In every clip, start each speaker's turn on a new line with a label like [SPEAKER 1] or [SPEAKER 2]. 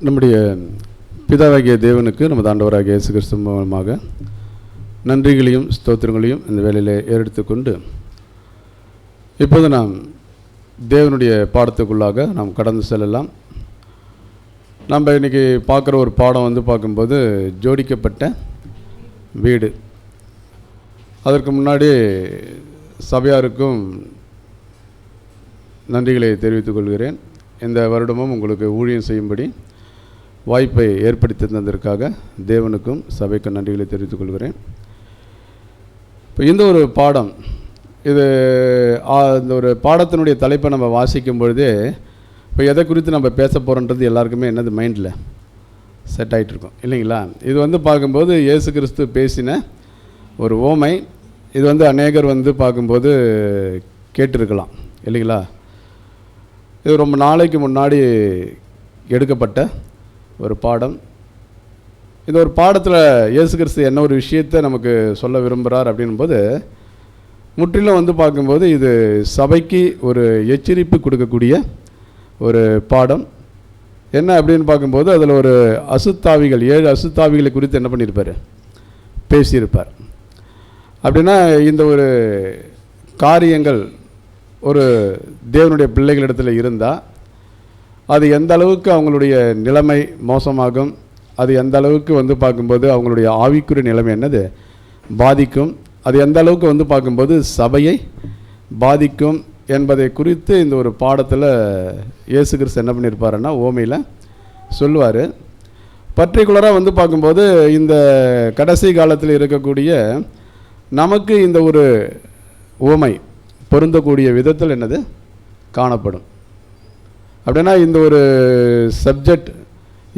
[SPEAKER 1] நம்முடைய பிதாவாகிய தேவனுக்கு நமது ஆண்டவராகிய இயேசு கிறிஸ்து மூலமாக நன்றிகளையும் ஸ்தோத்திரங்களையும் இந்த வேளையில் ஏறெடுத்துக்கொண்டு இப்போது நாம் தேவனுடைய பாடத்துக்குள்ளாக நாம் கடந்து செல்லலாம். நம்ம இன்றைக்கி பார்க்குற ஒரு பாடம் பார்க்கும்போது ஜோடிக்கப்பட்ட வீடு. அதற்கு முன்னாடி சபையாருக்கும் நன்றிகளை தெரிவித்துக் கொள்கிறேன். இந்த வருடமும் உங்களுக்கு ஊழியம் செய்யும்படி வாய்ப்பை ஏற்படுத்தி தந்ததற்காக தேவனுக்கும் சபைக்கும் நன்றிகளை தெரிவித்துக் கொள்கிறேன். இப்போ இந்த ஒரு பாடம், இந்த ஒரு பாடத்தினுடைய தலைப்பை நம்ம வாசிக்கும் பொழுதே இப்போ எதை குறித்து நம்ம பேச போகிறோன்றது எல்லாருக்குமே என்னது மைண்டில் செட் ஆகிட்டுருக்கோம் இல்லைங்களா? இது பார்க்கும்போது இயேசு கிறிஸ்து பேசின ஒரு ஓமை. இது அநேகர் பார்க்கும்போது கேட்டிருக்கலாம் இல்லைங்களா? இது ரொம்ப நாளைக்கு முன்னாடி எடுக்கப்பட்ட ஒரு பாடம். இந்த ஒரு பாடத்தில் இயேசு கிறிஸ்து என்ன ஒரு விஷயத்தை நமக்கு சொல்ல விரும்புகிறார் அப்படின்போது, முற்றிலும் பார்க்கும்போது இது சபைக்கு ஒரு எச்சரிப்பு கொடுக்கக்கூடிய ஒரு பாடம். என்ன அப்படின்னு பார்க்கும்போது அதில் ஒரு அசுத்தாவிகள் 7 அசுத்தாவிகளை குறித்து என்ன பண்ணியிருப்பார், பேசியிருப்பார். அப்படின்னா இந்த ஒரு காரியங்கள் ஒரு தேவனுடைய பிள்ளைகளிடத்தில் இருந்தால் அது எந்த அளவுக்கு அவங்களுடைய நிலைமை மோசமாகும், அது எந்த அளவுக்கு பார்க்கும்போது அவங்களுடைய ஆவிக்குரிய நிலைமை என்னது பாதிக்கும், அது எந்த அளவுக்கு பார்க்கும்போது சபையை பாதிக்கும் என்பதை குறித்து இந்த ஒரு பாடத்தில் இயேசு கிறிஸ்து என்ன பண்ணியிருப்பாருன்னா ஓமையில் சொல்லுவார். பர்டிகுலராக பார்க்கும்போது இந்த கடைசி காலத்தில் இருக்கக்கூடிய நமக்கு இந்த ஒரு ஓமை பொருந்தக்கூடிய விதத்தில் என்னது காணப்படும். அப்படின்னா இந்த ஒரு சப்ஜெக்ட்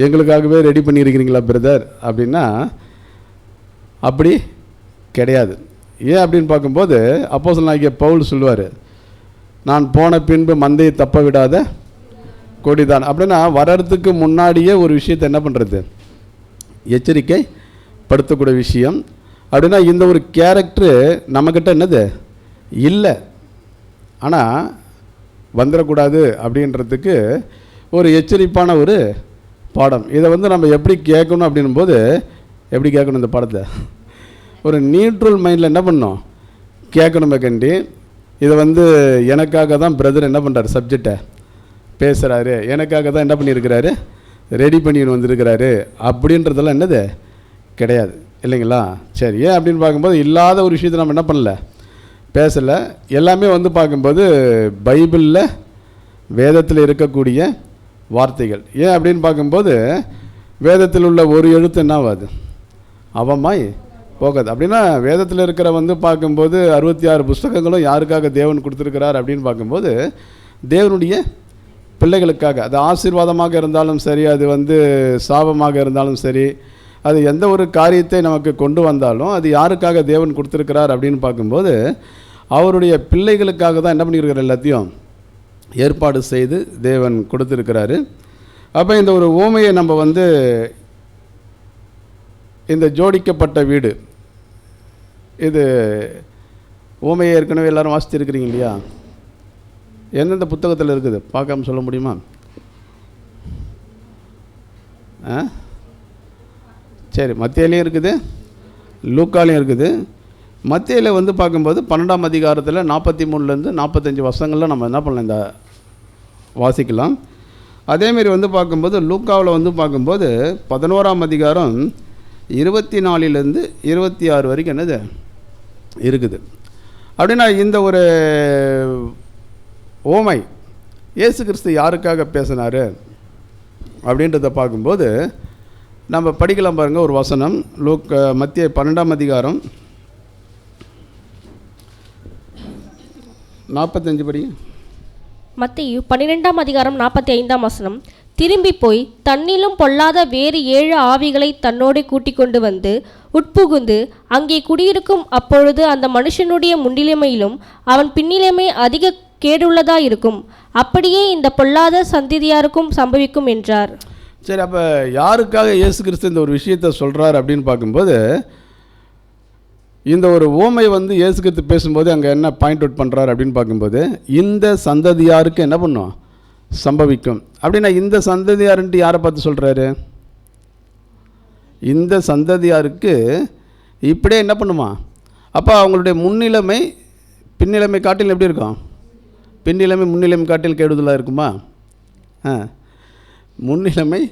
[SPEAKER 1] எங்களுக்காகவே ரெடி பண்ணியிருக்கிறீங்களா பிரதர் அப்படின்னா அப்படி கிடையாது. ஏன் அப்படின்னு பார்க்கும்போது அப்போஸ்தலனாகிய பவுல் சொல்லுவார், நான் போன பின்பு மந்தையை தப்ப விடாத கொடிதான். அப்படின்னா வர்றதுக்கு முன்னாடியே ஒரு விஷயத்தை என்ன பண்ணுறது, எச்சரிக்கை படுத்தக்கூடிய விஷயம். அப்படின்னா இந்த ஒரு கேரக்டரு நம்மக்கிட்ட என்னது இல்லை, ஆனால் வந்துடக்கூடாது அப்படின்றதுக்கு ஒரு எச்சரிப்பான ஒரு பாடம். இதை நம்ம எப்படி கேட்கணும் அப்படின்போது எப்படி கேட்கணும், இந்த பாடத்தை ஒரு நியூட்ரல் மைண்டில் என்ன பண்ணணும் கேட்கணுமே கண்டி. இதை எனக்காக தான் பிரதர் என்ன பண்ணுறாரு, சப்ஜெக்டை பேசுகிறாரு, எனக்காக தான் என்ன பண்ணியிருக்கிறாரு, ரெடி பண்ணின்னு வந்திருக்கிறாரு அப்படின்றதெல்லாம் என்னது கிடையாது இல்லைங்களா? சரி, ஏன் அப்படின்னு பார்க்கும்போது இல்லாத ஒரு விஷயத்தை நம்ம என்ன பண்ணல, பேசலை. எல்லாமே பார்க்கும்போது பைபிளில் வேதத்தில் இருக்கக்கூடிய வார்த்தைகள். ஏன் அப்படின்னு பார்க்கும்போது வேதத்தில் உள்ள ஒரு எழுத்து என்ன ஆகாது, அவமாய் போகாது. அப்படின்னா வேதத்தில் இருக்கிற பார்க்கும்போது 66 புஸ்தகங்களும் யாருக்காக தேவன் கொடுத்துருக்கிறார் அப்படின்னு பார்க்கும்போது தேவனுடைய பிள்ளைகளுக்காக. அது ஆசீர்வாதமாக இருந்தாலும் சரி, அது சாபமாக இருந்தாலும் சரி, அது எந்த ஒரு காரியத்தை நமக்கு கொண்டு வந்தாலும் அது யாருக்காக தேவன் கொடுத்துருக்கிறார் அப்படின்னு பார்க்கும்போது அவருடைய பிள்ளைகளுக்காக தான் என்ன பண்ணியிருக்கிற எல்லாத்தையும் ஏற்பாடு செய்து தேவன் கொடுத்துருக்கிறாரு. அப்போ இந்த ஒரு ஓமையை நம்ம இந்த ஜோடிக்கப்பட்ட வீடு, இது ஓமையை ஏற்கனவே எல்லோரும் வாசிச்சிருக்கிறீங்க இல்லையா? எந்தெந்த புத்தகத்தில் இருக்குது பார்க்காம சொல்ல முடியுமா? சரி, மத்தேயிலையும் இருக்குது, லூக்காலையும் இருக்குது. மத்தேயில் பார்க்கும்போது 12ஆம் அதிகாரத்தில் 43லேருந்து 45 வசனங்களில் நம்ம என்ன பண்ணலாம், இந்த வாசிக்கலாம். அதேமாரி பார்க்கும்போது லூக்காவில் பார்க்கும்போது 11ஆம் அதிகாரம் 24லேருந்து 26 வரைக்கும் என்னது இருக்குது. அப்படின்னா இந்த ஒரு ஓமை இயேசு கிறிஸ்து யாருக்காக பேசினார் அப்படின்றத பார்க்கும்போது நம்ம படிக்கலாம் பாருங்கள். ஒரு வசனம் மத்திய 12ஆம் அதிகாரம் 45 படி.
[SPEAKER 2] மத்தேயு 12ஆம் அதிகாரம் 45ஆம் வசனம். திரும்பி போய் தன்னிலும் பொல்லாத வேறு 7 ஆவிகளை தன்னோடு கூட்டிக் கொண்டு வந்து உட்புகுந்து அங்கே குடியிருக்கும். அப்பொழுது அந்த மனுஷனுடைய முன்னிலைமையிலும் அவன் பின்னிலைமை அதிக கேடுள்ளதாயிருக்கும். அப்படியே இந்த பொல்லாத சந்ததியாருக்கும் சம்பவிக்கும் என்றார்.
[SPEAKER 1] சரி, அப்போ யாருக்காக இயேசு கிறிஸ்து இந்த ஒரு விஷயத்தை சொல்கிறார் அப்படின்னு பார்க்கும்போது இந்த ஒரு ஓமை இயேசு கிறிஸ்து பேசும்போது அங்கே என்ன பாயிண்ட் அவுட் பண்ணுறாரு அப்படின்னு பார்க்கும்போது இந்த சந்ததியாருக்கு என்ன பண்ணும், சம்பவிக்கும். அப்படின்னா இந்த சந்ததியாருன்ட்டு யாரை பார்த்து சொல்கிறாரு? இந்த சந்ததியாருக்கு இப்படியே என்ன பண்ணுமா? அப்போ அவங்களுடைய முன்னிலைமை பின்னிலைமை காட்டில் எப்படி இருக்கும்? பின்னிலைமை முன்னிலைமை காட்டில் கெடுதலாக இருக்குமா? முன்னிலைமை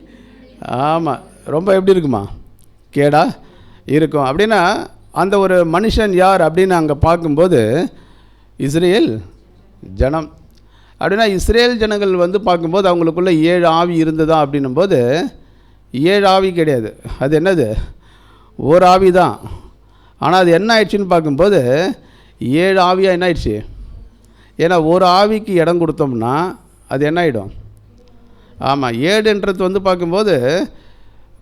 [SPEAKER 1] ஆமாம் ரொம்ப எப்படி இருக்குமா? கேடா இருக்கும். அப்படின்னா அந்த ஒரு மனுஷன் யார் அப்படின்னு அங்கே பார்க்கும்போது இஸ்ரேல் ஜனம். அப்படின்னா இஸ்ரேல் ஜனங்கள் வந்து பார்க்கும்போது அவங்களுக்குள்ள 7 ஆவி இருந்ததா அப்படின்னும்போது 7 ஆவி கிடையாது. அது என்னது? ஒரு ஆவி தான். ஆனால் அது என்ன ஆயிடுச்சுன்னு பார்க்கும்போது 7 ஆவியாக என்ன ஆயிடுச்சு? ஏன்னா ஒரு ஆவிக்கு இடம் கொடுத்தோம்னா அது என்ன ஆகிடும்? ஆமாம், 7ன்றது வந்து பார்க்கும்போது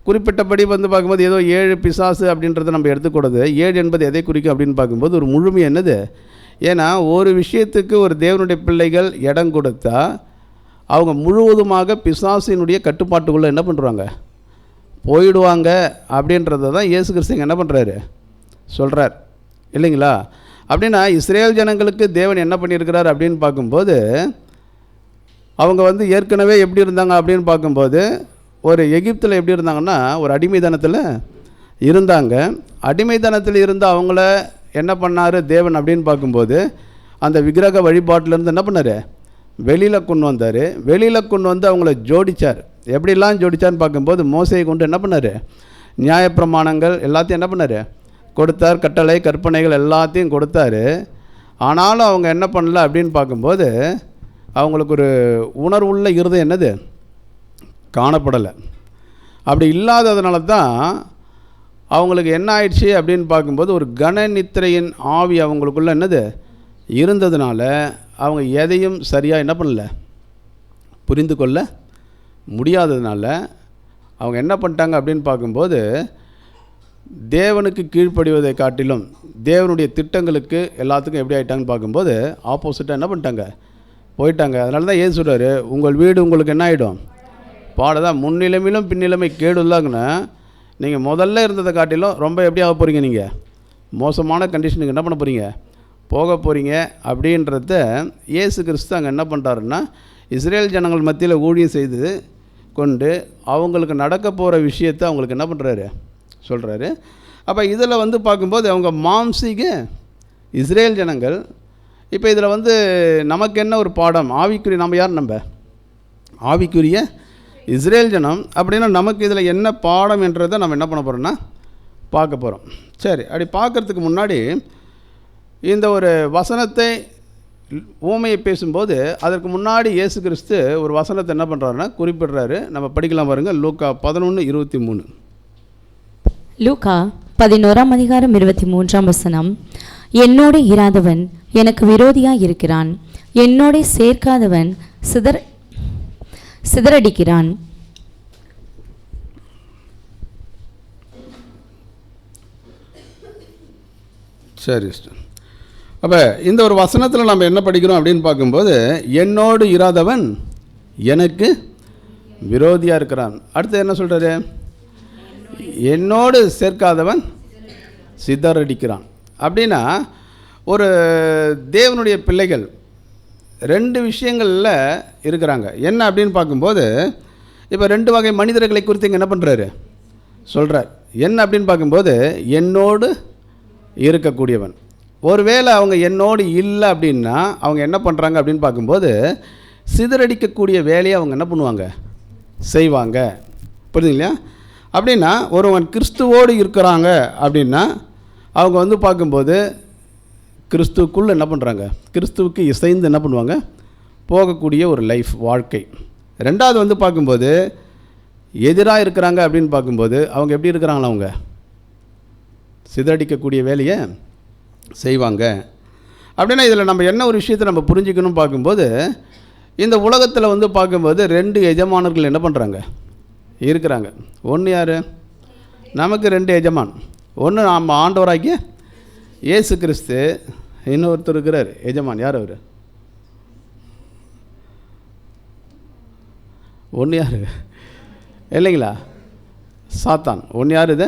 [SPEAKER 1] குறிப்பிட்டபடி வந்து பார்க்கும்போது ஏதோ 7 பிசாசு அப்படின்றத நம்ம எடுத்துக்கூடாது. 7 என்பது எதை குறிக்கும் அப்படின்னு பார்க்கும்போது ஒரு முழுமை என்னது? ஏன்னா ஒரு விஷயத்துக்கு ஒரு தேவனுடைய பிள்ளைகள் இடம் கொடுத்தா அவங்க முழுவதுமாக பிசாசினுடைய கட்டுப்பாட்டுக்குள்ளே என்ன பண்ணுறாங்க? போயிடுவாங்க. அப்படின்றத தான் இயேசு கிறிஸ்து என்ன பண்ணுறாரு? சொல்கிறார் இல்லைங்களா? அப்படின்னா இஸ்ரேல் ஜனங்களுக்கு தேவன் என்ன பண்ணியிருக்கிறார் அப்படின்னு பார்க்கும்போது அவங்க வந்து ஏற்கனவே எப்படி இருந்தாங்க அப்படின்னு பார்க்கும்போது ஒரு எகிப்தில் எப்படி இருந்தாங்கன்னா ஒரு அடிமைத்தனத்தில் இருந்தாங்க. அடிமைத்தனத்தில் இருந்த அவங்கள என்ன பண்ணார் தேவன் அப்படின்னு பார்க்கும்போது அந்த விக்கிரக வழிபாட்டிலேருந்து என்ன பண்ணார்? வெளியில் கொண்டு வந்தார். வெளியில் கொண்டு வந்து அவங்கள ஜோடித்தார். எப்படிலாம் ஜோடித்தார்னு பார்க்கும்போது மோசையை கொண்டு என்ன பண்ணார்? நியாயப்பிரமாணங்கள் எல்லாத்தையும் என்ன பண்ணார்? கொடுத்தார். கட்டளை கற்பனைகள் எல்லாத்தையும் கொடுத்தாரு. ஆனாலும் அவங்க என்ன பண்ணல அப்படின்னு பார்க்கும்போது அவங்களுக்கு ஒரு உணர்வுள்ள இருதயம் என்னது? காணப்படலை. அப்படி இல்லாததுனால தான் அவங்களுக்கு என்ன ஆயிடுச்சு அப்படின்னு பார்க்கும்போது ஒரு கன நித்திரையின் ஆவி அவங்களுக்குள்ள என்னது இருந்ததுனால அவங்க எதையும் சரியாக என்ன பண்ணல? புரிந்து கொள்ள முடியாததுனால அவங்க என்ன பண்ணிட்டாங்க அப்படின்னு பார்க்கும்போது தேவனுக்கு கீழ்ப்படிவதை காட்டிலும் தேவனுடைய திட்டங்களுக்கு எல்லாத்துக்கும் எப்படி ஆகிட்டாங்கன்னு பார்க்கும்போது ஆப்போசிட்டாக என்ன பண்ணிட்டாங்க? போயிட்டாங்க. அதனால தான் ஏன் சொல்கிறாரு, உங்கள் வீடு உங்களுக்கு என்ன ஆகிடும்? பாடதான். முன்னிலைமையிலும் பின்னிலைமை கேடுலாங்கன்னு நீங்கள் முதல்ல இருந்ததை காட்டிலும் ரொம்ப எப்படி ஆக போகிறீங்க? நீங்கள் மோசமான கண்டிஷனுக்கு என்ன பண்ண போகிறீங்க? போக போகிறீங்க. அப்படின்றத இயேசு கிறிஸ்து அங்கே என்ன பண்ணுறாருன்னா இஸ்ரேல் ஜனங்கள் மத்தியில் ஊழியம் செய்து கொண்டு அவங்களுக்கு நடக்க போகிற விஷயத்தை அவங்களுக்கு என்ன பண்ணுறாரு? சொல்கிறாரு. அப்போ இதில் வந்து பார்க்கும்போது அவங்க மாம்சீக இஸ்ரேல் ஜனங்கள். இப்போ இதில் வந்து நமக்கு என்ன ஒரு பாடம்? ஆவிக்குரிய நம்ம யார்? நம்ம ஆவிக்குரிய இஸ்ரேல் ஜனம். அப்படின்னா நமக்கு இதில் என்ன பாடம் என்றதை நம்ம என்ன பண்ண போகிறோம்னா பார்க்க போகிறோம். சரி, அப்படி பார்க்குறதுக்கு முன்னாடி இந்த ஒரு வசனத்தை ஊமையை பேசும்போது அதற்கு முன்னாடி இயேசு கிறிஸ்து ஒரு வசனத்தை என்ன பண்ணுறாருன்னா குறிப்பிடுறாரு. நம்ம படிக்கலாம் பாருங்கள். லூக்கா 11:23.
[SPEAKER 3] லூக்கா 11:23 என்னோடு இராதவன் எனக்கு விரோதியாய் இருக்கிறான், என்னோட சேர்க்காதவன் சிதறடிக்கிறான்.
[SPEAKER 1] சரி, அப்போ இந்த ஒரு வசனத்தில் நம்ம என்ன படிக்கிறோம் அப்படின்னு பார்க்கும்போது என்னோடு இராதவன் எனக்கு விரோதியாக இருக்கிறான். அடுத்து என்ன சொல்கிறாரு? என்னோடு சேர்க்காதவன் சிதறடிக்கிறான். அப்படின்னா ஒரு தேவனுடைய பிள்ளைகள் 2 விஷயங்களில் இருக்கிறாங்க. என்ன அப்படின்னு பார்க்கும்போது இப்போ 2 வகை மனிதர்களை குறித்து இங்கே என்ன பண்ணுறாரு? சொல்கிறார். என்ன அப்படின்னு பார்க்கும்போது என்னோடு இருக்கக்கூடியவன். ஒருவேளை அவங்க என்னோடு இல்லை அப்படின்னா அவங்க என்ன பண்ணுறாங்க அப்படின்னு பார்க்கும்போது சிதறடிக்கக்கூடிய வேலையை அவங்க என்ன பண்ணுவாங்க? செய்வாங்க. புரியுதுங்களா? அப்படின்னா ஒருவன் கிறிஸ்துவோடு இருக்கிறாங்க அப்படின்னா அவங்க வந்து பார்க்கும்போது கிறிஸ்துவுக்குள்ளே என்ன பண்ணுறாங்க? கிறிஸ்துவுக்கு இசைந்து என்ன பண்ணுவாங்க? போகக்கூடிய ஒரு லைஃப் வாழ்க்கை. 2வது வந்து பார்க்கும்போது எதிராக இருக்கிறாங்க அப்படின்னு பார்க்கும்போது அவங்க எப்படி இருக்கிறாங்களா? அவங்க சிதறடிக்கக்கூடிய வேலையை செய்வாங்க. அப்படின்னா இதில் நம்ம என்ன ஒரு விஷயத்தை நம்ம புரிஞ்சுக்கணும் பார்க்கும்போது இந்த உலகத்தில் வந்து பார்க்கும்போது 2 எஜமானர்கள் என்ன பண்ணுறாங்க? இருக்கிறாங்க. ஒன்று யார்? நமக்கு 2 எஜமான். ஒன்று நம்ம ஆண்டவராகிய இயேசு கிறிஸ்து, இன்னொருத்தர் இருக்கிறார் எஜமான். யார் அவர்? ஒன்று யார் இல்லைங்களா? சாத்தான். ஒன்று யார் இது?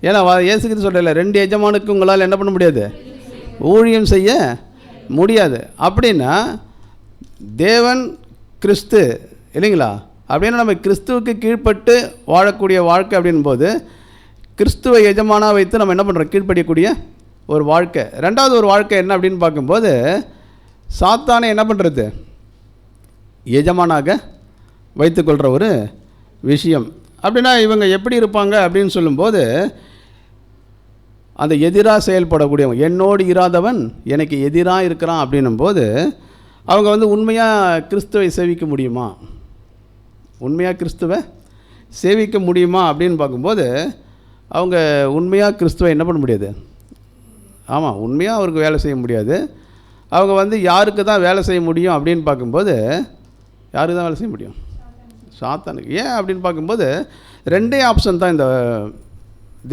[SPEAKER 1] ஏன்னா இயேசு கிறிஸ்து சொல்கிறல 2 எஜமானுக்கு உங்களால் என்ன பண்ண முடியாது? ஊழியம் செய்ய முடியாது. அப்படின்னா தேவன் கிறிஸ்து இல்லைங்களா? அப்படின்னா நம்ம கிறிஸ்துவுக்கு கீழ்ப்பட்டு வாழக்கூடிய வாழ்க்கை அப்படின்போது கிறிஸ்துவை எஜமானாக வைத்து நம்ம என்ன பண்ணுறோம்? கீழ்ப்படியக்கூடிய ஒரு வாழ்க்கை. ரெண்டாவது ஒரு வாழ்க்கை என்ன அப்படின்னு பார்க்கும்போது சாத்தானை என்ன பண்ணுறது? எஜமானாக வைத்துக்கொள்கிற ஒரு விஷயம். அப்படின்னா இவங்க எப்படி இருப்பாங்க அப்படின்னு சொல்லும்போது அந்த எதிராக செயல்படக்கூடியவங்க, என்னோடு இராதவன் எனக்கு எதிராக இருக்கிறான் அப்படின்னும்போது அவங்க வந்து உண்மையாக கிறிஸ்துவை சேவிக்க முடியுமா? உண்மையாக கிறிஸ்துவை சேவிக்க முடியுமா அப்படின்னு பார்க்கும்போது அவங்க உண்மையாக கிறிஸ்துவை என்ன பண்ண முடியாது? ஆமாம், உண்மையாக அவருக்கு வேலை செய்ய முடியாது. அவங்க வந்து யாருக்கு தான் வேலை செய்ய முடியும் அப்படின்னு பார்க்கும்போது யாருக்கு தான் வேலை செய்ய முடியும்? சாத்தானுக்கு. ஏன் அப்படின்னு பார்க்கும்போது ரெண்டே ஆப்ஷன் தான் இந்த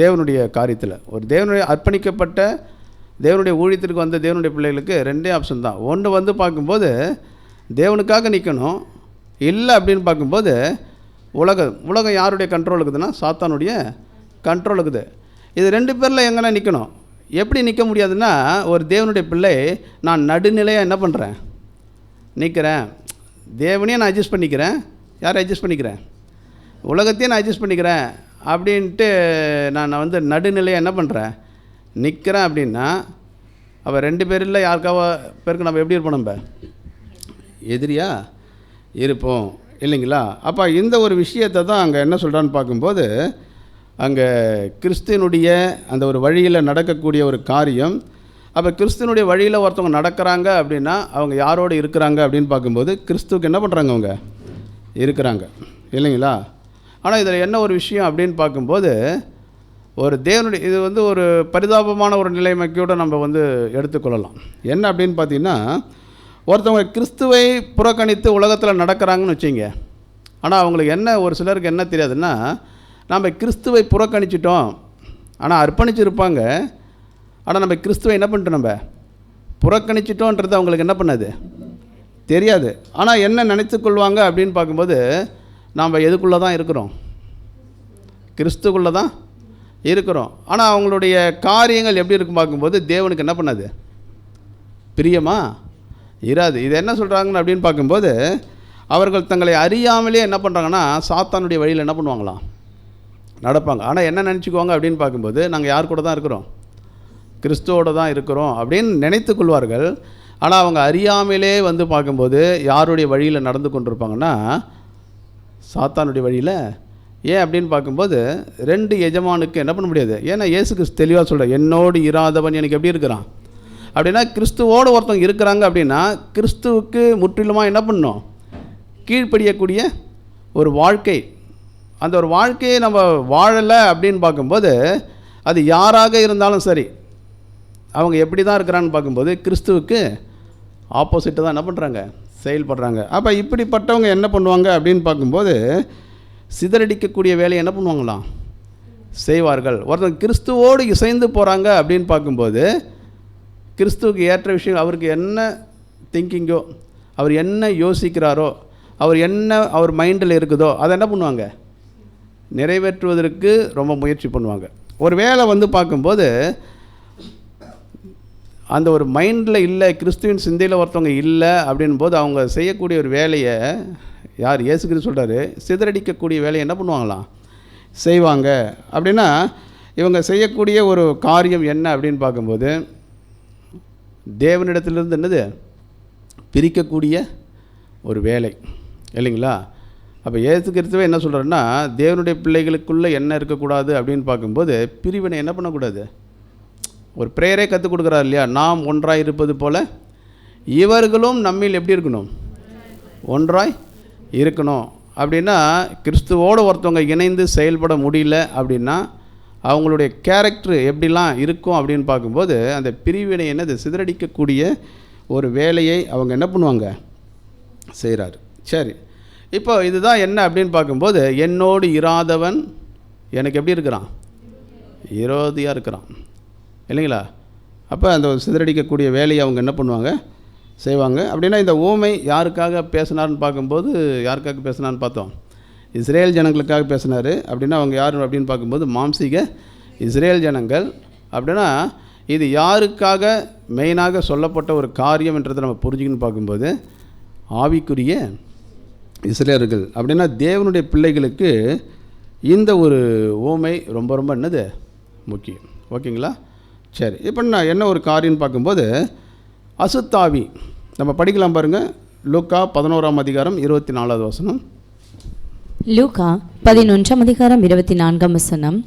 [SPEAKER 1] தேவனுடைய காரியத்தில். ஒரு தேவனுடைய அர்ப்பணிக்கப்பட்ட தேவனுடைய ஊழியத்திற்கு வந்த தேவனுடைய பிள்ளைகளுக்கு ரெண்டே ஆப்ஷன் தான். ஒன்று வந்து பார்க்கும்போது தேவனுக்காக நிற்கணும், இல்லை அப்படின்னு பார்க்கும்போது உலகம் யாருடைய கண்ட்ரோல் இருக்குதுன்னா சாத்தானுடைய கண்ட்ரோல் இருக்குது. இது ரெண்டு பேரில் எங்கன்னா நிற்கணும். எப்படி நிற்க முடியாதுன்னா ஒரு தேவனுடைய பிள்ளை நான் நடுநிலையாக என்ன பண்ணுறேன்? நிற்கிறேன். தேவனையும் நான் அட்ஜஸ்ட் பண்ணிக்கிறேன். யாரை அட்ஜஸ்ட் பண்ணிக்கிறேன்? உலகத்தையும் நான் அட்ஜஸ்ட் பண்ணிக்கிறேன் அப்படின்ட்டு நான் வந்து நடுநிலையாக என்ன பண்ணுறேன்? நிற்கிறேன். அப்படின்னா அவள் ரெண்டு பேரில் யாருக்காவ பேருக்கு நம்ம எப்படி இருப்போம்? நம்ம எதிரியாக இருப்போம் இல்லைங்களா? அப்போ இந்த ஒரு விஷயத்தை தான் அங்கே என்ன சொல்கிறான்னு பார்க்கும்போது அங்கே கிறிஸ்துவனுடைய அந்த ஒரு வழியில் நடக்கக்கூடிய ஒரு காரியம். அப்போ கிறிஸ்துவனுடைய வழியில் ஒருத்தவங்க நடக்கிறாங்க அப்படின்னா அவங்க யாரோடு இருக்கிறாங்க அப்படின்னு பார்க்கும்போது கிறிஸ்துவுக்கு என்ன பண்ணுறாங்க? அவங்க இருக்கிறாங்க இல்லைங்களா? ஆனால் இதில் என்ன ஒரு விஷயம் அப்படின்னு பார்க்கும்போது ஒரு தேவனுடைய இது வந்து ஒரு பரிதாபமான ஒரு நிலைமைக்கூட நம்ம வந்து எடுத்துக்கொள்ளலாம். என்ன அப்படின்னு பார்த்தீங்கன்னா ஒருத்தவங்க கிறிஸ்துவை புறக்கணித்து உலகத்தில் நடக்கிறாங்கன்னு வச்சிங்க. ஆனால் அவங்களுக்கு என்ன, ஒரு சிலருக்கு என்ன தெரியாதுன்னா நம்ம கிறிஸ்துவை புறக்கணிச்சிட்டோம், ஆனால் அர்ப்பணிச்சிருப்பாங்க. ஆனால் நம்ம கிறிஸ்துவை என்ன பண்ணிட்டோம்? நம்ம புறக்கணிச்சிட்டோன்றது அவங்களுக்கு என்ன பண்ணாது? தெரியாது. ஆனால் என்ன நினைத்து கொள்வாங்க அப்படின்னு பார்க்கும்போது நாம் எதுக்குள்ளே தான் இருக்கிறோம்? கிறிஸ்துக்குள்ளே தான் இருக்கிறோம். ஆனால் அவங்களுடைய காரியங்கள் எப்படி இருக்கும் பார்க்கும்போது தேவனுக்கு என்ன பண்ணாது? பிரியமா இராது. இது என்ன சொல்கிறாங்கன்னு அப்படின்னு பார்க்கும்போது அவர்கள் தங்களை அறியாமலே என்ன பண்ணுறாங்கன்னா சாத்தானுடைய வழியில் என்ன பண்ணுவாங்களாம்? நடப்பாங்க. ஆனால் என்ன நினச்சிக்குவாங்க அப்படின்னு பார்க்கும்போது நாங்கள் யார் கூட தான் இருக்கிறோம்? கிறிஸ்துவோடு தான் இருக்கிறோம் அப்படின்னு நினைத்து கொள்வார்கள். ஆனால் அவங்க அறியாமலே வந்து பார்க்கும்போது யாருடைய வழியில் நடந்து கொண்டிருப்பாங்கன்னா சாத்தானுடைய வழியில். ஏன் அப்படின்னு பார்க்கும்போது ரெண்டு எஜமானுக்கு என்ன பண்ண முடியாது. ஏன்னா இயேசு கிறிஸ்து தெளிவாக சொல்கிறார், என்னோடு இராதவன் எனக்கு எப்படி இருக்கிறான் அப்படின்னா கிறிஸ்துவோடு ஒருத்தவங்க இருக்கிறாங்க அப்படின்னா கிறிஸ்துவுக்கு முற்றிலுமாக என்ன பண்ணணும்? கீழ்ப்படியக்கூடிய ஒரு வாழ்க்கை. அந்த ஒரு வாழ்க்கையை நம்ம வாழலை அப்படின்னு பார்க்கும்போது அது யாராக இருந்தாலும் சரி அவங்க எப்படி தான் இருக்கிறான்னு பார்க்கும்போது கிறிஸ்துவுக்கு ஆப்போசிட்டு தான் என்ன பண்ணுறாங்க? செயல்படுறாங்க. அப்போ இப்படிப்பட்டவங்க என்ன பண்ணுவாங்க அப்படின்னு பார்க்கும்போது சிதறடிக்கக்கூடிய வேலையை என்ன பண்ணுவாங்களாம்? செய்வார்கள். ஒருத்தர் கிறிஸ்துவோடு இசைந்து போகிறாங்க அப்படின்னு பார்க்கும்போது கிறிஸ்துவுக்கு ஏற்ற விஷயம், அவருக்கு என்ன திங்கிங்கோ, அவர் என்ன யோசிக்கிறாரோ, அவர் மைண்டில் இருக்குதோ அதை என்ன பண்ணுவாங்க? நிறைவேற்றுவதற்கு ரொம்ப முயற்சி பண்ணுவாங்க. ஒரு வேலை வந்து பார்க்கும்போது அந்த ஒரு மைண்டில் இல்லை, கிறிஸ்துவின் சிந்தையில் ஒருத்தவங்க இல்லை அப்படின் போது அவங்க செய்யக்கூடிய ஒரு வேலையை யார்? இயேசு கிறிஸ்து சொல்கிறாரு, சிதறடிக்கக்கூடிய வேலையை என்ன பண்ணுவாங்களாம்? செய்வாங்க. அப்படின்னா இவங்க செய்யக்கூடிய ஒரு காரியம் என்ன அப்படின்னு பார்க்கும்போது தேவனிடத்திலிருந்து என்னது? பிரிக்கக்கூடிய ஒரு வேலை இல்லைங்களா? அப்போ இயேசு கிறிஸ்துவே என்ன சொல்கிறாருன்னா தேவனுடைய பிள்ளைகளுக்குள்ளே என்ன இருக்கக்கூடாது அப்படின்னு பார்க்கும்போது பிரிவினை என்ன பண்ணக்கூடாது? ஒரு ப்ரேயரே கற்றுக் கொடுக்குறாரு இல்லையா? நாம் ஒன்றாய் இருப்பது போல் இவர்களும் நம்மில் எப்படி இருக்கணும்? ஒன்றாய் இருக்கணும். அப்படின்னா கிறிஸ்துவோடு ஒருத்தவங்க இணைந்து செயல்பட முடியல அப்படின்னா அவங்களுடைய கேரக்டர் எப்படிலாம் இருக்கும் அப்படின்னு பார்க்கும்போது அந்த பிரிவினை என்னது? சிதறடிக்கக்கூடிய ஒரு வேலையை அவங்க என்ன பண்ணுவாங்க? செய்கிறாரு. சரி, இப்போ இதுதான் என்ன அப்படின்னு பார்க்கும்போது என்னோடு இராதவன் எனக்கு எப்படி இருக்கிறான்? விரோதியாக இருக்கிறான் இல்லைங்களா? அப்போ அந்த சிதறடிக்கக்கூடிய வேலையை அவங்க என்ன பண்ணுவாங்க? செய்வாங்க. அப்படின்னா இந்த ஊமை யாருக்காக பேசினார்னு பார்க்கும்போது யாருக்காக பேசினான்னு பார்த்தோம்? இஸ்ரேல் ஜனங்களுக்காக பேசினார். அப்படின்னா அவங்க யார் அப்படின்னு பார்க்கும்போது மாம்சீக இஸ்ரேல் ஜனங்கள். அப்படின்னா இது யாருக்காக மெயினாக சொல்லப்பட்ட ஒரு காரியம் என்றதை நம்ம புரிஞ்சுக்கணும்னு பார்க்கும்போது ஆவிக்குரிய இஸ்ரேலர்கள் அப்படின்னா தேவனுடைய பிள்ளைகளுக்கு இந்த ஒரு ஓமை ரொம்ப ரொம்ப என்னது முக்கியம். ஓகேங்களா? சரி, இப்போ நான் என்ன ஒரு காரியம்னு பார்க்கும்போது அசுத்தாவி நம்ம படிக்கலாம் பாருங்கள். லூக்கா 11ஆம் அதிகாரம் 24வது வசனம்.
[SPEAKER 3] லூக்கா 11ஆம் அதிகாரம் 24ஆம் வசனம்.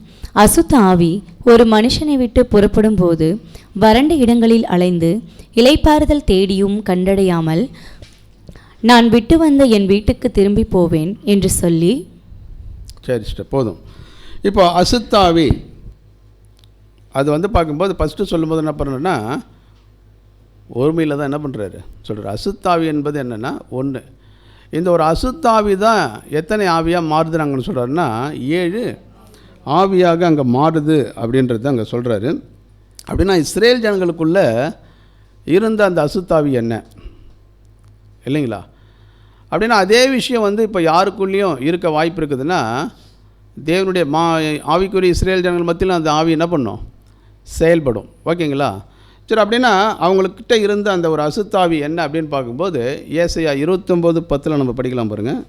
[SPEAKER 3] அசுத்த ஆவி ஒரு மனுஷனை விட்டு புறப்படும் போது வறண்ட இடங்களில் அலைந்து இளைப்பாறுதல் தேடியும் கண்டடையாமல் நான் விட்டு வந்த என் வீட்டுக்கு திரும்பி போவேன் என்று சொல்லி.
[SPEAKER 1] சரி சிஸ்டர், போதும். இப்போ அசுத்தாவி அது வந்து பார்க்கும்போது ஃபஸ்ட்டு சொல்லும்போது என்ன பண்ணுறேன்னா ஒருமையில் தான் என்ன பண்ணுறாரு சொல்கிறார். அசுத்தாவி என்பது என்னென்னா ஒன்று. இந்த ஒரு அசுத்தாவி தான் எத்தனை ஆவியாக மாறுதுனாங்கன்னு சொல்கிறாருன்னா 7 ஆவியாக அங்கே மாறுது அப்படின்றது அங்கே சொல்கிறாரு. அப்படின்னா இஸ்ரேல் ஜனங்களுக்குள்ளே இருந்த அந்த அசுத்தாவி என்ன இல்லைங்களா? அப்படின்னா அதே விஷயம் வந்து இப்போ யாருக்குள்ளேயும் இருக்க வாய்ப்பு இருக்குதுன்னா தேவனுடைய ஆவிக்குரிய இஸ்ரேல் ஜனங்கள் மத்தியில் அந்த ஆவி என்ன பண்ணும், செயல்படும். ஓகேங்களா? சரி, அப்படின்னா அவங்கக்கிட்ட இருந்த அந்த ஒரு அசுத்தாவி என்ன அப்படின்னு பார்க்கும்போது ஏசாயா 29:10 நம்ம படிக்கலாம் பாருங்கள்.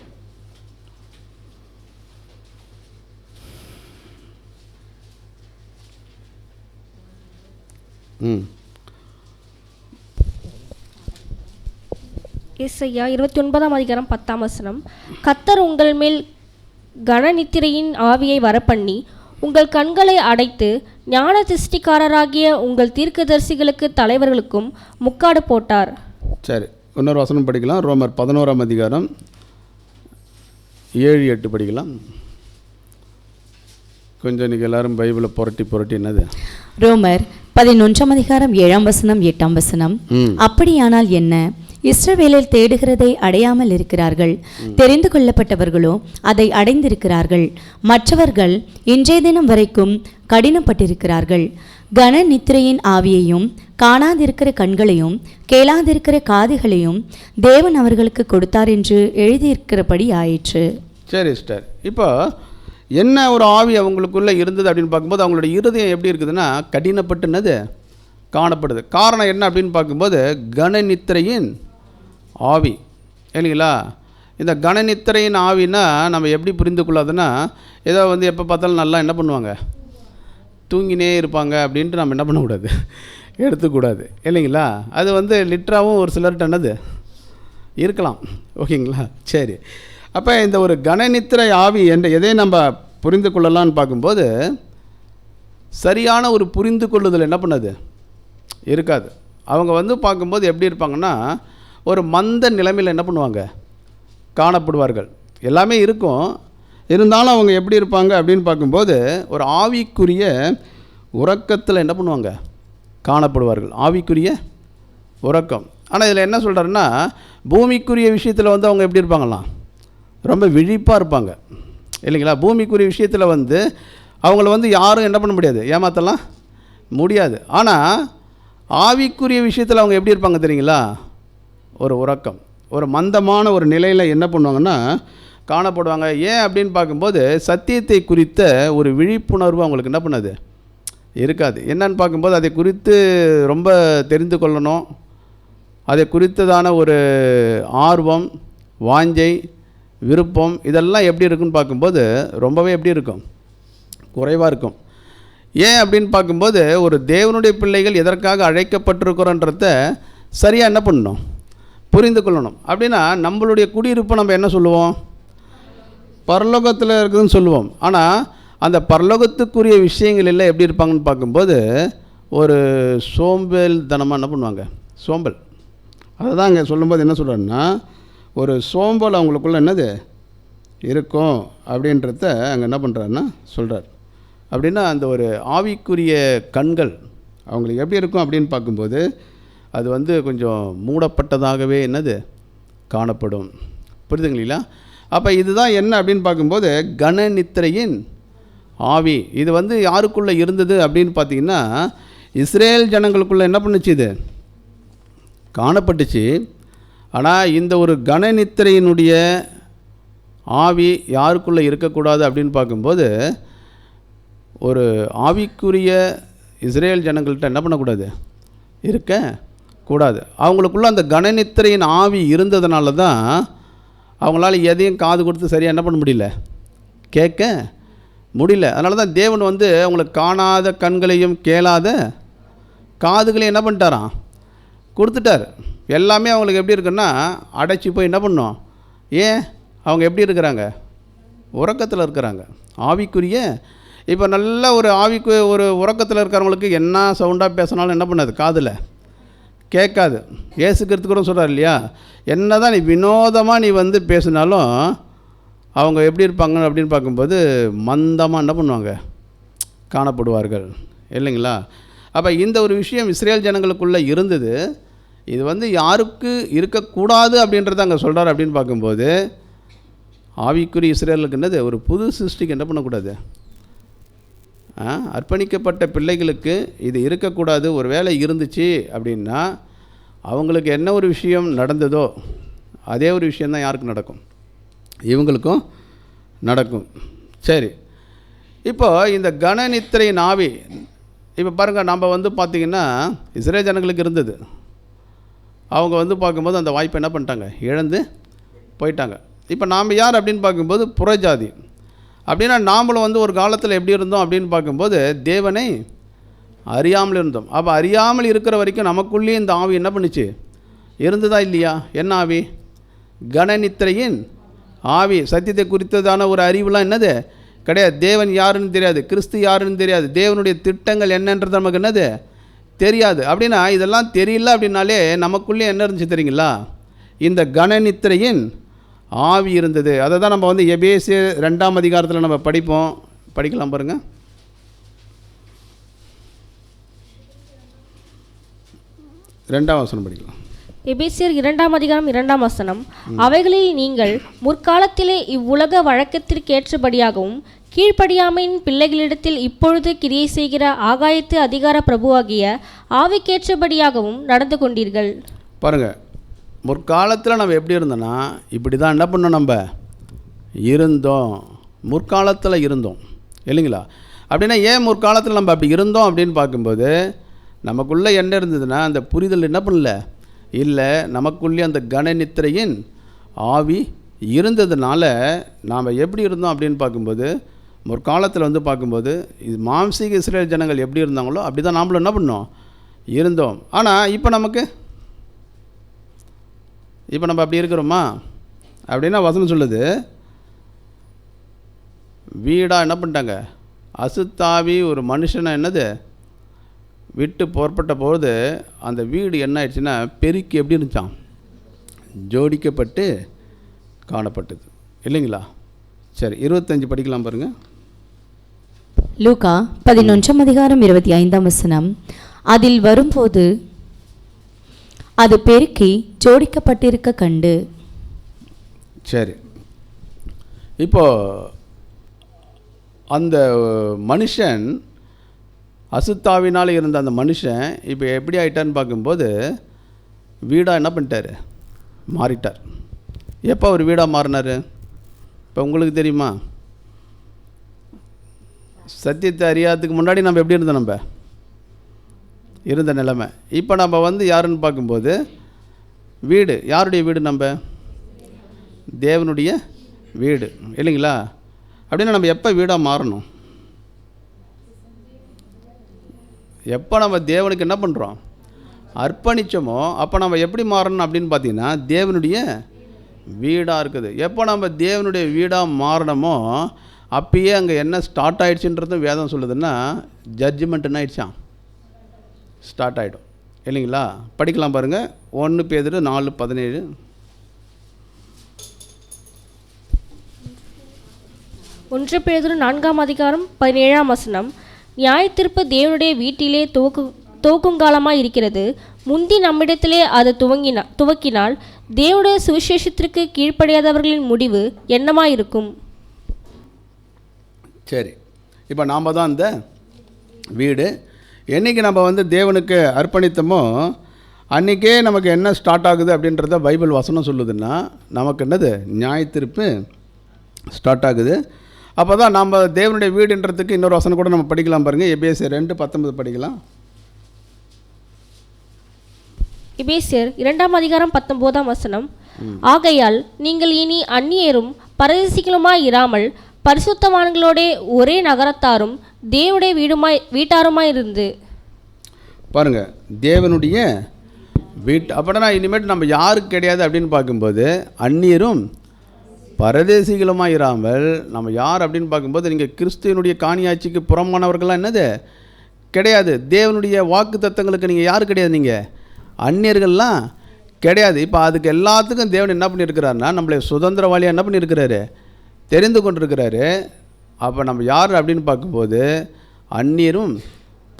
[SPEAKER 2] ஏசாயா 29ஆம் அதிகாரம் 10ஆம் வசனம். கர்த்தர் உங்கள் மேல் கனநித்திரையின் ஆவியை வரப்பண்ணி உங்கள் கண்களை அடைத்து ஞான திருஷ்டிக்காரராகிய உங்கள் தீர்க்கதரிசிகளுக்கு தலைவர்களுக்கும் முக்காடு போட்டார்.
[SPEAKER 1] சரி, இன்னொரு வசனம் படிக்கலாம். ரோமர் 11ஆம் அதிகாரம் 7-8 படிக்கலாம். கொஞ்சம் இன்றைக்கி எல்லாரும் பைபிளை புரட்டி என்னது
[SPEAKER 3] ரோமர் 11ஆம் அதிகாரம் 7ஆம் வசனம் 8ஆம் வசனம். அப்படியானால் என்ன, இஸ்ரவேலில் தேடுகிறதை அடையாமல் இருக்கிறார்கள், தெரிந்து கொள்ளப்பட்டவர்களோ அதை அடைந்திருக்கிறார்கள். மற்றவர்கள் இன்றைய தினம் வரைக்கும் கடினப்பட்டிருக்கிறார்கள். கன நித்திரையின் ஆவியையும் காணாதிருக்கிற கண்களையும் கேளாதிருக்கிற காதுகளையும் தேவன் அவர்களுக்கு கொடுத்தார் என்று எழுதியிருக்கிறபடி ஆயிற்று.
[SPEAKER 1] சரி சிஸ்டர், இப்போ என்ன ஒரு ஆவி அவங்களுக்குள்ளே இருந்தது அப்படின்னு பார்க்கும்போது அவங்களுடைய இருதயம் எப்படி இருக்குதுன்னா கடினப்பட்டுனது காணப்படுது. காரணம் என்ன அப்படின்னு பார்க்கும்போது கனநித்திரையின் ஆவி இல்லைங்களா? இந்த கனநித்திரையின் ஆவினா நம்ம எப்படி புரிந்து கொள்ளாதுன்னா ஏதோ வந்து எப்போ பார்த்தாலும் நல்லா என்ன பண்ணுவாங்க, தூங்கினே இருப்பாங்க அப்படின்ட்டு நம்ம என்ன பண்ணக்கூடாது, எடுத்துக்கூடாது இல்லைங்களா? அது வந்து லிட்டராகவும் ஒரு சிலர்கிட்ட என்னது இருக்கலாம். ஓகேங்களா? சரி, அப்போ இந்த ஒரு கனநித்திரை ஆவி என்ற எதை நம்ம புரிந்து கொள்ளலான்னு பார்க்கும்போது சரியான ஒரு புரிந்து கொள்ளுதல் என்ன பண்ணது இருக்காது. அவங்க வந்து பார்க்கும்போது எப்படி இருப்பாங்கன்னா ஒரு மந்த நிலைமையில் என்ன பண்ணுவாங்க காணப்படுவார்கள். எல்லாமே இருக்கும், இருந்தாலும் அவங்க எப்படி இருப்பாங்க அப்படின்னு பார்க்கும்போது ஒரு ஆவிக்குரிய உறக்கத்தில் என்ன பண்ணுவாங்க காணப்படுவார்கள். ஆவிக்குரிய உறக்கம். ஆனால் இதில் என்ன சொல்கிறாருன்னா பூமிக்குரிய விஷயத்தில் வந்து அவங்க எப்படி இருப்பாங்களாம், ரொம்ப விழிப்பாக இருப்பாங்க இல்லைங்களா? பூமிக்குரிய விஷயத்தில் வந்து அவங்கள வந்து யாரும் என்ன பண்ண முடியாது, ஏமாற்றலாம் முடியாது. ஆனால் ஆவிக்குரிய விஷயத்தில் அவங்க எப்படி இருப்பாங்க தெரியுங்களா, ஒரு உறக்கம், ஒரு மந்தமான ஒரு நிலையில் என்ன பண்ணுவாங்கன்னா காணப்படுவாங்க. ஏன் அப்படின்னு பார்க்கும்போது சத்தியத்தை குறித்த ஒரு விழிப்புணர்வு அவங்களுக்கு என்ன பண்ணாது இருக்காது. என்னன்னு பார்க்கும்போது அதை குறித்து ரொம்ப தெரிந்து கொள்ளணும், அதை குறித்ததான ஒரு ஆர்வம், வாஞ்சை, விருப்பம் இதெல்லாம் எப்படி இருக்குன்னு பார்க்கும்போது ரொம்பவே எப்படி இருக்கும், குறைவாக இருக்கும். ஏன் அப்படின்னு பார்க்கும்போது ஒரு தேவனுடைய பிள்ளைகள் எதற்காக அழைக்கப்பட்டிருக்கிறோன்றத சரியாக என்ன பண்ணணும், புரிந்து கொள்ளணும். அப்படின்னா நம்மளுடைய குடியிருப்பை நம்ம என்ன சொல்லுவோம், பரலோகத்தில் இருக்குதுன்னு சொல்லுவோம். ஆனால் அந்த பரலோகத்துக்குரிய விஷயங்கள் எல்லாம் எப்படி இருப்பாங்கன்னு பார்க்கும்போது ஒரு சோம்பல் தனமாக என்ன பண்ணுவாங்க, சோம்பல். அதை தான் அங்கே சொல்லும்போது என்ன சொல்கிறேன்னா ஒரு சோம்பல் அவங்களுக்குள்ள என்னது இருக்கும் அப்படின்றத அங்கே என்ன பண்ணுறாருன்னா சொல்கிறார். அப்படின்னா அந்த ஒரு ஆவிக்குரிய கண்கள் அவங்களுக்கு எப்படி இருக்கும் அப்படின்னு பார்க்கும்போது அது வந்து கொஞ்சம் மூடப்பட்டதாகவே என்னது காணப்படும். புரியுதுங்களா? அப்போ இதுதான் என்ன அப்படின்னு பார்க்கும்போது கனநித்திரையின் ஆவி. இது வந்து யாருக்குள்ளே இருந்தது அப்படின்னு பார்த்தீங்கன்னா இஸ்ரேல் ஜனங்களுக்குள்ளே என்ன பண்ணுச்சு, இது காணப்பட்டுச்சு. ஆனால் இந்த ஒரு கனநித்திரையினுடைய ஆவி யாருக்குள்ளே இருக்கக்கூடாது அப்படின்னு பார்க்கும்போது ஒரு ஆவிக்குரிய இஸ்ரேல் ஜனங்கள்கிட்ட என்ன பண்ணக்கூடாது, இருக்கக்கூடாது. அவங்களுக்குள்ள அந்த கனநித்திரையின் ஆவி இருந்ததுனால தான் அவங்களால எதையும் காது கொடுத்து சரியாக என்ன பண்ண முடியல, கேட்க முடியல. அதனால தான் தேவன் வந்து அவங்களுக்கு காணாத கண்களையும் கேளாத காதுகளையும் என்ன பண்ணிட்டாராம், கொடுத்துட்டார். எல்லாமே அவங்களுக்கு எப்படி இருக்குன்னா அடைச்சி போய் என்ன பண்ணோம். ஏன் அவங்க எப்படி இருக்கிறாங்க, உறக்கத்தில் இருக்கிறாங்க. ஆவிக்குரிய இப்போ நல்ல ஒரு ஒரு உறக்கத்தில் இருக்கிறவங்களுக்கு என்ன சவுண்டாக பேசினாலும் என்ன பண்ணாது, காதில் கேட்காது. ஏசுக்கிறதுக்கு கூட சொல்கிறார் இல்லையா, என்ன தான் நீ வினோதமாக நீ வந்து பேசினாலும் அவங்க எப்படி இருப்பாங்க அப்படின்னு பார்க்கும்போது மந்தமாக என்ன பண்ணுவாங்க, காணப்படுவார்கள் இல்லைங்களா. அப்போ இந்த ஒரு விஷயம் இஸ்ரேல் ஜனங்களுக்குள்ளே இருந்தது. இது வந்து யாருக்கு இருக்கக்கூடாது அப்படின்றத அங்கே சொல்கிறார் அப்படின்னு பார்க்கும்போது, ஆவிக்குரிய இஸ்ரேலுக்கு என்னது, ஒரு புது சிருஷ்டிக்கு என்ன பண்ணக்கூடாது, அர்ப்பணிக்கப்பட்ட பிள்ளைகளுக்கு இது இருக்கக்கூடாது. ஒரு வேளை இருந்துச்சு அப்படின்னா அவங்களுக்கு என்ன ஒரு விஷயம் நடந்ததோ அதே ஒரு விஷயந்தான் யாருக்கு நடக்கும், இவங்களுக்கும் நடக்கும். சரி, இப்போ இந்த கனநித்திரையின் ஆவி இப்போ பாருங்கள், நம்ம வந்து பார்த்திங்கன்னா இஸ்ரேல் ஜனங்களுக்கு இருந்தது. அவங்க வந்து பார்க்கும்போது அந்த வாய்ப்பை என்ன பண்ணிட்டாங்க, இழந்து போயிட்டாங்க. இப்போ நாம் யார் அப்படின்னு பார்க்கும்போது புறஜாதி. அப்படின்னா நாமளும் வந்து ஒரு காலத்தில் எப்படி இருந்தோம் அப்படின்னு பார்க்கும்போது தேவனை அறியாமல் இருந்தோம். அப்போ அறியாமல் இருக்கிற வரைக்கும் நமக்குள்ளேயே இந்த ஆவி என்ன பண்ணிச்சு, இருந்ததா இல்லையா. என்ன ஆவி, கனநித்திரையின் ஆவி. சத்தியத்தை குறித்ததான ஒரு அறிவுலாம் என்னது கிடையாது. தேவன் யாருன்னு தெரியாது, கிறிஸ்து யாருன்னு தெரியாது, தேவனுடைய திட்டங்கள் என்னன்றது நமக்கு என்னது தெரியாது. அப்படின்னா இதெல்லாம் தெரியல அப்படின்னாலே நமக்குள்ளே என்ன இருந்துச்சு தெரியுங்களா, இந்த கனநித்திரையின் ஆவி இருந்தது. அதை தான் நம்ம வந்து எபேசியர் 2ஆம் அதிகாரத்தில் நம்ம படிக்கலாம் பாருங்கள். ரெண்டாம் வசனம் படிக்கலாம்.
[SPEAKER 2] எபேசியர் 2ஆம் அதிகாரம் 2ஆம் வசனம். அவைகளில் நீங்கள் முற்காலத்திலே இவ்வுலக வழக்கத்திற்கேற்றபடியாகவும் கீழ்ப்படியாமையின் பிள்ளைகளிடத்தில் இப்பொழுது கிரியை செய்கிற ஆகாயத்து அதிகார பிரபுவாகிய ஆவிக்கேற்றபடியாகவும் நடந்து கொண்டீர்கள்.
[SPEAKER 1] பாருங்கள், முற்காலத்தில் நம்ம எப்படி இருந்தோன்னா இப்படி தான் என்ன பண்ணோம், நம்ம இருந்தோம். முற்காலத்தில் இருந்தோம் இல்லைங்களா. அப்படின்னா ஏன் முற்காலத்தில் நம்ம அப்படி இருந்தோம் அப்படின்னு பார்க்கும்போது நமக்குள்ளே என்ன இருந்ததுன்னா அந்த புரிதல் என்ன பண்ணல இல்லை, நமக்குள்ளே அந்த கனநித்திரையின் ஆவி இருந்ததுனால நாம் எப்படி இருந்தோம் அப்படின்னு பார்க்கும்போது முற்காலத்தில் வந்து பார்க்கும்போது இது மாம்சீக இஸ்ரேல் ஜனங்கள் எப்படி இருந்தாங்களோ அப்படி தான் நாமளும் என்ன பண்ணோம், இருந்தோம். ஆனால் இப்போ நம்ம அப்படி இருக்கிறோமா அப்படின்னா வசனம் சொல்லுது, வீடாக என்ன பண்ணிட்டாங்க, அசுத்தாவி ஒரு மனுஷனை என்னது விட்டு புறப்பட்ட போது அந்த வீடு என்ன ஆயிடுச்சுன்னா பெருக்கி எப்படி இருந்துச்சான், ஜோடிக்கப்பட்டு காணப்பட்டது இல்லைங்களா. சரி, 25 படிக்கலாம் பாருங்கள்.
[SPEAKER 3] லூக்கா 11ஆம் அதிகாரம் 25ஆம் வசனம். அதில் வரும்போது அது பெருக்கி ஜோடிக்கப்பட்டிருக்க கண்டு.
[SPEAKER 1] சரி, இப்போ அந்த மனுஷன் அசுத்தாவினால் இருந்த அந்த மனுஷன் இப்போ எப்படி ஆயிட்டான்னு பார்க்கும்போது வீடாக என்ன பண்ணிட்டார், மாறிட்டார். எப்போ அவர் வீடாக மாறினார் இப்போ உங்களுக்கு தெரியுமா. சத்தியத்தை அறியாததுக்கு முன்னாடி நம்ம எப்படி இருந்தோம், நம்ம இருந்த நிலைமை. இப்போ நம்ம வந்து யாருன்னு பார்க்கும்போது வீடு, யாருடைய வீடு, நம்ம தேவனுடைய வீடு இல்லைங்களா. அப்படின்னா நம்ம எப்போ வீடாக மாறணும், எப்போ நம்ம தேவனுக்கு என்ன பண்ணுறோம் அர்ப்பணித்தோமோ அப்போ நம்ம எப்படி மாறணும் அப்படின்னு பார்த்தீங்கன்னா தேவனுடைய வீடாக இருக்குது. எப்போ நம்ம தேவனுடைய வீடாக மாறணுமோ அப்பயே அங்கே என்ன ஸ்டார்ட் ஆகிடுச்சுன்றதும் வேதம் சொல்லுதுன்னா ஜட்ஜ்மெண்ட்டுன்னு ஆயிடுச்சான், ஸ்டார்ட் ஆகிடும் இல்லைங்களா. படிக்கலாம் பாருங்கள், 1 பேதுரு 4:17.
[SPEAKER 2] 1 பேதுரு 4ஆம் அதிகாரம் 17ஆம் வசனம். நியாயத்தீர்ப்பு தேவனுடைய வீட்டிலே துவக்குங்காலமாய் இருக்கிறது. முந்தி நம்மிடத்திலே அது துவக்கினால் தேவனுடைய சுவிசேஷத்திற்கு கீழ்ப்படியாதவர்களின் முடிவு என்னமாயிருக்கும்.
[SPEAKER 1] சரி, இப்போ நாம் தான் இந்த வீடு. என்றைக்கு நம்ம வந்து தேவனுக்கு அர்ப்பணித்தோமோ அன்றைக்கே நமக்கு என்ன ஸ்டார்ட் ஆகுது அப்படின்றத பைபிள் வசனம் சொல்லுதுன்னா நமக்கு என்னது நியாயத்தீர்ப்பு ஸ்டார்ட் ஆகுது. அப்போ தான் நம்ம தேவனுடைய வீடுன்றதுக்கு இன்னொரு வசனம் கூட நம்ம படிக்கலாம் பாருங்கள். எபேசியர் 2:19 படிக்கலாம்.
[SPEAKER 2] எபேசியர் 2ஆம் அதிகாரம் 19ஆம் வசனம். ஆகையால் நீங்கள் இனி அந்நியரும் பரதேசிகளுமாய் இராமல் பரிசுத்தவான்களோடே ஒரே நகரத்தாரும் தேவனுடைய வீட்டாருமாய் இருந்து.
[SPEAKER 1] பாருங்க, தேவனுடைய அப்படின்னா இனிமேட்டு நம்ம யாருக்கு கிடையாது அப்படின்னு பார்க்கும்போது அந்நியரும் பரதேசிகளுமாக இராமல் நம்ம யார் அப்படின்னு பார்க்கும்போது நீங்கள் கிறிஸ்துவனுடைய காணியாட்சிக்கு புறமானவர்கள்லாம் என்னது கிடையாது. தேவனுடைய வாக்கு தத்தங்களுக்கு நீங்கள் யார் கிடையாது, நீங்கள் அந்நியர்கள்லாம் கிடையாது. இப்போ அதுக்கு எல்லாத்துக்கும் தேவன் என்ன பண்ணியிருக்கிறாருன்னா நம்மளை சுதந்திரவாளியாக என்ன பண்ணியிருக்கிறாரு, தெரிந்து கொண்டிருக்கிறாரு. அப்போ நம்ம யார் அப்படின்னு பார்க்கும்போது அந்நியரும்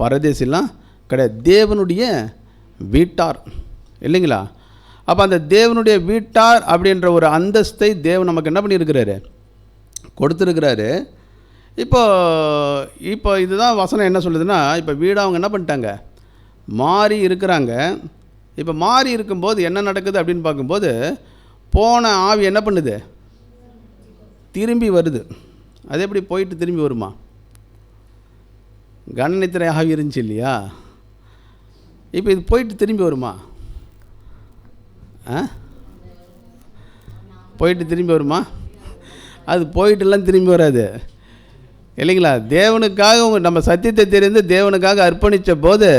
[SPEAKER 1] பரதேசிலாம் கிடையாது, தேவனுடைய வீட்டார் இல்லைங்களா. அப்போ அந்த தேவனுடைய வீட்டார் அப்படின்ற ஒரு அந்தஸ்தை தேவன் நமக்கு என்ன பண்ணியிருக்கிறாரு, கொடுத்துருக்கிறாரு. இப்போ இதுதான் வசனம் என்ன சொல்லுதுன்னா, இப்போ வீடு அவங்க என்ன பண்ணிட்டாங்க, மாறி இருக்கிறாங்க. இப்போ மாறி இருக்கும்போது என்ன நடக்குது அப்படின்னு பார்க்கும்போது போன ஆவி என்ன பண்ணுது, திரும்பி வருது. அது எப்படி போயிட்டு திரும்பி வருமா, கனநித்திரை ஆவி இருந்துச்சு இல்லையா, இப்போ இது போயிட்டு திரும்பி வருமா, போயிட்டு திரும்பி வருமா, அது போயிட்டுலாம் திரும்பி வராது இல்லைங்களா. தேவனுக்காக நம்ம சத்தியத்தை தெரிந்து தேவனுக்காக அர்ப்பணித்த போது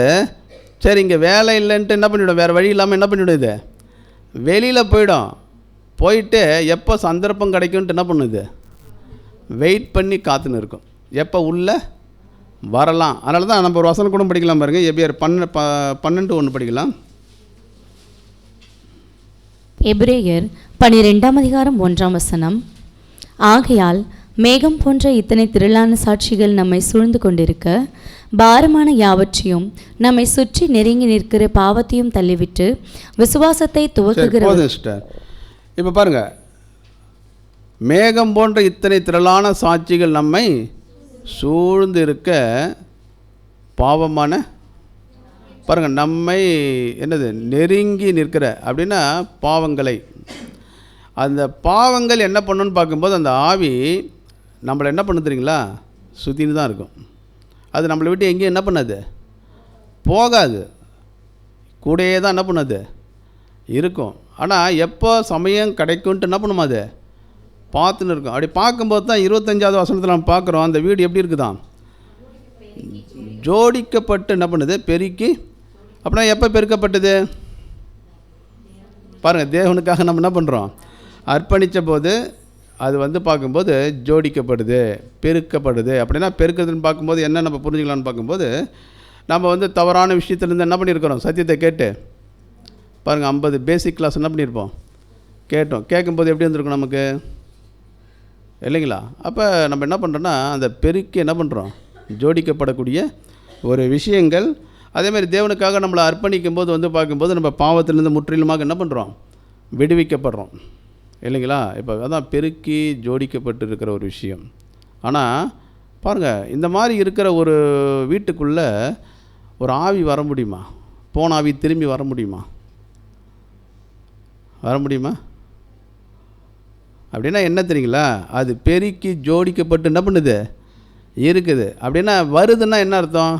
[SPEAKER 1] சரி இங்கே வேலை இல்லைன்ட்டு என்ன பண்ணிவிடும், வேறு வழி இல்லாமல் என்ன பண்ணிவிடுது, வெளியில் போயிட்டு எப்போ சந்தர்ப்பம் கிடைக்கும்ன்ட்டு என்ன பண்ணுது, வெயிட் பண்ணி காத்துன்னு இருக்கும், எப்போ உள்ளே வரலாம். அதனால தான் நம்ம ஒரு வசனம் கூட படிக்கலாம் பாருங்கள், எபிரேயர் 12:1 படிக்கலாம்.
[SPEAKER 3] எபிரேயர் 12:1. ஆகையால் மேகம் போன்ற இத்தனை திரளான சாட்சிகள் நம்மை சூழ்ந்து கொண்டிருக்க பாரமான யாவற்றையும் நம்மை சுற்றி நெருங்கி நிற்கிற பாவத்தையும் தள்ளிவிட்டு விசுவாசத்தை துவக்குகிற.
[SPEAKER 1] இப்போ பாருங்க, மேகம் போன்ற இத்தனை திரளான சாட்சிகள் நம்மை சூழ்ந்து இருக்க பாவமான பாருங்கள் நம்மை என்னது நெருங்கி நிற்கிற அப்படின்னா பாவங்களை, அந்த பாவங்கள் என்ன பண்ணுன்னு பார்க்கும்போது அந்த ஆவி நம்மளை என்ன பண்ணு தெரியுங்களா, சுற்றின்னு தான் இருக்கும். அது நம்மளை விட்டு எங்கேயும் என்ன பண்ணாது, போகாது, கூடயே தான் என்ன பண்ணாது இருக்கும். ஆனால் எப்போ சமயம் கிடைக்கும்ன்ட்டு என்ன பண்ணுமா, அது பார்த்துன்னு இருக்கும். அப்படி பார்க்கும்போது தான் 25வது வசனத்தில் நம்ம பார்க்குறோம், அந்த வீடு எப்படி இருக்குதான், ஜோடிக்கப்பட்டு என்ன பண்ணுது, பெருக்கி. அப்படின்னா எப்போ பெருக்கப்பட்டது பாருங்கள், தேவனுக்காக நம்ம என்ன பண்ணுறோம், அர்ப்பணித்த போது அது பார்க்கும்போது ஜோடிக்கப்படுது, பெருக்கப்படுது. அப்படின்னா பெருக்கிறதுன்னு பார்க்கும்போது என்ன நம்ம புரிஞ்சுக்கலான்னு பார்க்கும்போது நம்ம தவறான விஷயத்துலேருந்து என்ன பண்ணியிருக்கிறோம், சத்தியத்தை கேட்டு பாருங்கள் 50 பேசிக் கிளாஸ் என்ன பண்ணியிருப்போம், கேட்கும்போது எப்படி இருந்திருக்கும் நமக்கு இல்லைங்களா. அப்போ நம்ம என்ன பண்ணுறோன்னா அந்த பெருக்கி என்ன பண்ணுறோம், ஜோடிக்கப்படக்கூடிய ஒரு விஷயங்கள். அதேமாதிரி தேவனுக்காக நம்மளை அர்ப்பணிக்கும் போது பார்க்கும்போது நம்ம பாவத்திலேருந்து முற்றிலுமாக என்ன பண்ணுறோம், விடுவிக்கப்படுறோம் இல்லைங்களா. இப்போ அதான் பெருக்கி ஜோடிக்கப்பட்டு இருக்கிற ஒரு விஷயம். ஆனால் பாருங்கள், இந்த மாதிரி இருக்கிற ஒரு வீட்டுக்குள்ளே ஒரு ஆவி வர முடியுமா, போன ஆவி திரும்பி வர முடியுமா, அப்படின்னா என்ன தெரியுங்களா, அது பெருக்கி ஜோடிக்கப்பட்டு என்ன பண்ணுது இருக்குது. அப்படின்னா வருதுன்னா என்ன அர்த்தம்,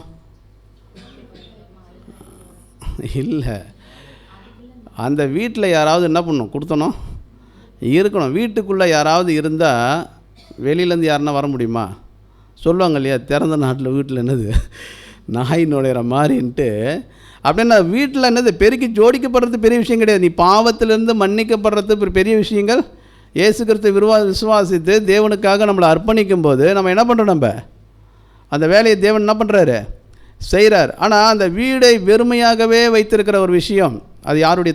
[SPEAKER 1] இல்லை அந்த வீட்டில் யாராவது என்ன பண்ணணும், கொடுத்தணும் இருக்கணும். வீட்டுக்குள்ளே யாராவது இருந்தால் வெளியிலேருந்து யாருன்னா வர முடியுமா, சொல்லுவாங்க இல்லையா, திறந்த நாட்டில் வீட்டில் என்னது நாய் நுழையிற மாதிரின்ட்டு. அப்படின்னா வீட்டில் என்னது பெருக்கி ஜோடிக்கப்படுறது பெரிய விஷயம் கிடையாது. நீ பாவத்திலேருந்து மன்னிக்கப்படுறது பெரிய விஷயங்கள். இயேசு கிறிஸ்துவை விசுவாசித்து தேவனுக்காக நம்மளை அர்ப்பணிக்கும் போது நம்ம என்ன பண்ணுறோம், நம்ம அந்த வேலையை தேவன் என்ன பண்ணுறாரு, செய்கிறார். ஆனால் அந்த வீடை வெறுமையாகவே வைத்திருக்கிற ஒரு விஷயம், அது யாருடைய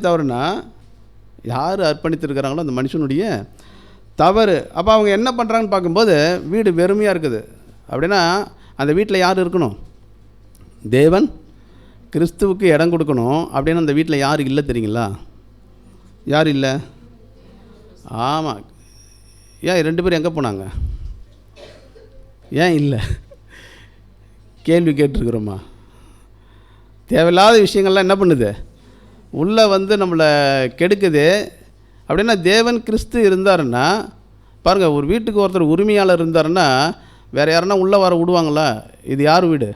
[SPEAKER 1] தவறுனா யார் அர்ப்பணித்திருக்கிறாங்களோ அந்த மனுஷனுடைய தவறு. அப்போ அவங்க என்ன பண்ணுறாங்கன்னு பார்க்கும்போது வீடு வெறுமையாக இருக்குது. அப்படின்னா அந்த வீட்டில் யார் இருக்கணும், தேவன் கிறிஸ்துவுக்கு இடம் கொடுக்கணும். அப்படின்னு அந்த வீட்டில் யார் இல்லை தெரியுங்களா, யார் இல்லை, ஆமாம். ஏன் 2 பேரும் எங்கே போனாங்க, ஏன் இல்லை, கேள்வி கேட்டுருக்குறோமா. தேவையில்லாத விஷயங்கள்லாம் என்ன பண்ணுது, உள்ளே நம்மளை கெடுக்குது. அப்படின்னா தேவன் கிறிஸ்து இருந்தாருன்னா பாருங்கள், ஒரு வீட்டுக்கு ஒருத்தர் உரிமையாளர் இருந்தாருன்னா வேறு யாருன்னா உள்ளே வர விடுவாங்களா, இது யார் வீடு,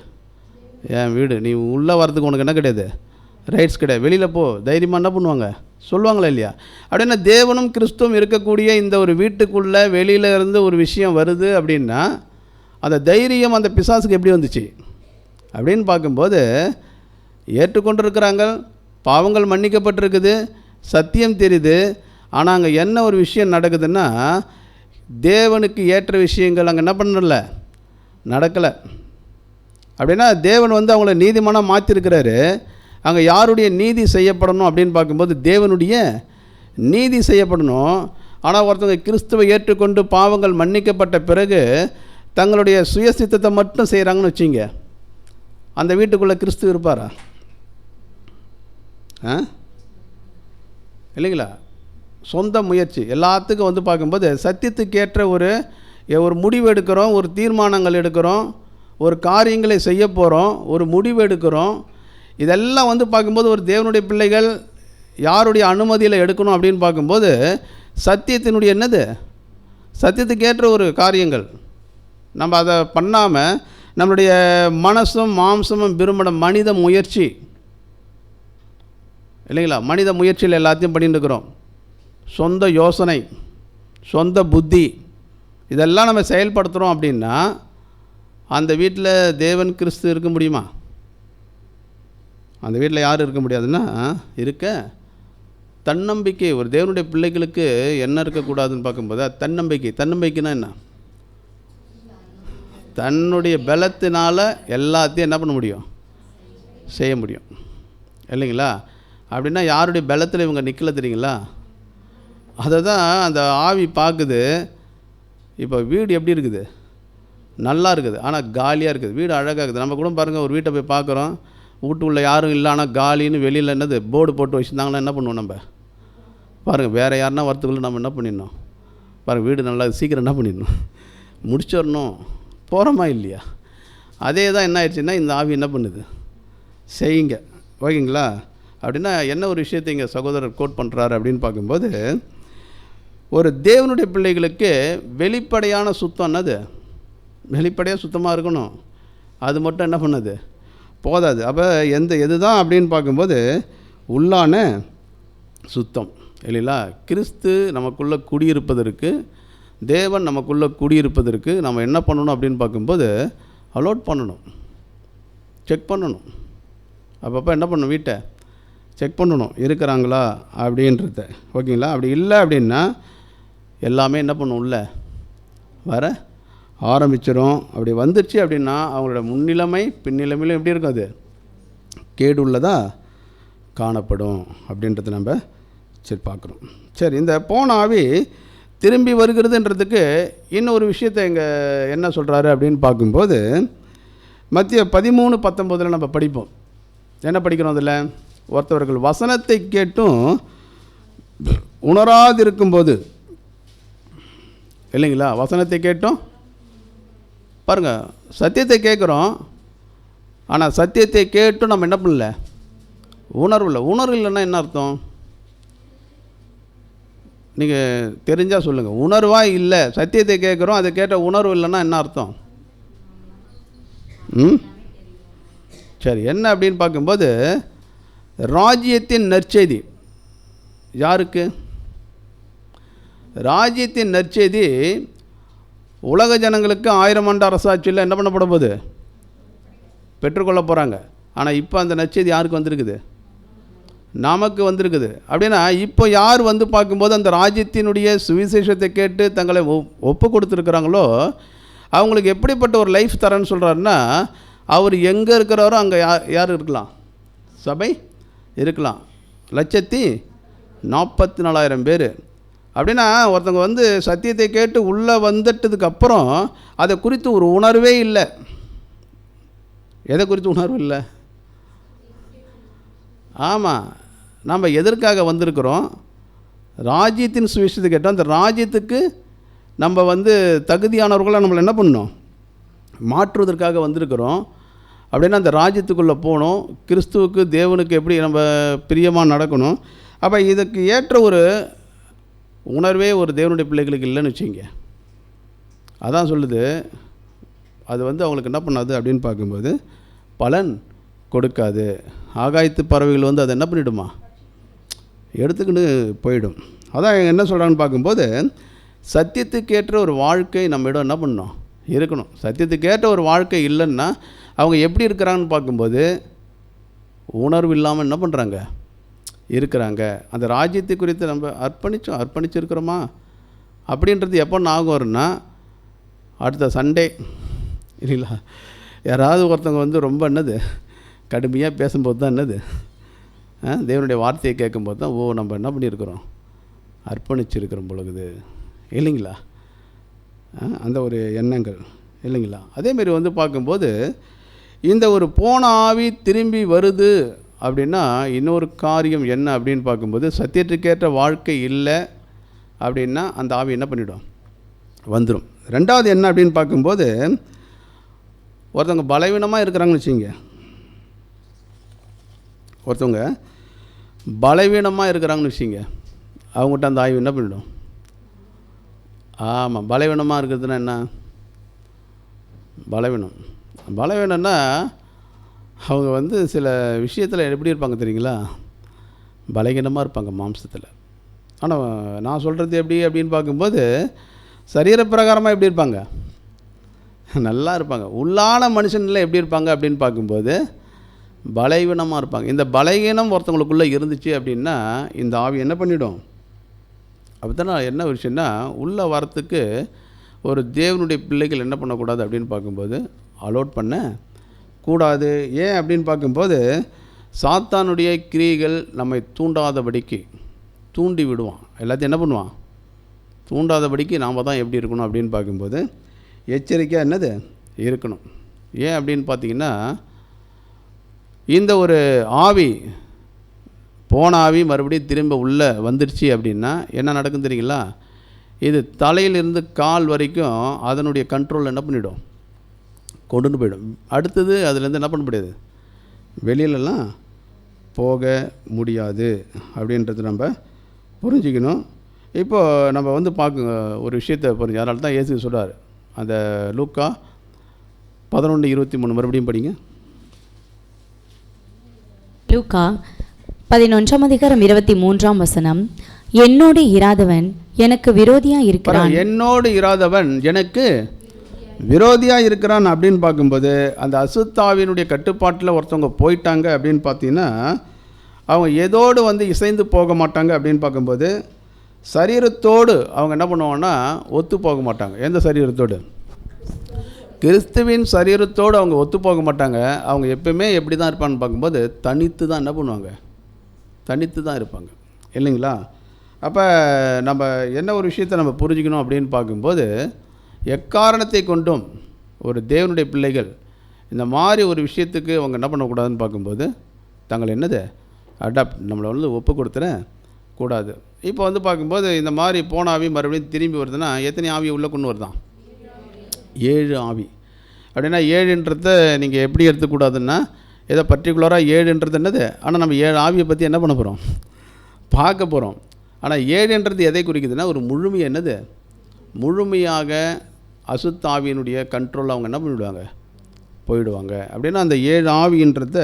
[SPEAKER 1] என் வீடு, நீ உள்ளே வரதுக்கு உனக்கு என்ன கிடையாது, ரைட்ஸ் கிடையாது. வெளியில் போ, தைரியமாக என்ன பண்ணுவாங்க, சொல்லுவாங்களா இல்லையா? அப்படின்னா தேவனும் கிறிஸ்துவும் இருக்கக்கூடிய இந்த ஒரு வீட்டுக்குள்ளே வெளியில் இருந்து ஒரு விஷயம் வருது அப்படின்னா அந்த தைரியம் அந்த பிசாசுக்கு எப்படி வந்துச்சு அப்படின்னு பார்க்கும்போது, ஏற்றுக்கொண்டிருக்கிறாங்க, பாவங்கள் மன்னிக்கப்பட்டிருக்குது, சத்தியம் தெரியுது. ஆனால் அங்கே என்ன ஒரு விஷயம் நடக்குதுன்னா, தேவனுக்கு ஏற்ற விஷயங்கள் அங்கே என்ன பண்ணல, நடக்கலை. அப்படின்னா தேவன் வந்து அவங்கள நீதிமானாக மாற்றிருக்கிறாரு. அங்கே யாருடைய நீதி செய்யப்படணும் அப்படின்னு பார்க்கும்போது தேவனுடைய நீதி செய்யப்படணும். ஆனால் ஒருத்தவங்க கிறிஸ்துவை ஏற்றுக்கொண்டு பாவங்கள் மன்னிக்கப்பட்ட பிறகு தங்களுடைய சுயசித்தத்தை மட்டும் செய்கிறாங்கன்னு வச்சிங்க, அந்த வீட்டுக்குள்ளே கிறிஸ்து இருப்பாரா? இல்லைங்களா? சொந்த முயற்சி எல்லாத்துக்கும் வந்து பார்க்கும்போது சத்தியத்துக்கு ஏற்ற ஒரு முடிவு எடுக்கிறோம், ஒரு தீர்மானங்கள் எடுக்கிறோம், ஒரு காரியங்களை செய்ய போகிறோம், ஒரு முடிவு எடுக்கிறோம். இதெல்லாம் வந்து பார்க்கும்போது ஒரு தேவனுடைய பிள்ளைகள் யாருடைய அனுமதியில் எடுக்கணும் அப்படின்னு பார்க்கும்போது சத்தியத்தினுடைய என்னது, சத்தியத்துக்கு ஏற்ற ஒரு காரியங்கள். நம்ம அதை பண்ணாமல் நம்மளுடைய மனசும் மாம்சமும் விரும்பின மனித முயற்சி, இல்லைங்களா, மனித முயற்சியில் எல்லாத்தையும் பண்ணிட்டு இருக்கிறோம். சொந்த யோசனை, சொந்த புத்தி, இதெல்லாம் நம்ம செயல்படுத்துகிறோம் அப்படின்னா அந்த வீட்டில் தேவன் கிறிஸ்து இருக்க முடியுமா? அந்த வீட்டில் யாரும் இருக்க முடியாதுன்னா இருக்க தன்னம்பிக்கை. ஒரு தேவனுடைய பிள்ளைகளுக்கு என்ன இருக்கக்கூடாதுன்னு பார்க்கும்போது தன்னம்பிக்கை. தன்னம்பிக்கைனா என்ன? தன்னுடைய பலத்தினால் எல்லாத்தையும் என்ன பண்ண முடியும், செய்ய முடியும், இல்லைங்களா? அப்படின்னா யாருடைய பலத்தில் இவங்க நிற்கல தெரியுங்களா? அதை தான் அந்த ஆவி பார்க்குது. இப்போ வீடு எப்படி இருக்குது, நல்லா இருக்குது, ஆனால் காலியாக இருக்குது. வீடு அழகாக இருக்குது. நம்ம கூட பாருங்கள், ஒரு வீட்டை போய் பார்க்குறோம், வீட்டுக்குள்ளே யாரும் இல்லை, ஆனால் காலின்னு வெளியில் என்னது போர்டு போட்டு வச்சுருந்தாங்கன்னா என்ன பண்ணுவோம் நம்ம? பாருங்கள், வேறு யாருன்னா வரத்துக்குள்ளே நம்ம என்ன பண்ணிடணும், பாருங்கள் வீடு நல்லா சீக்கிரம் என்ன பண்ணிடணும், முடிச்சிடணும், போகிறோமா இல்லையா? அதே தான் என்ன ஆயிடுச்சுன்னா இந்த ஆவி என்ன பண்ணுது, செய்யுங்க, ஓகேங்களா? அப்படின்னா என்ன ஒரு விஷயத்தை இங்கே சகோதரர் கோட் பண்ணுறாரு அப்படின்னு பார்க்கும்போது, ஒரு தேவனுடைய பிள்ளைகளுக்கு வெளிப்படையான சுத்தம் என்னது, வெளிப்படையாக சுத்தமாக இருக்கணும். அது மட்டும் என்ன பண்ணுது, போதாது. அப்போ எது தான் அப்படின்னு பார்க்கும்போது உள்ளான சுத்தம், இல்லைங்களா? கிறிஸ்து நமக்குள்ளே குடியிருப்பதற்கு, தேவன் நமக்குள்ளே குடியிருப்பதற்கு நம்ம என்ன பண்ணணும் அப்படின்னு பார்க்கும்போது அலோட் பண்ணணும், செக் பண்ணணும். அப்பப்போ என்ன பண்ணணும், வீட்டை செக் பண்ணணும், இருக்கிறாங்களா அப்படின்றத, ஓகேங்களா? அப்படி இல்லை அப்படின்னா எல்லாமே என்ன பண்ணும், உள்ள வர ஆரம்பிச்சிடும். அப்படி வந்துடுச்சு அப்படின்னா அவங்களோட முன்னிலைமை பின்னிலைமையிலும் எப்படி இருக்கும், அது கேடு உள்ளதாக காணப்படும் அப்படின்றத நம்ம சரி பார்க்குறோம். சரி, இந்த போன ஆவி திரும்பி வருகிறதுன்றதுக்கு இன்னொரு விஷயத்தை இங்கே என்ன சொல்கிறாரு அப்படின்னு பார்க்கும்போது மத்திய 13:19 நம்ம படிப்போம். என்ன படிக்கிறோம் அதில்? ஒருத்தவர்கள் வசனத்தை கேட்டும் உணராதிருக்கும்போது, இல்லைங்களா, வசனத்தை கேட்டும் பாருங்கள், சத்தியத்தை கேட்குறோம், ஆனால் சத்தியத்தை கேட்டும் நம்ம என்ன பண்ணல, உணர்வு இல்லை. உணர்வு இல்லைன்னா என்ன அர்த்தம்? நீங்கள் தெரிஞ்சால் சொல்லுங்கள். உணர்வாக இல்லை, சத்தியத்தை கேட்குறோம், அதை கேட்ட உணர்வு இல்லைன்னா என்ன அர்த்தம்? சரி, என்ன அப்படின்னு பார்க்கும்போது ராஜ்யத்தின் நற்செய்தி யாருக்கு? ராஜ்யத்தின் நற்செய்தி உலக ஜனங்களுக்கு 1000 ஆண்டு அரசாட்சியில் என்ன பண்ணப்பட போகுது, பெற்றுக்கொள்ள போகிறாங்க. ஆனால் இப்போ அந்த நற்செய்தி யாருக்கு வந்திருக்குது? நமக்கு வந்திருக்குது. அப்படின்னா இப்போ யார் வந்து பார்க்கும்போது அந்த ராஜ்யத்தினுடைய சுவிசேஷத்தை கேட்டு தங்களை ஒப்பு கொடுத்துருக்குறாங்களோ அவங்களுக்கு எப்படிப்பட்ட ஒரு லைஃப் தரேன்னு சொல்கிறாருன்னா, அவர் எங்கே இருக்கிறாரோ அங்கே யார் இருக்கலாம், சபை இருக்கலாம். 1,44,000 பேர். அப்படின்னா ஒருத்தவங்க வந்து சத்தியத்தை கேட்டு உள்ளே வந்துட்டதுக்கப்புறம் அதை குறித்து ஒரு உணர்வே இல்லை. எதை குறித்து உணர்வு இல்லை? ஆமாம், நம்ம எதற்காக வந்திருக்கிறோம்? ராஜ்யத்தின் சுவிசேஷத்தை கேட்டோம். அந்த ராஜ்யத்துக்கு நம்ம வந்து தகுதியானவர்களாக நம்மளை என்ன பண்ணணும், மாற்றுவதற்காக வந்திருக்கிறோம். அப்படின்னா அந்த ராஜ்யத்துக்குள்ளே போகணும், கிறிஸ்துவுக்கு தேவனுக்கு எப்படி நம்ம பிரியமாக நடக்கணும். அப்போ இதுக்கு ஏற்ற ஒரு உணர்வே ஒரு தேவனுடைய பிள்ளைகளுக்கு இல்லைன்னு வச்சுங்க. அதான் சொல்லுது, அது வந்து அவங்களுக்கு என்ன பண்ணாது அப்படின்னு பார்க்கும்போது பலன் கொடுக்காது. ஆகாயத்து பறவைகள் வந்து அதை என்ன பண்ணிவிடுமா, எடுத்துக்கிட்டு போயிடும். அதான் என்ன சொல்கிறான்னு பார்க்கும்போது, சத்தியத்துக்கேற்ற ஒரு வாழ்க்கை நம்மிடம் என்ன பண்ணணும், இருக்கணும். சத்தியத்துக்கேற்ற ஒரு வாழ்க்கை இல்லைன்னா அவங்க எப்படி இருக்கிறாங்கன்னு பார்க்கும்போது உணர்வு இல்லாமல் என்ன பண்ணுறாங்க, இருக்கிறாங்க. அந்த ராஜ்யத்தை குறித்து நம்ம அர்ப்பணிச்சிருக்கிறோமா அப்படின்றது எப்போ ஞாபகம் வரும்னா, அடுத்த சண்டே இல்லைங்களா, யாராவது ஒருத்தவங்க வந்து ரொம்ப என்னது கடுமையாக பேசும்போது தான் என்னது தேவனுடைய வார்த்தையை கேட்கும்போது தான் நம்ம என்ன பண்ணியிருக்கிறோம், அர்ப்பணிச்சிருக்கிறோம் பொழுது இல்லைங்களா, அந்த ஒரு எண்ணங்கள் இல்லைங்களா. அதேமாரி வந்து பார்க்கும்போது இந்த ஒரு போன ஆவி திரும்பி வருது அப்படின்னா இன்னொரு காரியம் என்ன அப்படின்னு பார்க்கும்போது, சத்தியத்துக்கேற்ற வாழ்க்கை இல்லை அப்படின்னா அந்த ஆவி என்ன பண்ணிவிடும், வந்துடும். ரெண்டாவது என்ன அப்படின்னு பார்க்கும்போது, ஒருத்தவங்க பலவீனமாக இருக்கிறாங்கன்னு வச்சுங்க, ஒருத்தவங்க பலவீனமாக இருக்கிறாங்கன்னு வச்சுங்க, அவங்ககிட்ட அந்த ஆய்வு என்ன பண்ணிடும். ஆமாம், பலவீனமாக இருக்கிறதுனா என்ன, பலவீனம்னா அவங்க வந்து சில விஷயத்தில் எப்படி இருப்பாங்க தெரியுங்களா, பலவீனமாக இருப்பாங்க மாம்சத்தில். ஆனால் நான் சொல்கிறது எப்படி அப்படின்னு பார்க்கும்போது, சரீரப்பிரகாரமாக எப்படி இருப்பாங்க, நல்லா இருப்பாங்க. உள்ளான மனுஷனில் எப்படி இருப்பாங்க அப்படின்னு பார்க்கும்போது பலவீனமாக இருப்பாங்க. இந்த பலவீனம் ஒருத்தவங்களுக்குள்ளே இருந்துச்சு அப்படின்னா இந்த ஆவி என்ன பண்ணிடும். அப்படித்தானே என்ன விஷயம்னா, உள்ளே வரத்துக்கு ஒரு தேவனுடைய பிள்ளைகள் என்ன பண்ணக்கூடாது அப்படின்னு பார்க்கும்போது அலோட் பண்ண கூடாது. ஏன் அப்படின்னு பார்க்கும்போது, சாத்தானுடைய கிரியைகள் நம்மை தூண்டாதபடிக்கு தூண்டி விடுவான். எல்லாத்தையும் என்ன பண்ணுவான், தூண்டாதபடிக்கு நாம் தான் எப்படி இருக்கணும் அப்படின்னு பார்க்கும்போது எச்சரிக்கையாக என்னது இருக்கணும். ஏன் அப்படின்னு பார்த்தீங்கன்னா, இந்த ஒரு ஆவி போன ஆவி மறுபடியும் திரும்ப உள்ளே வந்துடுச்சு அப்படின்னா என்ன நடக்கும் தெரியுங்களா, இது தலையிலிருந்து கால் வரைக்கும் அதனுடைய கண்ட்ரோல் என்ன பண்ணிவிடும், கொண்டுன்னு போயிடும். அடுத்தது அதுலேருந்து என்ன பண்ண முடியாது, வெளியிலலாம் போக முடியாது அப்படின்றது நம்ம புரிஞ்சிக்கணும். இப்போது நம்ம வந்து ஒரு விஷயத்தை புரிஞ்சு, அதனால தான் இயேசு சொல்கிறார், அந்த லூக்கா 11:23 மறுபடியும் படிங்க.
[SPEAKER 3] லூக்கா 11:23 என்னோடு இராதவன் எனக்கு விரோதியாக இருக்கிறான்.
[SPEAKER 1] என்னோடு இராதவன் எனக்கு விரோதியாக இருக்கிறான் அப்படின்னு பார்க்கும்போது, அந்த அசுத்தாவினுடைய கட்டுப்பாட்டில் ஒருத்தவங்க போயிட்டாங்க அப்படின்னு பார்த்தீங்கன்னா அவங்க எதோடு வந்து இசைந்து போக மாட்டாங்க அப்படின்னு பார்க்கும்போது, சரீரத்தோடு அவங்க என்ன பண்ணுவாங்கன்னா ஒத்து போக மாட்டாங்க. எந்த சரீரத்தோடு, கிறிஸ்துவின் சரீரத்தோடு அவங்க ஒத்து போக மாட்டாங்க. அவங்க எப்பவுமே எப்படி தான் இருப்பான்னு பார்க்கும்போது தனித்து தான் என்ன பண்ணுவாங்க, தனித்து தான் இருப்பாங்க இல்லைங்களா. அப்போ நம்ம என்ன ஒரு விஷயத்தை நம்ம புரிஞ்சுக்கணும் அப்படின்னு பார்க்கும்போது, எக்காரணத்தை கொண்டும் ஒரு தேவனுடைய பிள்ளைகள் இந்த மாதிரி ஒரு விஷயத்துக்கு அவங்க என்ன பண்ணக்கூடாதுன்னு பார்க்கும்போது தங்களை என்னது நம்மளை வந்து ஒப்பு கொடுத்துற கூடாது. இப்போ வந்து பார்க்கும்போது இந்த மாதிரி போன ஆவி மறுபடியும் திரும்பி வருதுன்னா எத்தனை ஆவியை உள்ளே கொண்டு வருதான், 7 ஆவி. அப்படின்னா 7ன்றத நீங்கள் எப்படி எடுத்துக்கூடாதுன்னா, ஏதோ பர்டிகுலராக 7ன்றது என்னது, ஆனால் நம்ம 7 ஆவியை பற்றி என்ன பண்ண போகிறோம், பார்க்க போகிறோம். ஆனால் 7ன்றது எதை குறிக்குதுன்னா ஒரு முழுமை, என்னது முழுமையாக அசுத்தாவியினுடைய கண்ட்ரோல் அவங்க என்ன பண்ணிவிடுவாங்க, போயிடுவாங்க. அப்படின்னா அந்த 7 ஆவின்றத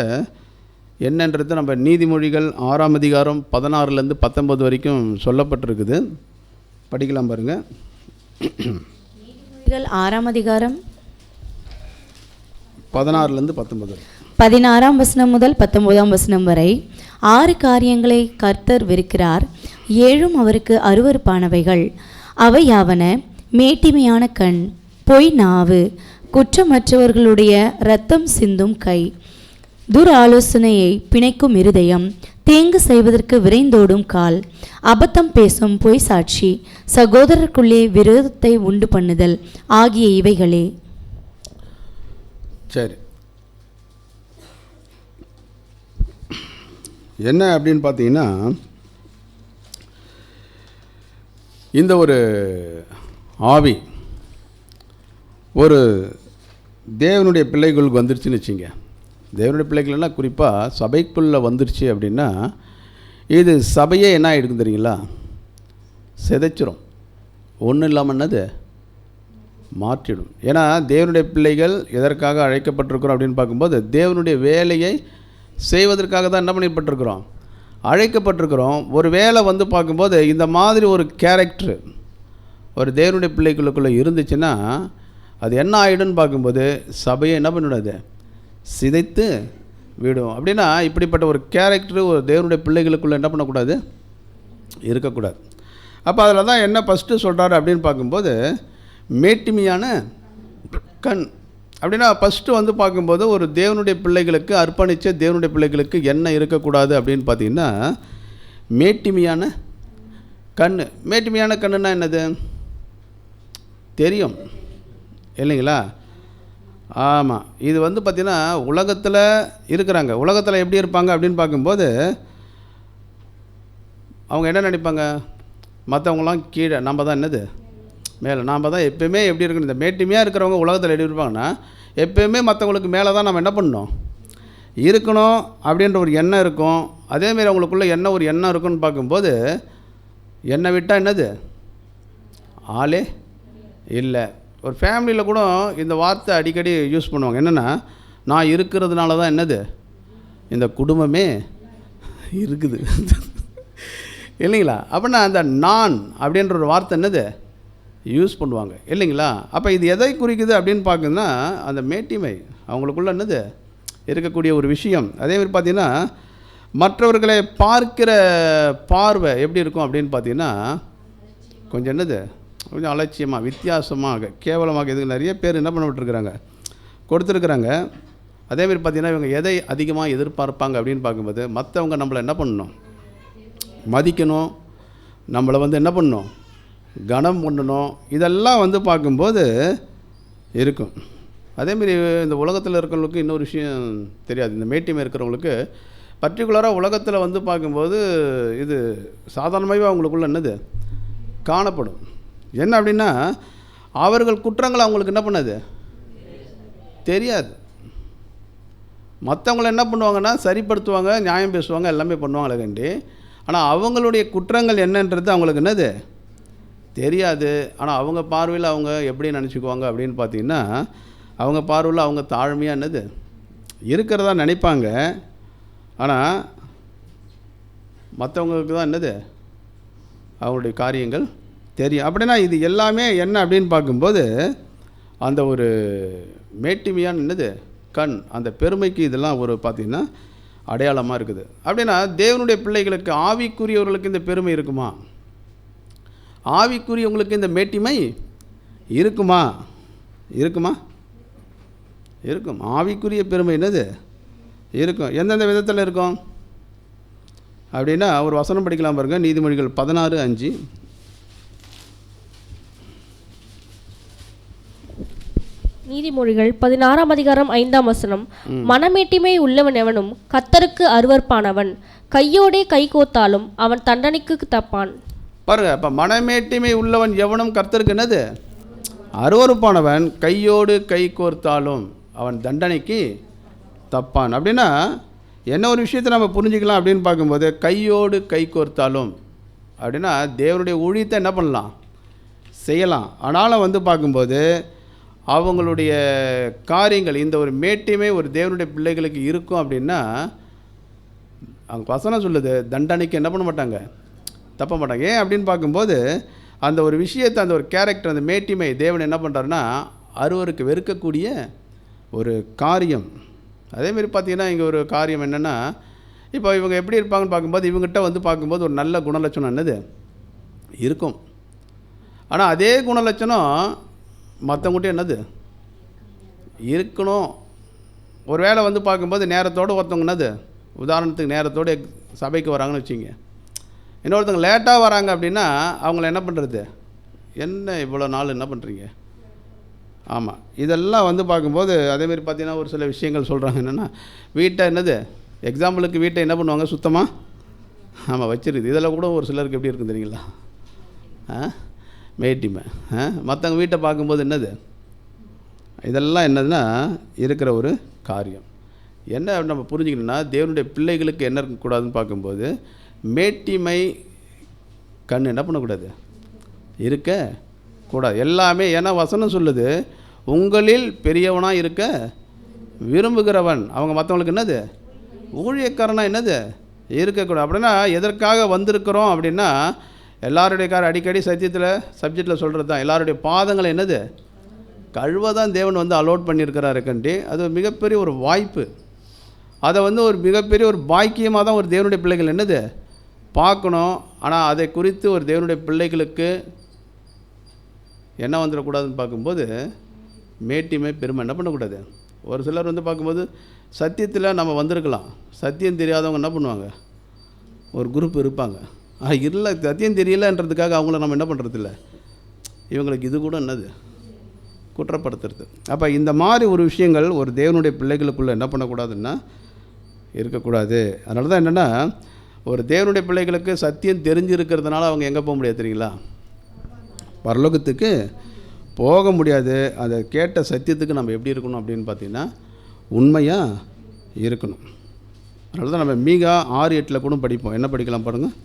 [SPEAKER 1] என்னன்றது நம்ம நீதிமொழிகள் 6ஆம் அதிகாரம் 16லேருந்து 19 வரைக்கும் சொல்லப்பட்டிருக்குது. படிக்கலாம் பாருங்கள்.
[SPEAKER 3] நீதிமொழிகள் 6ஆம் அதிகாரம்
[SPEAKER 1] 16லேருந்து 19,
[SPEAKER 3] 16ஆம் வசனம் முதல் 19ஆம் வசனம் வரை 6 காரியங்களை கர்த்தர் வெறுக்கிறார், 7 அவருக்கு அருவருப்பானவைகள். அவையாவன மேட்டிமையான கண், பொய் நாவு, குற்றமற்றவர்களுடைய இரத்தம் சிந்தும் கை, துராலோசனையை பிணைக்கும் இருதயம், தீங்கு செய்வதற்கு விரைந்தோடும் கால், அபத்தம் பேசும் பொய் சாட்சி, சகோதரருக்குள்ளே விரோதத்தை உண்டு பண்ணுதல் ஆகிய இவைகளே.
[SPEAKER 1] சரி, என்ன அப்படின்னு பார்த்தீங்கன்னா, இந்த ஒரு ஆவி ஒரு தேவனுடைய பிள்ளைகளுக்கு வந்துருச்சுன்னு வச்சுங்க. தேவனுடைய பிள்ளைகள்லாம் குறிப்பாக சபைக்குள்ளே வந்துருச்சு அப்படின்னா இது சபையே என்ன ஆகிடுக்கும் தெரியுங்களா, சிதைச்சிரும். ஒன்றும் இல்லாமல் என்னது மாற்றிடும். ஏன்னா தேவனுடைய பிள்ளைகள் எதற்காக அழைக்கப்பட்டிருக்கிறோம் அப்படின்னு பார்க்கும்போது தேவனுடைய வேலையை செய்வதற்காக தான் என்ன பண்ணப்பட்டிருக்கிறோம், அழைக்கப்பட்டிருக்கிறோம். ஒரு வேலை வந்து பார்க்கும்போது இந்த மாதிரி ஒரு கேரக்டர் ஒரு தேவனுடைய பிள்ளைகளுக்குள்ளே இருந்துச்சுன்னா அது என்ன ஆகிடும்னு பார்க்கும்போது சபையை என்ன பண்ணிவிடாது, சிதைத்து விடும். அப்படின்னா இப்படிப்பட்ட ஒரு கேரக்டர் ஒரு தேவனுடைய பிள்ளைகளுக்குள்ளே என்ன பண்ணக்கூடாது, இருக்கக்கூடாது. அப்போ அதில் தான் என்ன ஃபஸ்ட்டு சொல்கிறாரு அப்படின்னு பார்க்கும்போது மேட்டிமையான கண். அப்படின்னா ஃபஸ்ட்டு வந்து பார்க்கும்போது ஒரு தேவனுடைய பிள்ளைகளுக்கு அர்ப்பணித்த தேவனுடைய பிள்ளைகளுக்கு என்ன இருக்கக்கூடாது அப்படின்னு பார்த்தீங்கன்னா மேட்டிமையான கண். மேட்டிமையான கண்ணுன்னா என்னது தெரியும் இல்லைங்களா? ஆமாம். இது வந்து பார்த்திங்கன்னா உலகத்தில் இருக்கிறாங்க. உலகத்தில் எப்படி இருப்பாங்க அப்படின்னு பார்க்கும்போது அவங்க என்ன நினைப்பாங்க, மற்றவங்களாம் கீழே, நம்ம தான் என்னது மேலே, நாம் தான் எப்போயுமே எப்படி இருக்கணும். இந்த மேட்டிமையாக இருக்கிறவங்க உலகத்தில் எப்படி இருப்பாங்கன்னா எப்போயுமே மற்றவங்களுக்கு மேலே தான் நம்ம என்ன பண்ணணும், இருக்கணும் அப்படின்ற ஒரு எண்ணம் இருக்கும். அதேமாரி அவங்களுக்குள்ள என்ன ஒரு எண்ணம் இருக்குன்னு பார்க்கும்போது என்னை விட்டால் என்னது ஆளே இல்லை. ஒரு ஃபேமிலியில் கூட இந்த வார்த்தை அடிக்கடி யூஸ் பண்ணுவாங்க. என்னென்னா நான் இருக்கிறதுனால தான் என்னது இந்த குடும்பமே இருக்குது இல்லைங்களா? அப்படின்னா அந்த நான் அப்படின்ற ஒரு வார்த்தை என்னது யூஸ் பண்ணுவாங்க இல்லைங்களா? அப்போ இது எதை குறிக்குது அப்படின்னு பார்க்குன்னா அந்த மேட்டிமை அவங்களுக்குள்ள என்னது இருக்கக்கூடிய ஒரு விஷயம். அதேமாதிரி பார்த்திங்கன்னா மற்றவர்களை பார்க்கிற பார்வை எப்படி இருக்கும் அப்படின்னு பார்த்தீங்கன்னா கொஞ்சம் என்னது கொஞ்சம் அலட்சியமாக, வித்தியாசமாக, கேவலமாக இதுக்கு நிறைய பேர் என்ன பண்ணப்பட்டிருக்கிறாங்க, கொடுத்துருக்குறாங்க. அதேமாதிரி பார்த்திங்கன்னா இவங்க எதை அதிகமாக எதிர்பார்ப்பாங்க அப்படின்னு பார்க்கும்போது மற்றவங்க நம்மளை என்ன பண்ணணும், மதிக்கணும், நம்மளை வந்து என்ன பண்ணணும், கனம் பண்ணணும். இதெல்லாம் வந்து பார்க்கும்போது இருக்கும். அதேமாரி இந்த உலகத்தில் இருக்கிறவங்களுக்கு இன்னொரு விஷயம் தெரியாது. இந்த மேட்டிமை இருக்கிறவங்களுக்கு பர்டிகுலராக உலகத்தில் வந்து பார்க்கும்போது இது சாதாரணமாகவே அவங்களுக்குள்ள என்னது காணப்படும். என்ன அப்படின்னா அவர்கள் குற்றங்கள் அவங்களுக்கு என்ன பண்ணாது தெரியாது. மற்றவங்கள என்ன பண்ணுவாங்கன்னா சரிப்படுத்துவாங்க, நியாயம் பேசுவாங்க, எல்லாமே பண்ணுவாங்களே கண்டி. ஆனால் அவங்களுடைய குற்றங்கள் என்னன்றது அவங்களுக்கு என்னது தெரியாது. ஆனால் அவங்க பார்வையில் அவங்க எப்படி நினச்சிக்குவாங்க அப்படின்னு பார்த்தீங்கன்னா அவங்க பார்வையில் அவங்க தாழ்மையாக என்னது இருக்கிறதா நினைப்பாங்க. ஆனால் மற்றவங்களுக்கு தான் என்னது அவங்களுடைய காரியங்கள் தெரியும். அப்படின்னா இது எல்லாமே என்ன அப்படின்னு பார்க்கும்போது அந்த ஒரு மேட்டிமையான என்னது கண், அந்த பெருமைக்கு இதெல்லாம் ஒரு பார்த்திங்கன்னா அடையாளமாக இருக்குது. அப்படின்னா தேவனுடைய பிள்ளைகளுக்கு ஆவிக்குரியவர்களுக்கு இந்த பெருமை இருக்குமா, ஆவிக்குரியவங்களுக்கு இந்த மேட்டிமை இருக்குமா, இருக்குமா, இருக்கும். ஆவிக்குரிய பெருமை என்னது இருக்கும். எந்தெந்த விதத்தில் இருக்கும் அப்படின்னா ஒரு வசனம் படிக்கலாம் பாருங்க. நீதிமொழிகள் 16:5.
[SPEAKER 2] நீதிமொழிகள் 16:5. மனமேட்டிமை உள்ளவன் எவனும் கர்த்தருக்கு அருவருப்பானவன், கையோடே கை கோத்தாலும் அவன் தண்டனைக்கு தப்பான்.
[SPEAKER 1] பாருங்க, அப்போ மனமேட்டிமை உள்ளவன் எவனும் கர்த்தருக்கு என்னது அருவருப்பானவன், கையோடு கை கோர்த்தாலும் அவன் தண்டனைக்கு தப்பான். அப்படின்னா என்ன ஒரு விஷயத்தை நம்ம புரிஞ்சுக்கலாம் அப்படின்னு பார்க்கும்போது கையோடு கை கோர்த்தாலும் அப்படின்னா தேவனுடைய ஊழியத்தை என்ன பண்ணலாம், செய்யலாம். ஆனாலும் வந்து பார்க்கும்போது அவங்களுடைய காரியங்கள் இந்த ஒரு மேட்டிமை ஒரு தேவனுடைய பிள்ளைகளுக்கு இருக்கும் அப்படின்னா அவங்க வசனம் சொல்லுது தண்டனைக்கு என்ன பண்ண மாட்டாங்க, தப்ப மாட்டாங்க. ஏன் அப்படின்னு பார்க்கும்போது அந்த ஒரு விஷயத்தை, அந்த ஒரு கேரக்டர், அந்த மேட்டிமை தேவன் என்ன பண்ணுறாருன்னா அருவருக்கு வெறுக்கக்கூடிய ஒரு காரியம். அதேமாரி பார்த்திங்கன்னா இங்கே ஒரு காரியம் என்னென்னா இப்போ இவங்க எப்படி இருப்பாங்கன்னு பார்க்கும்போது இவங்ககிட்ட வந்து பார்க்கும்போது ஒரு நல்ல குணலட்சணம் என்னது இருக்கும். ஆனால் அதே குணலட்சணம் மற்றவங்ககிட்ட என்னது இருக்கணும். ஒரு வேளை வந்து பார்க்கும்போது நேரத்தோடு ஒருத்தவங்க என்னது உதாரணத்துக்கு நேரத்தோடு சபைக்கு வராங்கன்னு வச்சுங்க, இன்னொருத்தவங்க லேட்டாக வராங்க அப்படின்னா அவங்கள என்ன பண்ணுறது, என்ன இவ்வளோ நாள் என்ன பண்ணுறீங்க. ஆமாம், இதெல்லாம் வந்து பார்க்கும்போது அதேமாரி பார்த்திங்கன்னா ஒரு சில விஷயங்கள் சொல்கிறாங்க. என்னென்னா வீட்டை என்னது எக்ஸாம்பிளுக்கு வீட்டை என்ன பண்ணுவாங்க சுத்தமாக ஆமாம் வச்சிருக்குது. இதெல்லாம் கூட ஒரு சிலருக்கு எப்படி இருக்குன்னு தெரியுங்களா, மேட்டிமை. மற்றவங்க வீட்டை பார்க்கும்போது என்னது இதெல்லாம் என்னதுன்னா இருக்கிற ஒரு காரியம். என்ன நம்ம புரிஞ்சுக்கணுன்னா தேவனுடைய பிள்ளைகளுக்கு என்ன இருக்கக்கூடாதுன்னு பார்க்கும்போது மேட்டிமை கண் என்ன பண்ணக்கூடாது, இருக்க கூடாது. எல்லாமே ஏன்னா வசனம் சொல்லுது, உங்களில் பெரியவனாக இருக்க விரும்புகிறவன். அவங்க மற்றவங்களுக்கு என்னது ஊழியக்காரனா என்னது இருக்கக்கூடாது. அப்படின்னா எதற்காக வந்திருக்கிறோம் அப்படின்னா, எல்லாருடைய அடிக்கடி சப்ஜெக்டில் சொல்கிறது தான், எல்லாருடைய பாதங்களை என்னது கழுவ தான் தேவன் வந்து அலோட் பண்ணியிருக்கிறாரு கண்டி. அது மிகப்பெரிய ஒரு வாய்ப்பு. அதை வந்து ஒரு மிகப்பெரிய ஒரு பாக்கியமாக தான் ஒரு தேவனுடைய பிள்ளைகள் என்னது பார்க்கணும். ஆனால் அதை குறித்து ஒரு தேவனுடைய பிள்ளைகளுக்கு என்ன வந்துடக்கூடாதுன்னு பார்க்கும்போது, மேட்டிமை பெருமை என்ன பண்ணக்கூடாது. ஒரு சிலர் வந்து பார்க்கும்போது சத்தியத்தில் நம்ம வந்திருக்கலாம், சத்தியம் தெரியாதவங்க என்ன பண்ணுவாங்க, ஒரு குரூப் இருப்பாங்க. இல்லை சத்தியம் தெரியலன்றதுக்காக அவங்கள நம்ம என்ன பண்ணுறதில்ல, இவங்களுக்கு இது கூட என்னது குற்றப்படுத்துறது. அப்போ இந்த மாதிரி ஒரு விஷயங்கள் ஒரு தேவனுடைய பிள்ளைகளுக்குள்ளே என்ன பண்ணக்கூடாதுன்னா இருக்கக்கூடாது. அதனால தான் என்னென்னா, ஒரு தேவனுடைய பிள்ளைகளுக்கு சத்தியம் தெரிஞ்சிருக்கிறதுனால அவங்க எங்கே போக முடியாது தெரியுங்களா, பரலோகத்துக்கு போக முடியாது. அதை கேட்ட சத்தியத்துக்கு நம்ம எப்படி இருக்கணும் அப்படின்னு பார்த்திங்கன்னா உண்மையாக இருக்கணும். அதனால தான் நம்ம மீகா 6:8 கூட படிப்போம். என்ன படிக்கலாம் பாருங்கள்.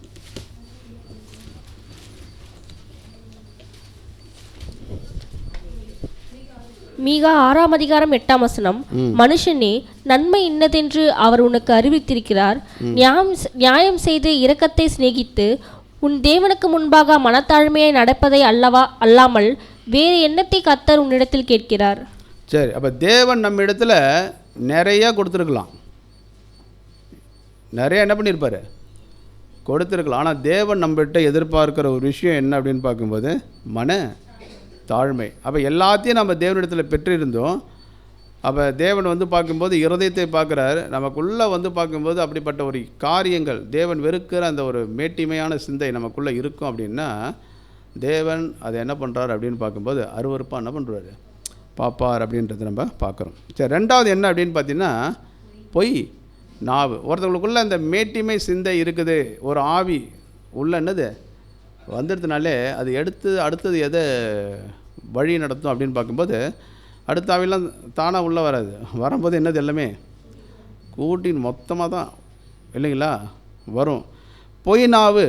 [SPEAKER 2] மீகா 6:8 மனுஷனே, நன்மை இன்னதென்று அவர் உனக்கு அறிவித்திருக்கிறார். நியாயம் செய்து இரக்கத்தை சிநேகித்து உன் தேவனுக்கு முன்பாக மனத்தாழ்மையை நடப்பதை அல்லாமல் வேறு எண்ணத்தை கர்த்தர் உன்னிடத்தில் கேட்கிறார்.
[SPEAKER 1] சரி, அப்போ தேவன் நம்ம இடத்துல நிறைய கொடுத்துருக்கலாம், நிறைய என்ன பண்ணியிருப்பார் கொடுத்துருக்கலாம். ஆனால் தேவன் நம்மகிட்ட எதிர்பார்க்குற ஒரு விஷயம் என்ன அப்படின்னு பார்க்கும்போது மன தாழ்மை. அப்போ எல்லாத்தையும் நம்ம தேவனிடத்தில் பெற்றிருந்தோம். அப்போ தேவன் வந்து பார்க்கும்போது இருதயத்தை பார்க்குறாரு. நமக்குள்ளே வந்து பார்க்கும்போது அப்படிப்பட்ட ஒரு காரியங்கள், தேவன் வெறுக்கிற அந்த ஒரு மேட்டிமையான சிந்தை நமக்குள்ளே இருக்கும் அப்படின்னா, தேவன் அதை என்ன பண்ணுறாரு அப்படின்னு பார்க்கும்போது அருவருப்பாக என்ன பண்ணுறாரு பார்ப்பார் அப்படின்றத நம்ம பார்க்குறோம். சரி, ரெண்டாவது என்ன அப்படின்னு பார்த்தீங்கன்னா பொய் நாவு. ஒருத்தவங்களுக்குள்ளே அந்த மேட்டிமை சிந்தை இருக்குது, ஒரு ஆவி உள்ள என்னது வந்துடுறதுனாலே அது அடுத்தது எதை வழி நடத்தும் அப்படின்னு பார்க்கும்போது, அடுத்த ஆவிலாம் தானாக உள்ளே வராது, வரும்போது என்னது எல்லாமே கூட்டின் மொத்தமாக தான் இல்லைங்களா வரும். பொய் நாவு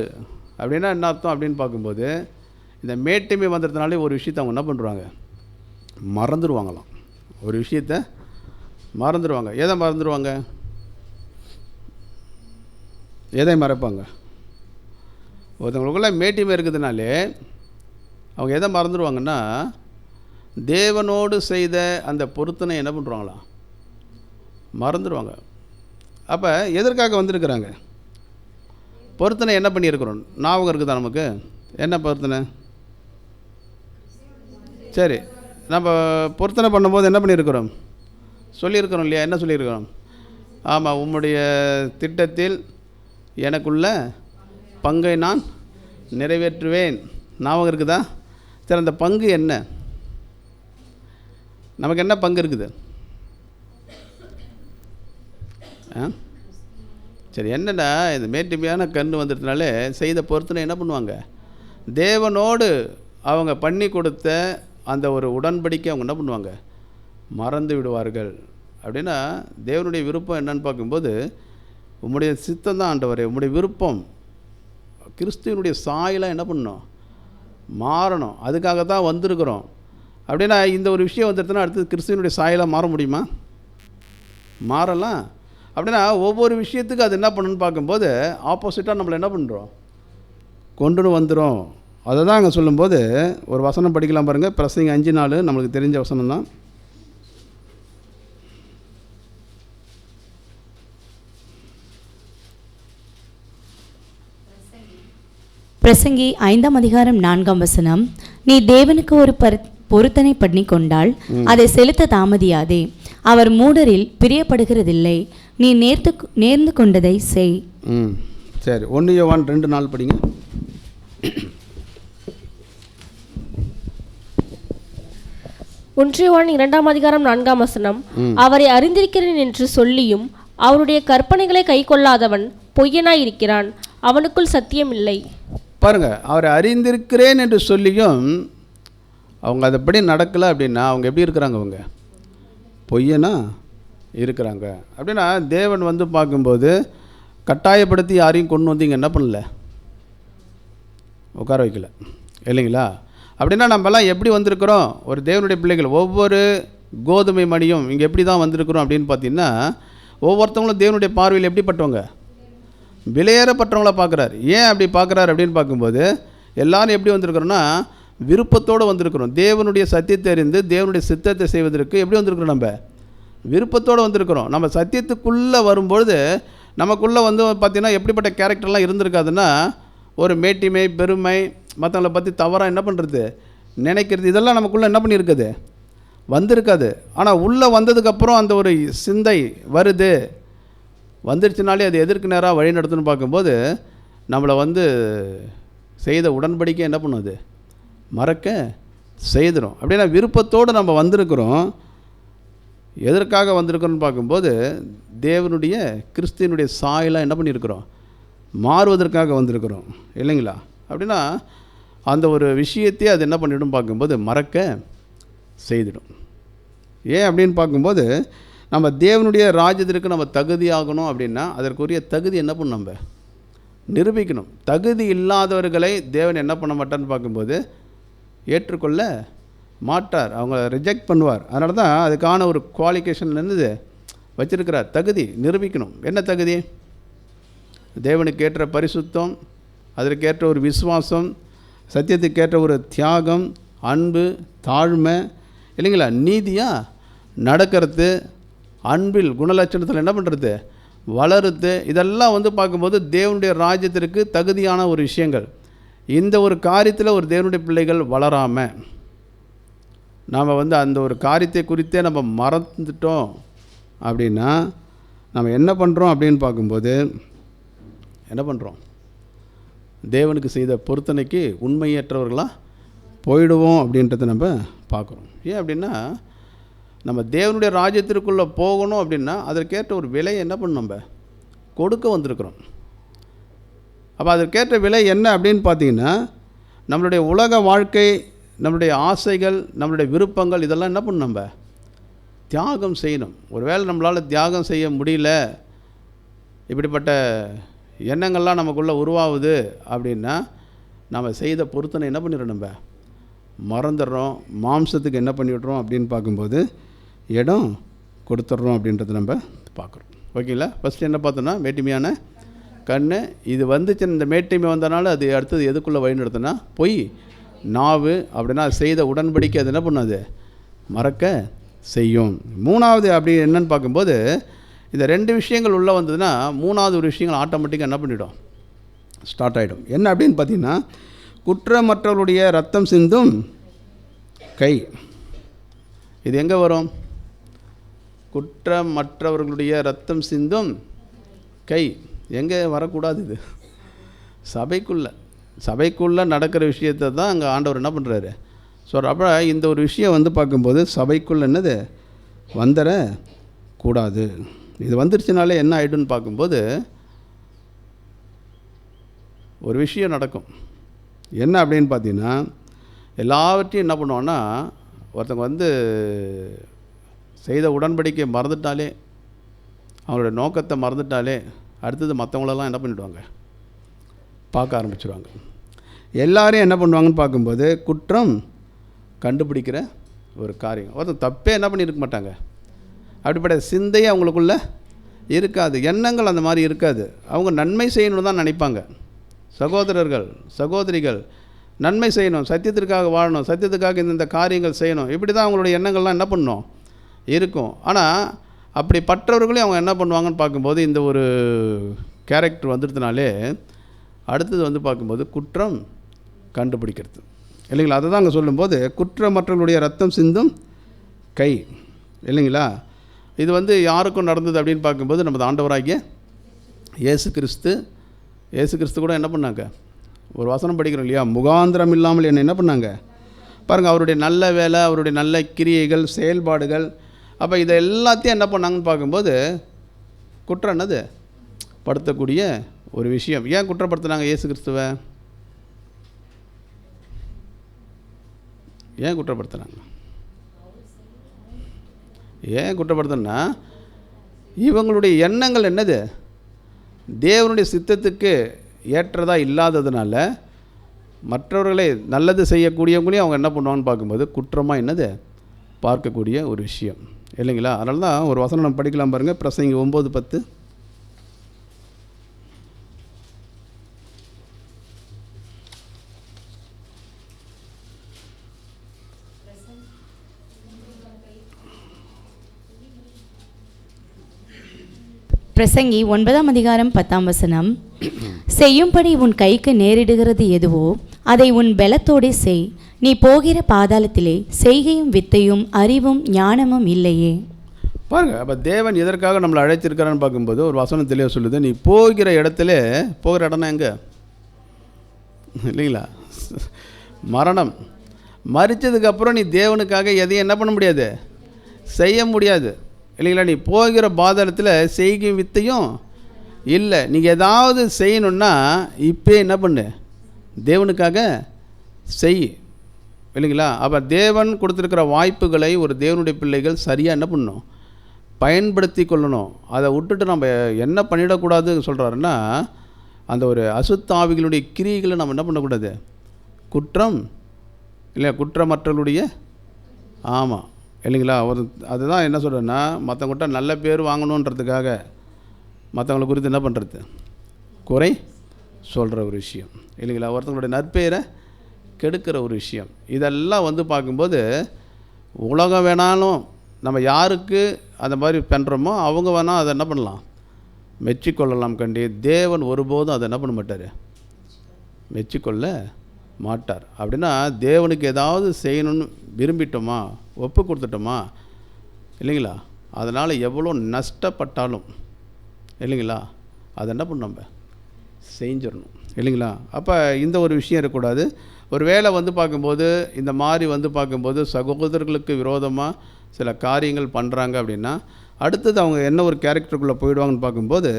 [SPEAKER 1] அப்படின்னா என்ன அர்த்தம் அப்படின்னு பார்க்கும்போது, இந்த மேட்டிமை வந்துடுறதுனாலே ஒரு விஷயத்தை அவங்க என்ன பண்ணுறாங்க மறந்துடுவாங்களாம். ஒரு விஷயத்தை மறந்துடுவாங்க. எதை மறந்துடுவாங்க, எதை மறப்பாங்க? ஒருத்தவங்களுக்குள்ள மேட்டிமை இருக்குதுனாலே அவங்க எதை மறந்துடுவாங்கன்னா, தேவனோடு செய்த அந்த பொருத்தனை என்ன பண்ணுறாங்களா மறந்துடுவாங்க. அப்போ எதற்காக வந்திருக்கிறாங்க, பொருத்தனை என்ன பண்ணியிருக்கிறோம், ஞாபகம் இருக்குதா நமக்கு என்ன பொருத்தனை? சரி, நம்ம பொருத்தனை பண்ணும்போது என்ன பண்ணியிருக்கிறோம் சொல்லியிருக்கிறோம் இல்லையா, என்ன சொல்லியிருக்கிறோம்? ஆமாம், உம்முடைய திட்டத்தில் எனக்குள்ள பங்கை நான் நிறைவேற்றுவேன். ஞாபகம் இருக்குதா? சரி, அந்த பங்கு என்ன, நமக்கு என்ன பங்கு இருக்குது? சரி, என்னடா இந்த மேட்டிமையான கண் வந்துட்டனாலே செய்த பொருத்தனை என்ன பண்ணுவாங்க, தேவனோடு அவங்க பண்ணி கொடுத்த அந்த ஒரு உடன்படிக்கை அவங்க என்ன பண்ணுவாங்க மறந்து விடுவார்கள். அப்படின்னா தேவனுடைய விருப்பம் என்னன்னு பார்க்கும்போது, உம்முடைய சித்தம் தான் ஆண்டவரே, உம்முடைய விருப்பம் கிறிஸ்துவனுடைய சாயலாக என்ன பண்ணணும் மாறணும், அதுக்காக தான் வந்திருக்கிறோம். அப்படின்னா இந்த ஒரு விஷயம் வந்துடுதுன்னா அடுத்தது கிறிஸ்துவனுடைய சாயலாக மாற முடியுமா? மாறலாம். அப்படின்னா ஒவ்வொரு விஷயத்துக்கும் அது என்ன பண்ணணும்னு பார்க்கும்போது ஆப்போசிட்டாக நம்மளை என்ன பண்ணுறோம் கொண்டுன்னு வந்துடும். அதை தான் அங்கே சொல்லும்போது ஒரு வசனம் படிக்கலாம் பாருங்கள். பிரசங்க 5:4 நம்மளுக்கு தெரிஞ்ச வசனம் தான்.
[SPEAKER 3] பிரசங்கி 5:4 நீ தேவனுக்கு ஒரு பொருத்தனை பண்ணி கொண்டால் அதை செலுத்த தாமதியாதே, அவர் மூடரில் பிரியப்படுகிறதில்லை, நீ நேர்ந்து கொண்டதை செய்.
[SPEAKER 1] சரி, 1 யோவான் 2:4 படிங்க.
[SPEAKER 2] 1 யோவான் 2:4 அவரை அறிந்திருக்கிறேன் என்று சொல்லியும் அவருடைய கற்பனைகளை கை கொள்ளாதவன் பொய்யனாய் இருக்கிறான், அவனுக்குள் சத்தியம் இல்லை.
[SPEAKER 1] பாருங்க, அவரை அறிந்திருக்கிறேன் என்று சொல்லியும் அவங்க அதைப்படி நடக்கலை அப்படின்னா அவங்க எப்படி இருக்கிறாங்க, அவங்க பொய்யனா இருக்கிறாங்க. அப்படின்னா தேவன் வந்து பார்க்கும்போது கட்டாயப்படுத்தி யாரையும் கொண்டு வந்து இங்கே என்ன பண்ணல உட்கார வைக்கல இல்லைங்களா. அப்படின்னா நம்மலாம் எப்படி வந்திருக்கிறோம்? ஒரு தேவனுடைய பிள்ளைகள் ஒவ்வொரு கோதுமை மணியும் இங்கே எப்படி தான் வந்திருக்கிறோம் அப்படின்னு பார்த்தீங்கன்னா, ஒவ்வொருத்தவங்களும் தேவனுடைய பார்வையில் எப்படிப்பட்டவங்க? விலையேறப்பட்டவங்கள பார்க்குறாரு. ஏன் அப்படி பார்க்குறாரு அப்படின்னு பார்க்கும்போது, எல்லாரும் எப்படி வந்திருக்கிறோன்னா விருப்பத்தோடு வந்திருக்கிறோம். தேவனுடைய சத்தியத்தை அறிந்து தேவனுடைய சித்தத்தை செய்வதற்கு எப்படி வந்திருக்கிறோம்? நம்ம விருப்பத்தோடு வந்திருக்கிறோம். நம்ம சத்தியத்துக்குள்ளே வரும்பொழுது நமக்குள்ளே வந்து பார்த்திங்கன்னா எப்படிப்பட்ட கேரக்டர்லாம் இருந்திருக்காதுன்னா, ஒரு மேட்டிமை, பெருமை, மற்றவங்களை பற்றி தவறாக என்ன பண்ணுறது, நினைக்கிறது, இதெல்லாம் நமக்குள்ளே என்ன பண்ணியிருக்குது, வந்திருக்காது. ஆனால் உள்ளே வந்ததுக்கப்புறம் அந்த ஒரு சிந்தை வருது, வந்துடுச்சுனாலே அது எதற்கு நேராக வழி நடத்துன்னு பார்க்கும்போது நம்மளை வந்து செய்த உடன்படிக்கை என்ன பண்ணுது, மறக்க செய்திடும். அப்படின்னா விருப்பத்தோடு நம்ம வந்திருக்கிறோம். எதற்காக வந்திருக்கிறோன்னு பார்க்கும்போது தேவனுடைய கிறிஸ்துவனுடைய சாயலாக என்ன பண்ணியிருக்கிறோம், மாறுவதற்காக வந்திருக்கிறோம் இல்லைங்களா? அப்படின்னா அந்த ஒரு விஷயத்தையே அது என்ன பண்ணிவிடும் பார்க்கும்போது மறக்க செய்திடும். ஏன் அப்படின்னு பார்க்கும்போது நம்ம தேவனுடைய ராஜ்யத்திற்கு நம்ம தகுதியாகணும் அப்படின்னா அதற்குரிய தகுதி என்ன பண்ணணும், நம்ம நிரூபிக்கணும். தகுதி இல்லாதவர்களை தேவன் என்ன பண்ண மாட்டார்னு பார்க்கும்போது ஏற்றுக்கொள்ள மாட்டார், அவங்க ரிஜெக்ட் பண்ணுவார். அதனால தான் அதுக்கான ஒரு குவாலிஃபிகேஷன் என்னது வச்சிருக்கிறார், தகுதி நிரூபிக்கணும். என்ன தகுதி? தேவனுக்கு ஏற்ற பரிசுத்தம், அதற்கேற்ற ஒரு விசுவாசம், சத்தியத்துக்கேற்ற ஒரு தியாகம், அன்பு, தாழ்மை இல்லைங்களா, நீதியாக நடக்கிறது, அன்பில் குணலட்சணத்தில் என்ன பண்ணுறது, வளருது. இதெல்லாம் வந்து பார்க்கும்போது தேவனுடைய ராஜ்யத்திற்கு தகுதியான ஒரு விஷயங்கள். இந்த ஒரு காரியத்தில் ஒரு தேவனுடைய பிள்ளைகள் வளராமல் நாம் வந்து அந்த ஒரு காரியத்தை குறித்தே நம்ம மறந்துட்டோம் அப்படின்னா நம்ம என்ன பண்ணுறோம் அப்படின்னு பார்க்கும்போது என்ன பண்ணுறோம், தேவனுக்கு செய்த பொருத்தனைக்கு உண்மையற்றவர்களாக போயிடுவோம் அப்படின்றத நம்ம பார்க்குறோம். ஏன் அப்படின்னா நம்ம தேவனுடைய ராஜ்யத்திற்குள்ளே போகணும் அப்படின்னா அதற்கேற்ற ஒரு விலை என்ன பண்ணணும், நம்ம கொடுக்க வந்திருக்கிறோம். அப்போ அதற்கேற்ற விலை என்ன அப்படின்னு பார்த்தீங்கன்னா நம்மளுடைய உலக வாழ்க்கை, நம்மளுடைய ஆசைகள், நம்மளுடைய விருப்பங்கள் இதெல்லாம் என்ன பண்ணணும், நம்ம தியாகம் செய்யணும். ஒருவேளை நம்மளால் தியாகம் செய்ய முடியல, இப்படிப்பட்ட எண்ணங்கள்லாம் நமக்குள்ளே உருவாகுது அப்படின்னா நம்ம செய்த பொருத்தனை என்ன பண்ணிடுறோம், நம்ம மறந்துடுறோம். மாம்சத்துக்கு என்ன பண்ணிவிடுறோம் அப்படின்னு பார்க்கும்போது இடம் கொடுத்துட்றோம் அப்படின்றத நம்ம பார்க்குறோம். ஓகேங்களா? ஃபஸ்ட்டு என்ன பார்த்தோன்னா மேட்டிமையான கண். இது வந்துச்சு, இந்த மேட்டிமை வந்தனால அது அடுத்தது எதுக்குள்ளே வழி நடத்துனா பொய் நாவு. அப்படின்னா செய்த உடன்படிக்கை அது என்ன பண்ணாது, மறக்க செய்யும். மூணாவது அப்படி என்னன்னு பார்க்கும்போது இந்த ரெண்டு விஷயங்கள் உள்ளே வந்ததுன்னா மூணாவது ஒரு விஷயங்கள் ஆட்டோமேட்டிக்காக என்ன பண்ணிவிடும், ஸ்டார்ட் ஆகிடும். என்ன அப்படின்னு பார்த்தீங்கன்னா குற்றமற்றவர்களுடைய ரத்தம் சிந்தும் கை. இது எங்கே வரும்? குற்றமற்றவர்களுடைய ரத்தம் சிந்தும் கை எங்கே வரக்கூடாது? இது சபைக்குள்ளே நடக்கிற விஷயத்தை தான் அங்கே ஆண்டவர் என்ன பண்ணுறாரு சொல்கிற. அப்போ இந்த ஒரு விஷயம் வந்து பார்க்கும்போது சபைக்குள்ளே என்னது வந்துடக்கூடாது. இது வந்துருச்சுனாலே என்ன ஆகிடுன்னு பார்க்கும்போது ஒரு விஷயம் நடக்கும். என்ன அப்படின்னு பார்த்தீங்கன்னா எல்லாவற்றையும் என்ன பண்ணுவோன்னா ஒருத்தங்க வந்து செய்த உடன்படிக்கை மறந்துட்டாலே, அவங்களோட நோக்கத்தை மறந்துட்டாலே அடுத்தது மற்றவங்களெல்லாம் என்ன பண்ணிவிடுவாங்க, பார்க்க ஆரம்பிச்சிடுவாங்க. எல்லாரையும் என்ன பண்ணுவாங்கன்னு பார்க்கும்போது குற்றம் கண்டுபிடிக்கிற ஒரு காரியம். ஒருத்தர் தப்பே என்ன பண்ணியிருக்க மாட்டாங்க, அப்படிப்பட்ட சிந்தையே அவங்களுக்குள்ள இருக்காது, எண்ணங்கள் அந்த மாதிரி இருக்காது. அவங்க நன்மை செய்யணும்னு தான் நினைப்பாங்க. சகோதரர்கள் சகோதரிகள் நன்மை செய்யணும், சத்தியத்திற்காக வாழணும், சத்தியத்துக்காக இந்த காரியங்கள் செய்யணும், இப்படி தான் அவங்களுடைய எண்ணங்கள்லாம் என்ன பண்ணணும் இருக்கும். ஆனால் அப்படி பற்றவர்களையும் அவங்க என்ன பண்ணுவாங்கன்னு பார்க்கும்போது இந்த ஒரு கேரக்டர் வந்துடுறதுனாலே அடுத்தது வந்து பார்க்கும்போது குற்றம் கண்டுபிடிக்கிறது இல்லைங்களா. அதை தான் அங்கே சொல்லும்போது குற்றமற்றவர்களுடைய ரத்தம் சிந்தும் கை இல்லைங்களா. இது வந்து யாருக்கும் நடந்தது அப்படின்னு பார்க்கும்போது நமது ஆண்டவராகிய இயேசு கிறிஸ்து கூட என்ன பண்ணாங்க, ஒரு வசனம் படிக்கிறோம் இல்லையா, முகாந்திரம் இல்லாமல் என்ன பண்ணாங்க பாருங்கள், அவருடைய நல்ல வேலை, அவருடைய நல்ல கிரியைகள், செயல்பாடுகள். அப்போ இதை எல்லாத்தையும் என்ன பண்ணாங்கன்னு பார்க்கும்போது குற்றம் என்னது படுத்தக்கூடிய ஒரு விஷயம். ஏன் குற்றப்படுத்தினாங்க இயேசு கிறிஸ்துவை? ஏன் குற்றப்படுத்தினாங்க? ஏன் குற்றப்படுத்தினா இவங்களுடைய எண்ணங்கள் என்னது தேவனுடைய சித்தத்துக்கு ஏற்றதாக இல்லாததுனால மற்றவர்களை நல்லது செய்யக்கூடியவங்களையும் அவங்க என்ன பண்ணுவாங்கன்னு பார்க்கும்போது குற்றமாக என்னது பார்க்கக்கூடிய ஒரு விஷயம் இல்லைங்களா. அதனால தான் ஒரு வசனம் நம்ம படிக்கலாம் பாருங்கள், பிரசங்கி 9:10.
[SPEAKER 3] பிரசங்கி 9:10. செய்யும்படி உன் கைக்கு நேரிடுகிறது எதுவோ அதை உன் பலத்தோடே செய். நீ போகிற பாதாளத்திலே செய்கையும் வித்தையும் அறிவும் ஞானமும் இல்லையே.
[SPEAKER 1] பாருங்க, அப்போ தேவன் எதற்காக நம்மளை அழைத்திருக்கிறான்னு பார்க்கும்போது ஒரு வசனம் தெளிவாக சொல்லுது, நீ போகிற இடத்துல, போகிற இடம்னா எங்கே இல்லைங்களா, மரணம். மறித்ததுக்கப்புறம் நீ தேவனுக்காக எதையும் என்ன பண்ண முடியாது, செய்ய முடியாது இல்லைங்களா. நீ போகிற பாதாளத்தில் செய்கை வித்தையும் இல்லை. நீங்கள் ஏதாவது செய்யணுன்னா இப்போ என்ன பண்ணு, தேவனுக்காக செய் இல்லைங்களா. அப்போ தேவன் கொடுத்துருக்கிற வாய்ப்புகளை ஒரு தேவனுடைய பிள்ளைகள் சரியாக என்ன பண்ணணும், பயன்படுத்தி கொள்ளணும். அதை விட்டுட்டு நம்ம என்ன பண்ணிடக்கூடாதுன்னு சொல்கிறாருன்னா, அந்த ஒரு அசுத்தாவிகளுடைய கிரியைகளை நம்ம என்ன பண்ணக்கூடாது, குற்றம் இல்லை குற்றமற்றவர்களுடைய ஆமாம் இல்லைங்களா. ஒரு அதுதான் என்ன சொல்கிறேன்னா, மற்றவங்கள்ட்ட நல்ல பேர் வாங்கணுன்றதுக்காக மற்றவங்களை குறித்து என்ன பண்ணுறது, குறை சொல்கிற ஒரு விஷயம் இல்லைங்களா. ஒருத்தவங்களுடைய நற்பெயரை கெடுக்கிற ஒரு விஷயம். இதெல்லாம் வந்து பார்க்கும்போது உலகம் வேணாலும் நம்ம யாருக்கு அந்த மாதிரி பண்ணுறோமோ அவங்க வேணால் அதை என்ன பண்ணலாம், மெச்சிக்கொள்ளலாம். கண்டி தேவன் ஒருபோதும் அதை என்ன பண்ண மாட்டார், மெச்சிக்கொள்ள மாட்டார். அப்படின்னா தேவனுக்கு ஏதாவது செய்யணும்னு விரும்பிட்டோமா, ஒப்பு கொடுத்துட்டோமா இல்லைங்களா, அதனால் எவ்வளோ நஷ்டப்பட்டாலும் இல்லைங்களா அதை என்ன பண்ண நம்ம செஞ்சிடணும் இல்லைங்களா. அப்போ இந்த ஒரு விஷயம் இருக்கக்கூடாது. ஒரு வேளை வந்து பார்க்கும்போது இந்த மாதிரி வந்து பார்க்கும்போது சகோதரர்களுக்கு விரோதமாக சில காரியங்கள் பண்ணுறாங்க அப்படின்னா அடுத்தது அவங்க என்ன ஒரு கேரக்டருக்குள்ளே போயிடுவாங்கன்னு பார்க்கும்போது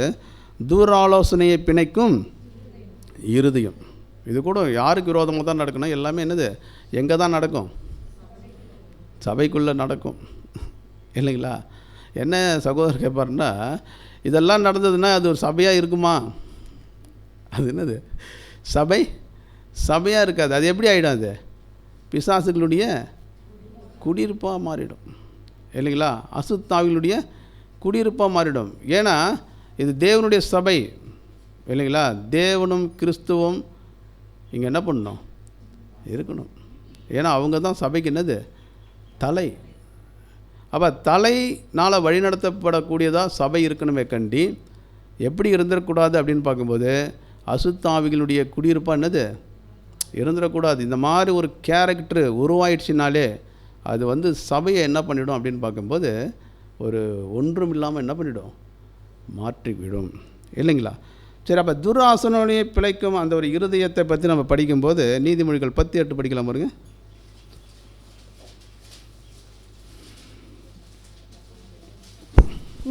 [SPEAKER 1] தூராலோசனையை பிணைக்கும் இருதயம். இது கூட யாருக்கு விரோதமாக தான் நடக்கணும், எல்லாமே என்னது எங்கே தான் நடக்கும், சபைக்குள்ளே நடக்கும் இல்லைங்களா. என்ன சகோதரர் கேட்பாருன்னா, இதெல்லாம் நடந்ததுன்னா அது ஒரு சபையாக இருக்குமா, அது என்னது சபையாக இருக்காது. அது எப்படி ஆகிடும், அது பிசாசுகளுடைய குடியிருப்பாக மாறிடும் இல்லைங்களா, அசுத்தாவிகளுடைய குடியிருப்பாக மாறிடும். ஏன்னா இது தேவனுடைய சபை இல்லைங்களா. தேவனும் கிறிஸ்துவும் இங்கே என்ன பண்ணணும், இருக்கணும். ஏன்னா அவங்க தான் சபைக்கு என்னது தலை. அப்போ தலைனால் வழிநடத்தப்படக்கூடியதாக சபை இருக்கணுமே கண்டி எப்படி இருந்துடக்கூடாது அப்படின்னு பார்க்கும்போது அசுத்தாவிகளுடைய குடியிருப்பாக என்னது இருந்துடக்கூடாது. இந்த மாதிரி ஒரு கேரக்டர் உருவாயிடுச்சுனாலே அது வந்து சபையை என்ன பண்ணிடும் அப்படின்னு பார்க்கும்போது ஒரு ஒன்றும் இல்லாமல் என்ன பண்ணிடும், மாற்றிவிடும் இல்லைங்களா. சரி, அப்போ துராசனையை பிழைக்கும் அந்த ஒரு இருதயத்தை பற்றி நம்ம படிக்கும்போது நீதிமொழிகள் 10:8 படிக்கலாம் பாருங்க.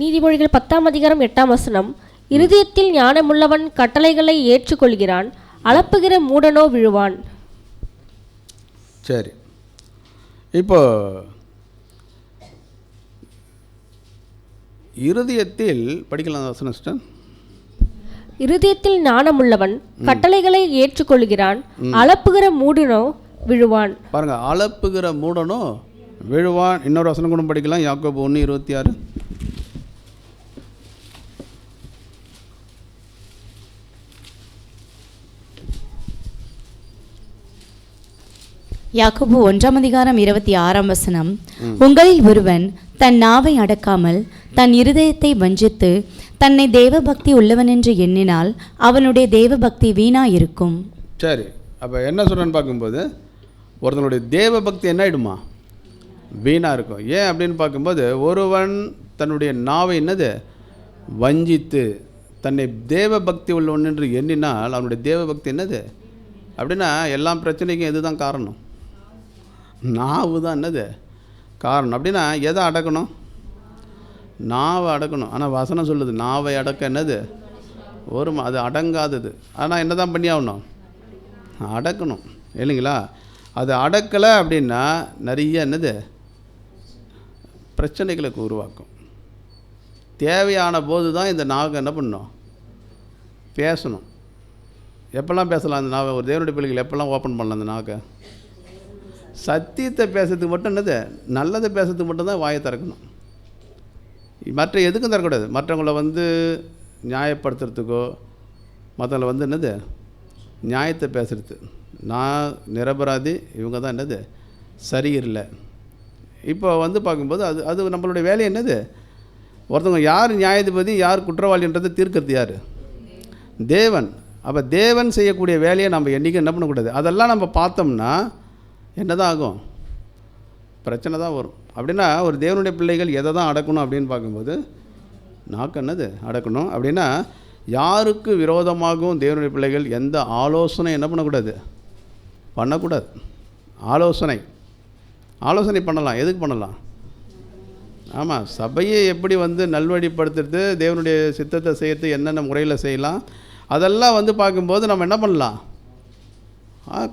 [SPEAKER 2] நீதிமொழிகள் 10:8. இருதயத்தில் ஞானமுள்ளவன் கட்டளைகளை ஏற்றுக்கொள்கிறான், அளப்புகிற மூடனோ விழுவான்.
[SPEAKER 1] சரி, இப்போ இருதயத்தில் படிக்கலாம் வசனம்.
[SPEAKER 2] இருதயத்தில் ஞானமுள்ளவன் கட்டளைகளை ஏற்றுக்கொள்கிறான், அளப்புகிற மூடனோ விழுவான்.
[SPEAKER 1] பாருங்க, அளப்புகிற மூடனோ விழுவான். இன்னொரு வசனம் கூட படிக்கலாம், யாக்கோபு 1:26.
[SPEAKER 3] யாக்கோபு 1:26. உங்களில் ஒருவன் தன் நாவை அடக்காமல் தன் இருதயத்தை வஞ்சித்து தன்னை தேவபக்தி உள்ளவன் என்று எண்ணினால் அவனுடைய தேவபக்தி வீணா இருக்கும்.
[SPEAKER 1] சரி, அப்போ என்ன சொல்கிறேன்னு பார்க்கும்போது ஒருத்தனுடைய தேவபக்தி என்ன ஆகிடுமா, வீணாக இருக்கும். ஏன் அப்படின்னு பார்க்கும்போது ஒருவன் தன்னுடைய நாவை என்னது வஞ்சித்து தன்னை தேவபக்தி உள்ளவன் என்று எண்ணினால் அவனுடைய தேவபக்தி என்னது அப்படின்னா எல்லா பிரச்சனைக்கும் எது தான் காரணம், நாவு தான் என்னது காரணம். அப்படின்னா எதை அடக்கணும், நாவை அடக்கணும். ஆனால் வசனம் சொல்லுது நாவை அடக்க என்னது அது அடங்காதது. ஆனால் என்ன தான் பண்ணி ஆகணும், அடக்கணும் இல்லைங்களா. அது அடக்கலை அப்படின்னா நிறைய என்னது பிரச்சனைகளுக்கு உருவாக்கும். தேவையான போது தான் இந்த நாவை என்ன பண்ணணும், பேசணும் எப்போல்லாம் பேசலாம் அந்த நாவை? ஒரு தேவனுடைய பிள்ளைகள் எப்போல்லாம் ஓப்பன் பண்ணலாம் அந்த நாக்கை? சத்தியத்தை பேசுறதுக்கு மட்டும் என்னது, நல்லதை பேசுறதுக்கு மட்டும்தான் வாயை திறக்கணும். மற்ற எதுக்கும் தரக்கூடாது. மற்றவங்கள வந்து நியாயப்படுத்துறதுக்கோ, மற்றவங்களை வந்து என்னது நியாயத்தை பேசுறது, நான் நிரபராதி, இவங்க தான் என்னது சரியில்லை. இப்போ வந்து பார்க்கும்போது அது நம்மளுடைய வேலை என்னது, ஒருத்தவங்க யார் நியாயாதிபதி யார் குற்றவாளின்றதை தீர்க்கிறது யார்? தேவன். அப்போ தேவன் செய்யக்கூடிய வேலையை நம்ம என்றைக்கும் என்ன பண்ணக்கூடாது. அதெல்லாம் நம்ம பார்த்தோம்னா என்ன தான் ஆகும்? பிரச்சனை தான் வரும். அப்படின்னா ஒரு தேவனுடைய பிள்ளைகள் எதை தான் அடக்கணும் அப்படின்னு பார்க்கும்போது நாக்கு என்னது அடக்கணும். அப்படின்னா யாருக்கு விரோதமாகவும் தேவனுடைய பிள்ளைகள் எந்த ஆலோசனை என்ன பண்ணக்கூடாது, பண்ணக்கூடாது. ஆலோசனை பண்ணலாம். எதுக்கு பண்ணலாம்? ஆமாம், சபையை எப்படி வந்து நல்வழிப்படுத்துறது, தேவனுடைய சித்தத்தை செய்யறது என்னென்ன முறையில் செய்யலாம், அதெல்லாம் வந்து பார்க்கும்போது நம்ம என்ன பண்ணலாம்,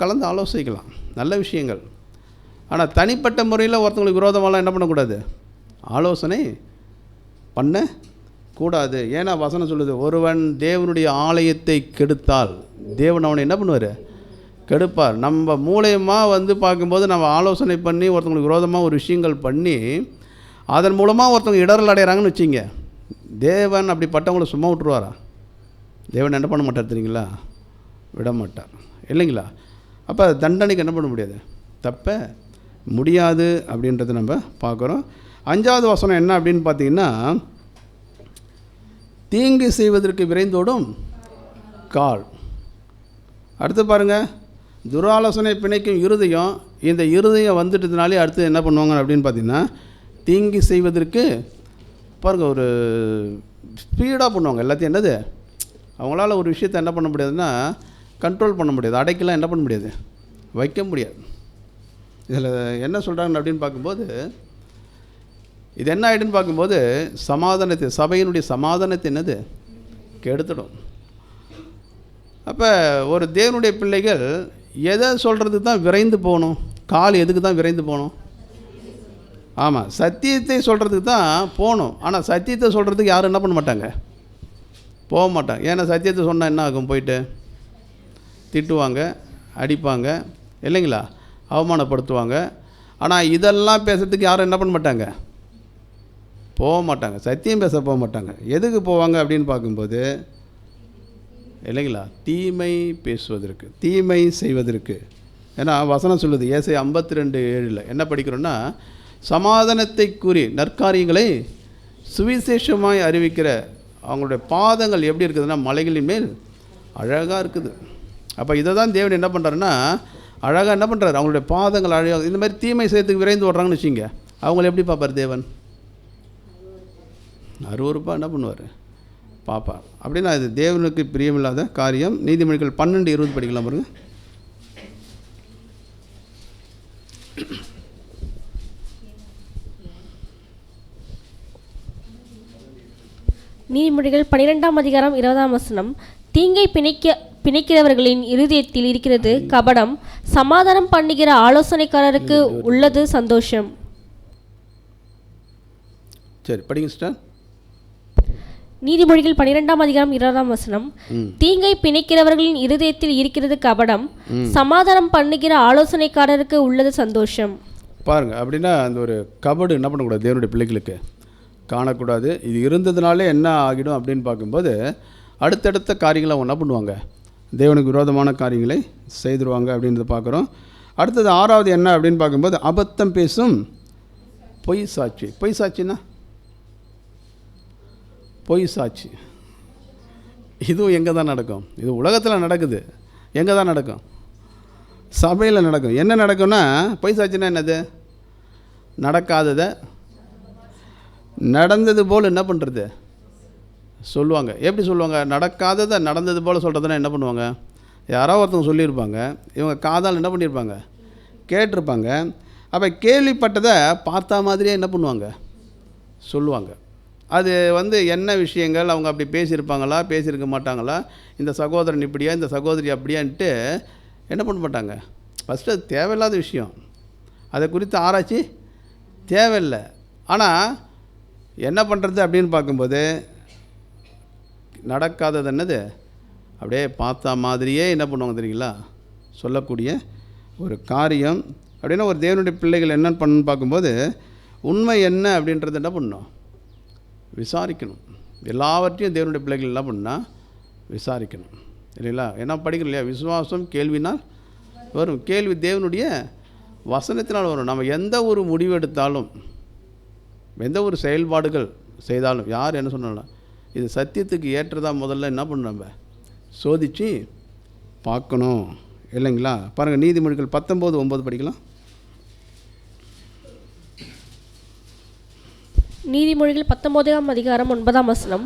[SPEAKER 1] கலந்து ஆலோசிக்கலாம், நல்ல விஷயங்கள். ஆனால் தனிப்பட்ட முறையில் ஒருத்தவங்களுக்கு விரோதமாலாம் என்ன பண்ணக்கூடாது, ஆலோசனை பண்ணக்கூடாது. ஏன்னா வசனம் சொல்லுது, ஒருவன் தேவனுடைய ஆலயத்தை கெடுத்தால் தேவன் அவனை என்ன பண்ணுவார், கெடுப்பார். நம்ம மூலயமாக வந்து பார்க்கும்போது நம்ம ஆலோசனை பண்ணி ஒருத்தவங்களுக்கு விரோதமாக ஒரு விஷயங்கள் பண்ணி அதன் மூலமாக ஒருத்தவங்க இடரல் அடைகிறாங்கன்னு வச்சிங்க, தேவன் அப்படிப்பட்டவங்களை சும்மா விட்டுருவாரா? தேவன் என்ன பண்ண மாட்டார் தெரியுங்களா? விட மாட்டார், இல்லைங்களா? அப்போ தண்டனைக்கு என்ன பண்ண முடியாது, தப்ப முடியாது அப்படின்றத நம்ம பார்க்குறோம். 5வது வசனம் என்ன அப்படின்னு பார்த்தீங்கன்னா, தீங்கு செய்வதற்கு விரைந்தோடும் கால். அடுத்து பாருங்கள், துராலோசனை பிணைக்கும் இருதயம். இந்த இருதயம் வந்துட்டதுனாலே அடுத்து என்ன பண்ணுவாங்க அப்படின்னு பார்த்தீங்கன்னா, தீங்கு செய்வதற்கு பாருங்கள் ஒரு ஸ்பீடாக பண்ணுவாங்க எல்லாத்தையும். என்னது, அவங்களால ஒரு விஷயத்தை என்ன பண்ண முடியாதுன்னா கண்ட்ரோல் பண்ண முடியாது, அடைக்கலாம் என்ன பண்ண முடியாது, வைக்க முடியாது. இதில் என்ன சொல்கிறாங்க அப்படின்னு பார்க்கும்போது, இது என்ன ஆகிடுன்னு பார்க்கும்போது சமாதானத்தை, சபையினுடைய சமாதானத்தை என்னது கெடுத்துடும். அப்போ ஒரு தேவனுடைய பிள்ளைகள் எதை சொல்கிறதுக்கு தான் விரைந்து போகணும், கால் எதுக்கு தான் விரைந்து போகணும்? ஆமாம், சத்தியத்தை சொல்கிறதுக்கு தான் போகணும். ஆனால் சத்தியத்தை சொல்கிறதுக்கு யாரும் என்ன பண்ண மாட்டாங்க, போக மாட்டாங்க. ஏன்னா சத்தியத்தை சொன்னால் என்ன ஆகும், போயிட்டு திட்டுவாங்க, அடிப்பாங்க, இல்லைங்களா, அவமானப்படுத்துவாங்க. ஆனால் இதெல்லாம் பேசுறதுக்கு யாரும் என்ன பண்ண மாட்டாங்க, போக மாட்டாங்க, சத்தியம் பேச போக மாட்டாங்க. எதுக்கு போவாங்க அப்படின்னு பார்க்கும்போது, இல்லைங்களா, தீமை பேசுவதற்கு, தீமை செய்வதற்கு. ஏன்னா வசனம் சொல்லுது, ஏசாயா 52:7 என்ன படிக்கிறோன்னா, சமாதானத்தை கூறி நற்காரியங்களை சுவிசேஷமாய் அறிவிக்கிற அவங்களுடைய பாதங்கள் எப்படி இருக்குதுன்னா மலைகளின் மேல் அழகாக இருக்குது. அப்போ இதை தான் தேவன் என்ன பண்ணுறாருன்னா அழகாக என்ன பண்ணுறாரு, அவங்களுடைய பாதங்கள் அழகாக. இந்த மாதிரி தீமை செய்யறதுக்கு விரைந்து ஓடுறாங்கன்னு வச்சுங்க, அவங்கள எப்படி பார்ப்பார் தேவன்? அருவருப்பாக என்ன பண்ணுவார், பார்ப்பார். அப்படின்னா இது தேவனுக்கு பிரியமில்லாத காரியம். நீதிமொழிகள் 12:20 படிக்கலாம் பாருங்க.
[SPEAKER 2] நீதிமொழிகள் 12ஆம் அதிகாரம் 20ஆம் வசனம், தீங்கை பிணைக்கிறவர்களின் இருதயத்தில் இருக்கிறது கபடம், சமாதானம் பண்ணுகிற ஆலோசனைக்காரருக்கு உள்ளது சந்தோஷம்.
[SPEAKER 1] சரி படிங்க சிஸ்டர்.
[SPEAKER 2] நீதிமொழிகள் 12ஆம் அதிகாரம் 20ஆம் வசனம், தீங்கை பிணைக்கிறவர்களின் இருதயத்தில் இருக்கிறது கபடம், சமாதானம் பண்ணுகிற ஆலோசனைக்காரருக்கு உள்ளது சந்தோஷம்.
[SPEAKER 1] பாருங்க, அப்படின்னா அந்த ஒரு கபடு என்ன பண்ணக்கூடாது, தேவனுடைய பிள்ளைகளுக்கு காணக்கூடாது. இது இருந்ததுனாலே என்ன ஆகிடும் அப்படின்னு பார்க்கும்போது அடுத்தடுத்த காரியங்களை அவங்க என்ன பண்ணுவாங்க, தேவனுக்கு விரோதமான காரியங்களை செய்துருவாங்க அப்படின்றத பார்க்குறோம். அடுத்தது 6வது என்ன அப்படின்னு பார்க்கும்போது, அபத்தம் பேசும் பொய் சாட்சி. பொய் சாட்சின்னா பொய் சாட்சி. இதுவும் எங்கே தான் நடக்கும், இது உலகத்தில் நடக்குது. எங்கே தான் நடக்கும், சபையில் நடக்கும். என்ன நடக்கும்னா, பொய் சாட்சின்னா என்னது, நடக்காததை நடந்தது போல் என்ன பண்ணுறது சொல்லுவாங்க. எப்படி சொல்லுவாங்க, நடக்காததை நடந்தது போல் சொல்கிறதுனா என்ன பண்ணுவாங்க, யாரோ ஒருத்தவங்க சொல்லியிருப்பாங்க, இவங்க காதால் என்ன பண்ணியிருப்பாங்க, கேட்டிருப்பாங்க. அப்போ கேள்விப்பட்டதை பார்த்தா மாதிரியே என்ன பண்ணுவாங்க, சொல்லுவாங்க. அது வந்து என்ன விஷயங்கள், அவங்க அப்படி பேசியிருப்பாங்களா பேசியிருக்க மாட்டாங்களா, இந்த சகோதரன் இப்படியா இந்த சகோதரி அப்படியான்ட்டு என்ன பண்ண மாட்டாங்க. ஃபஸ்ட்டு அது தேவையில்லாத விஷயம், அதை குறித்து ஆராய்ச்சி தேவையில்லை. ஆனால் என்ன பண்ணுறது அப்படின்னு பார்க்கும்போது, நடக்காதது என்னது அப்படியே பார்த்தா மாதிரியே என்ன பண்ணுவாங்க தெரியுங்களா சொல்லக்கூடிய ஒரு காரியம். அப்படின்னா ஒரு தேவனுடைய பிள்ளைகள் என்னென்னு பண்ணணும்னு பார்க்கும்போது உண்மை என்ன அப்படின்றத என்ன பண்ணணும், விசாரிக்கணும். எல்லாவற்றையும் தேவனுடைய பிள்ளைகள் என்ன பண்ணால் விசாரிக்கணும் இல்லைங்களா. ஏன்னா படிக்கிறோம் இல்லையா, விசுவாசம் கேள்வினால் வரும், கேள்வி தேவனுடைய வசனத்தினால் வரும். நம்ம எந்த ஒரு முடிவு எடுத்தாலும், எந்த ஒரு செயல்பாடுகள் செய்தாலும், யார் என்ன சொன்னாலும் இது சத்தியத்துக்கு ஏற்றதாக முதல்ல என்ன பண்ணணும், நம்ம சோதித்து பார்க்கணும் இல்லைங்களா. பாருங்கள், நீதிமொழிகள் 19:9 படிக்கலாம்.
[SPEAKER 2] நீதிமொழிகள் 19ஆம் அதிகாரம் 9ஆம் வசனம்.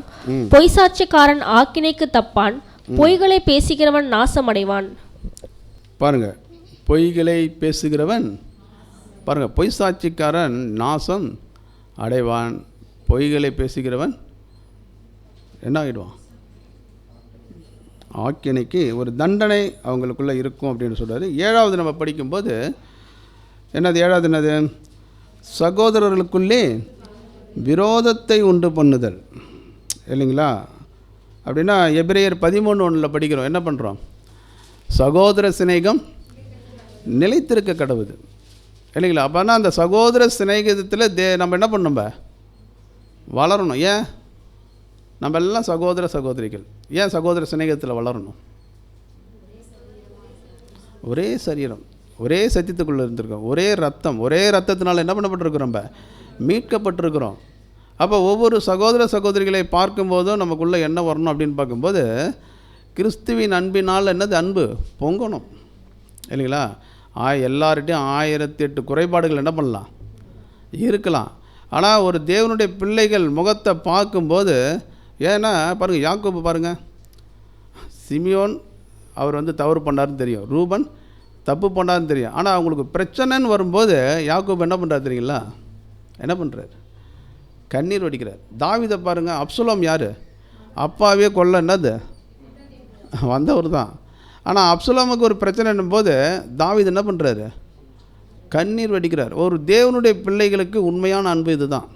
[SPEAKER 2] பொய் சாட்சிக்காரன் ஆக்கினைக்கு தப்பான், பொய்களை பேசுகிறவன் நாசமடைவான்.
[SPEAKER 1] பாருங்க, பொய்களை பேசுகிறவன், பாருங்க, பொய் சாட்சிக்காரன் நாசம் அடைவான், பொய்களை பேசுகிறவன் என்ன ஆகிடுவான், ஆக்கினைக்கு ஒரு தண்டனை அவங்களுக்குள்ளே இருக்கும் அப்படின்னு சொல்கிறாரு. 7வது நம்ம படிக்கும்போது என்னது, 7வது என்னது, சகோதரர்களுக்குள்ளே விரோதத்தை உண்டு பண்ணுதல் இல்லைங்களா. அப்படின்னா எபிரேயர் 13:1 படிக்கிறோம், என்ன பண்ணுறோம், சகோதர சிநேகம் நிலைத்திருக்க கடவுது இல்லைங்களா. அப்போனா அந்த சகோதர சிநேகத்தில் நம்ம என்ன பண்ணணும், நம்ம வளரணும். ஏன் நம்ம எல்லாம் சகோதர சகோதரிகள், ஏன் சகோதர சிநேகத்தில் வளரணும், ஒரே சரீரம், ஒரே சத்தியத்துக்குள்ளே இருந்திருக்கோம், ஒரே ரத்தம், ஒரே ரத்தத்தினால் என்ன பண்ணப்பட்டிருக்கிறோம், நம்ம மீட்கப்பட்டிருக்கிறோம். அப்போ ஒவ்வொரு சகோதர சகோதரிகளை பார்க்கும்போதும் நமக்குள்ளே என்ன வரணும் அப்படின்னு பார்க்கும்போது கிறிஸ்துவின் அன்பினால் என்னது, அன்பு பொங்கணும் இல்லைங்களா. எல்லார்கிட்டையும் 1008 குறைபாடுகள் என்ன பண்ணலாம் இருக்கலாம். ஆனால் ஒரு தேவனுடைய பிள்ளைகள் முகத்தை பார்க்கும்போது, ஏன்னா பாருங்கள், யாக்கோபு பாருங்கள், சிமியோன் அவர் தவறு பண்ணாருன்னு தெரியும், ரூபன் தப்பு பண்ணாருன்னு தெரியும். ஆனால் அவங்களுக்கு பிரச்சனைன்னு வரும்போது யாக்கோபு என்ன பண்ணுறாரு தெரியுங்களா, என்ன பண்ணுறாரு, கண்ணீர் வடிக்கிறார். தாவீதை பாருங்கள், அப்சலோம் யார், அப்பாவே கொல்ல என்னது வந்தவர் தான். ஆனால் அப்சலோமுக்கு ஒரு பிரச்சனைன்னும் போது தாவீது என்ன பண்ணுறாரு, கண்ணீர் வடிக்கிறார். ஒரு தேவனுடைய பிள்ளைகளுக்கு உண்மையான அன்பு இது தான்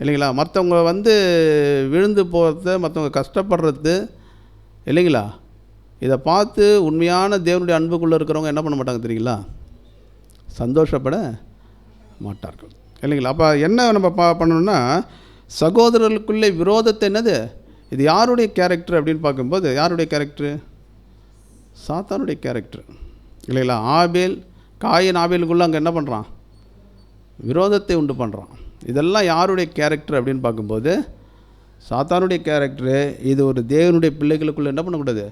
[SPEAKER 1] இல்லைங்களா. மற்றவங்க விழுந்து போகிறது, மற்றவங்க கஷ்டப்படுறது இல்லைங்களா, இதை பார்த்து உண்மையான தேவனுடைய அன்புக்குள்ளே இருக்கிறவங்க என்ன பண்ண மாட்டாங்க தெரியுங்களா, சந்தோஷப்பட மாட்டார்கள் இல்லைங்களா. அப்போ என்ன நம்ம பண்ணணும்னா, சகோதரர்களுக்குள்ளே விரோதத்தை என்னது, இது யாருடைய கேரக்டர் அப்படின்னு பார்க்கும்போது, யாருடைய கேரக்டரு, சாத்தானுடைய கேரக்டர் இல்லைங்களா. காயின் ஆபேலுக்குள்ளே அங்கே என்ன பண்ணுறான், விரோதத்தை உண்டு பண்ணுறான். இதெல்லாம் யாருடைய கேரக்டர் அப்படின்னு பார்க்கும்போது சாத்தானுடைய கேரக்டரு. இது ஒரு தேவனுடைய பிள்ளைகளுக்குள்ளே என்ன பண்ணக்கூடாது,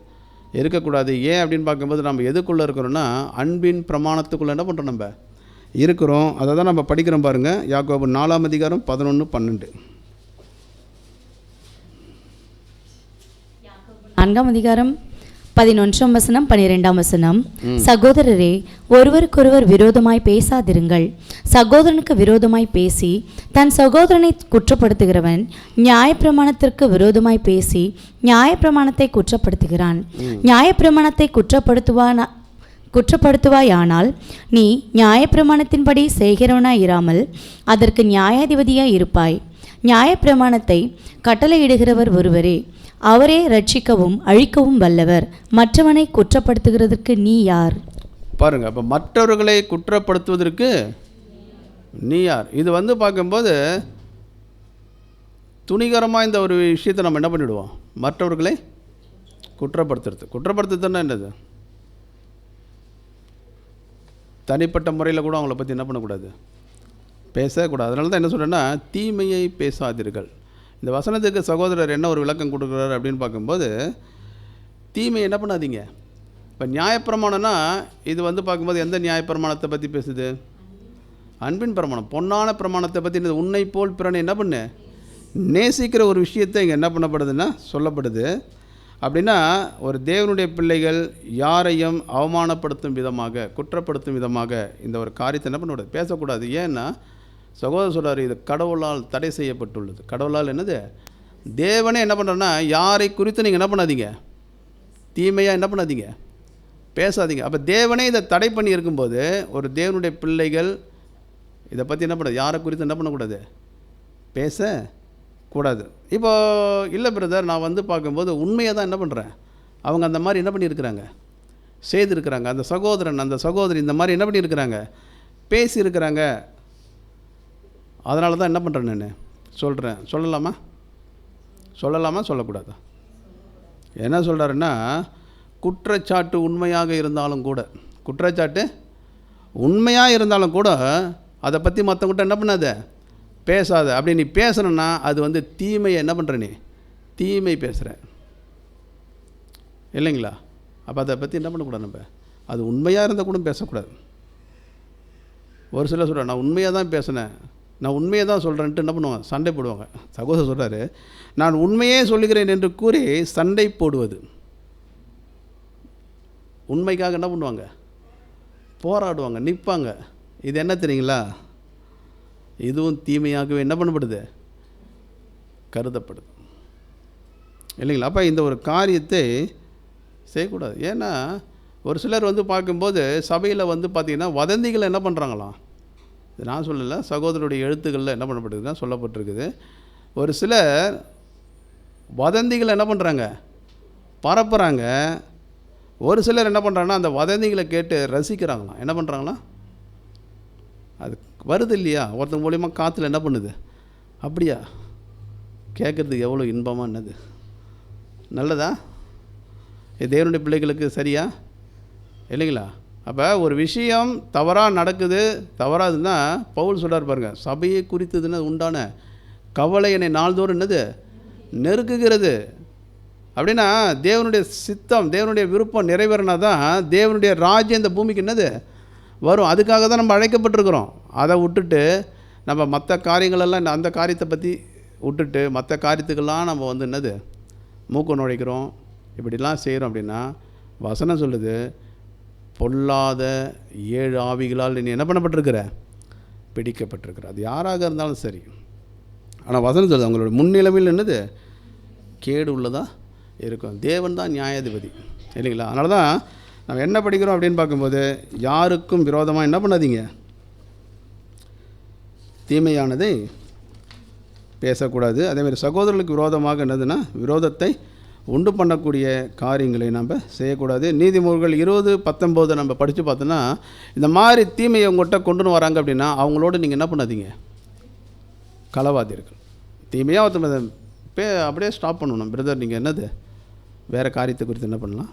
[SPEAKER 1] இருக்கக்கூடாது. ஏன் அப்படின்னு பார்க்கும்போது நம்ம எதுக்குள்ளே இருக்கிறோன்னா, அன்பின் பிரமாணத்துக்குள்ளே என்ன பண்ணுறோம், நம்ம இருக்கிறோம். அதை தான் நம்ம படிக்கிறோம் பாருங்கள். யாக்கோபு 4ஆம் அதிகாரம் 11-12.
[SPEAKER 3] 4ஆம் அதிகாரம் 11ஆம் வசனம் 12ஆம் வசனம். சகோதரரே, ஒருவருக்கொருவர் விரோதமாய் பேசாதிருங்கள். சகோதரனுக்கு விரோதமாய் பேசி தன் சகோதரனை குற்றப்படுத்துகிறவன் நியாயப்பிரமாணத்திற்கு விரோதமாய் பேசி நியாயப்பிரமாணத்தை குற்றப்படுத்துகிறான். நியாயப்பிரமாணத்தை குற்றப்படுத்துவாயானால் நீ நியாயப்பிரமாணத்தின்படி செய்கிறவனாய் இராமல் அதற்கு நியாயாதிபதியாய் இருப்பாய். நியாயப்பிரமாணத்தை கட்டளையிடுகிறவர் ஒருவரே, அவரே ரட்சிக்கவும் அழிக்கவும் வல்லவர். மற்றவனை குற்றப்படுத்துகிறதற்கு நீ யார்?
[SPEAKER 1] பாருங்கள், அப்போ மற்றவர்களை குற்றப்படுத்துவதற்கு நீ யார். இது பார்க்கும்போது துணிகரமாக இந்த ஒரு விஷயத்தை நம்ம என்ன பண்ணிவிடுவோம், மற்றவர்களை குற்றப்படுத்துறதுன்னா என்னது, தனிப்பட்ட முறையில் கூட அவங்கள பற்றி என்ன பண்ணக்கூடாது, பேசக்கூடாது. அதனால தான் என்ன சொல்கிறேன்னா, தீமையை பேசாதீர்கள். இந்த வசனத்துக்கு சகோதரர் என்ன ஒரு விளக்கம் கொடுக்குறாரு அப்படின்னு பார்க்கும்போது, தீமையை என்ன பண்ணாதீங்க. இப்போ நியாயப்பிரமாணம்னா இது பார்க்கும்போது எந்த நியாயப்பிரமாணத்தை பற்றி பேசுது, அன்பின் பிரமாணம், பொன்னான பிரமாணத்தை பற்றி. உன்னை போல் பிறனை என்ன பண்ணு நேசிக்கிற ஒரு விஷயத்தை இங்கே என்ன பண்ணப்படுதுன்னா சொல்லப்படுது. அப்படின்னா ஒரு தேவனுடைய பிள்ளைகள் யாரையும் அவமானப்படுத்தும் விதமாக, குற்றப்படுத்தும் விதமாக இந்த ஒரு காரியத்தை என்ன பண்ணக்கூடாது, பேசக்கூடாது. ஏன்னா சகோதரர் சொல்கிறார், இது கடவுளால் தடை செய்யப்பட்டுள்ளது. கடவுளால் என்னது, தேவனே என்ன பண்ணுறேன்னா, யாரை குறித்து நீங்கள் என்ன பண்ணாதீங்க, தீமையாக என்ன பண்ணாதீங்க, பேசாதீங்க. அப்போ தேவனே இதை தடை பண்ணி இருக்கும்போது ஒரு தேவனுடைய பிள்ளைகள் இதை பற்றி என்ன பண்ணாது, யாரை குறித்து என்ன பண்ணக்கூடாது, பேசக்கூடாது. இப்போ இல்லை பிரதர், நான் பார்க்கும்போது உண்மையை தான் என்ன பண்ணுறேன் அவங்க அந்த மாதிரி என்ன பண்ணியிருக்கிறாங்க, செய்திருக்கிறாங்க. அந்த சகோதரன் அந்த சகோதரி இந்த மாதிரி என்ன பண்ணியிருக்கிறாங்க, பேசியிருக்கிறாங்க. அதனால தான் என்ன பண்ணுறேன் நான் சொல்கிறேன். சொல்லலாமா சொல்லக்கூடாதா? என்ன சொல்கிறாருன்னா, குற்றச்சாட்டு உண்மையாக இருந்தாலும் கூட, குற்றச்சாட்டு உண்மையாக இருந்தாலும் கூட அதை பற்றி மற்றவங்கிட்ட என்ன பண்ணாத, பேசாத. அப்படி நீ பேசணுன்னா அது வந்து தீமையை என்ன பண்ணுற, நீ தீமை பேசுகிற இல்லைங்களா? அப்போ அதை பற்றி என்ன பண்ணக்கூடாது, நம்ம அது உண்மையாக இருந்தால் கூட பேசக்கூடாது. ஒரு சிலர் சொல்கிறேன், நான் உண்மையாக தான் பேசினேன், நான் உண்மையை தான் சொல்கிறேன்ட்டு என்ன பண்ணுவாங்க, சண்டை போடுவாங்க. சகோதரர் சொல்கிறாரு, நான் உண்மையே சொல்லுகிறேன் என்று கூறி சண்டை போடுவது. உண்மைக்காக என்ன பண்ணுவாங்க, போராடுவாங்க, நிற்பாங்க. இது என்ன தெரியுங்களா, இதுவும் தீமையாகவே என்ன பண்ணப்படுது, கருதப்படுது இல்லைங்களா? அப்போ இந்த ஒரு காரியத்தை செய்யக்கூடாது. ஏன்னா ஒரு சிலர் வந்து பார்க்கும்போது சபையில் வந்து பார்த்திங்கன்னா வதந்திகளை என்ன பண்ணுறாங்களாம், இது நான் சொல்லலை, சகோதரருடைய எழுத்துக்களில் என்ன பண்ணப்பட்டிருக்குன்னா சொல்லப்பட்டிருக்குது. ஒரு சிலர் வதந்திகளை என்ன பண்ணுறாங்க, பரப்புகிறாங்க. ஒரு சிலர் என்ன பண்ணுறாங்கன்னா அந்த வதந்திகளை கேட்டு ரசிக்கிறாங்களாம். என்ன பண்ணுறாங்களாம், அது வருது இல்லையா, ஒருத்தங்க மூலிமா காற்றுல என்ன பண்ணுது, அப்படியா கேட்குறதுக்கு எவ்வளோ இன்பமாக, என்னது நல்லதா, இது தேவனுடைய பிள்ளைகளுக்கு சரியா இல்லைங்களா? அப்போ ஒரு விஷயம் தவறாக நடக்குது, தவறாதுன்னா பவுல் சொல்கிறார் பாருங்க, சபையை குறித்ததுன்னு உண்டான கவலை என்னை நாள்தோறும் என்னது நெருக்குகிறது. அப்படின்னா தேவனுடைய சித்தம், தேவனுடைய விருப்பம் நிறைவேறினா தான் தேவனுடைய ராஜ்யம் இந்த பூமிக்கு என்னது வரும். அதுக்காக தான் நம்ம அழைக்கப்பட்டிருக்கிறோம். அதை விட்டுட்டு நம்ம மற்ற காரியங்களெல்லாம், அந்த காரியத்தை பற்றி விட்டுட்டு மற்ற காரியத்துக்கெல்லாம் நம்ம வந்து என்னது மூக்கு நுழைக்கிறோம், இப்படிலாம் செய்கிறோம். அப்படின்னா வசனம் சொல்லுது, பொல்லாத 7 ஆவிகளால் நீ என்ன பண்ணப்பட்டிருக்கிற, பிடிக்கப்பட்டிருக்கிற. அது யாராக இருந்தாலும் சரி. ஆனால் வசனம் சொல்லுது, அவங்களோட முன்னிலைமையில் என்னது கேடு உள்ளதாக இருக்கும். தேவன் தான் நியாயாதிபதி இல்லைங்களா? அதனால தான் நம்ம என்ன படிக்கிறோம் அப்படின்னு பார்க்கும்போது, யாருக்கும் விரோதமாக என்ன பண்ணாதீங்க, தீமையானதை பேசக்கூடாது. அதேமாதிரி சகோதரர்களுக்கு விரோதமாக என்னதுன்னா விரோதத்தை உண்டு பண்ணக்கூடிய காரியங்களை நம்ம செய்யக்கூடாது. நீதிமொழிகள் 20:19 நம்ம படித்து பார்த்தோன்னா, இந்த மாதிரி தீமையை உங்கள்கிட்ட கொண்டுன்னு வராங்க அப்படின்னா அவங்களோட நீங்கள் என்ன பண்ணாதீங்க, களவாதீர்கள். தீமையாக ஒருத்தர் அப்படியே ஸ்டாப் பண்ணணும். பிரதர் நீங்கள் என்னது வேறு காரியத்தை குறித்து என்ன பண்ணலாம்,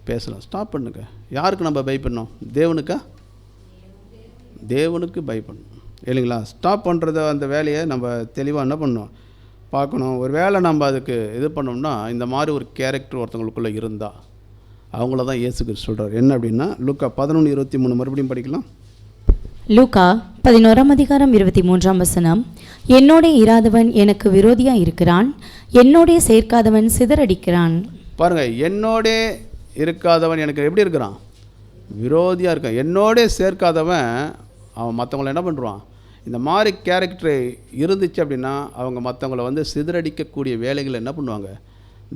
[SPEAKER 1] பேசலாம், ஸ்டாப் பண்ணுங்க. யாருக்கு நம்ம பயப்படணும், தேவனுக்கா? தேவனுக்கு பயப்படணும் இல்லைங்களா? ஸ்டாப் பண்ணுறத அந்த வேலையை நம்ம தெளிவாக என்ன பண்ணணும், பார்க்கணும். ஒரு வேளை நம்ம அதுக்கு இது பண்ணோம்னா, இந்த மாதிரி ஒரு கேரக்டர் ஒருத்தவங்களுக்குள்ளே இருந்தால் அவங்கள தான் இயேசு கிறிஸ்து சொல்கிறார். என்ன அப்படின்னா லூக்கா 11:23 மறுபடியும் படிக்கலாம்.
[SPEAKER 3] லூக்கா 11:23 என்னோடே இராதவன் எனக்கு விரோதியாக இருக்கிறான், என்னோடே சேர்க்காதவன் சிதறடிக்கிறான்.
[SPEAKER 1] பாருங்கள், என்னோடே இருக்காதவன் எனக்கு எப்படி இருக்கிறான், விரோதியாக இருக்கான். என்னோடே சேர்க்காதவன் அவன் மற்றவங்களை என்ன பண்ணுறான், இந்த மாதிரி கேரக்டர் இருந்துச்சு அப்படின்னா அவங்க மற்றவங்கள வந்து சிதறடிக்கக்கூடிய வேலைகளை என்ன பண்ணுவாங்க.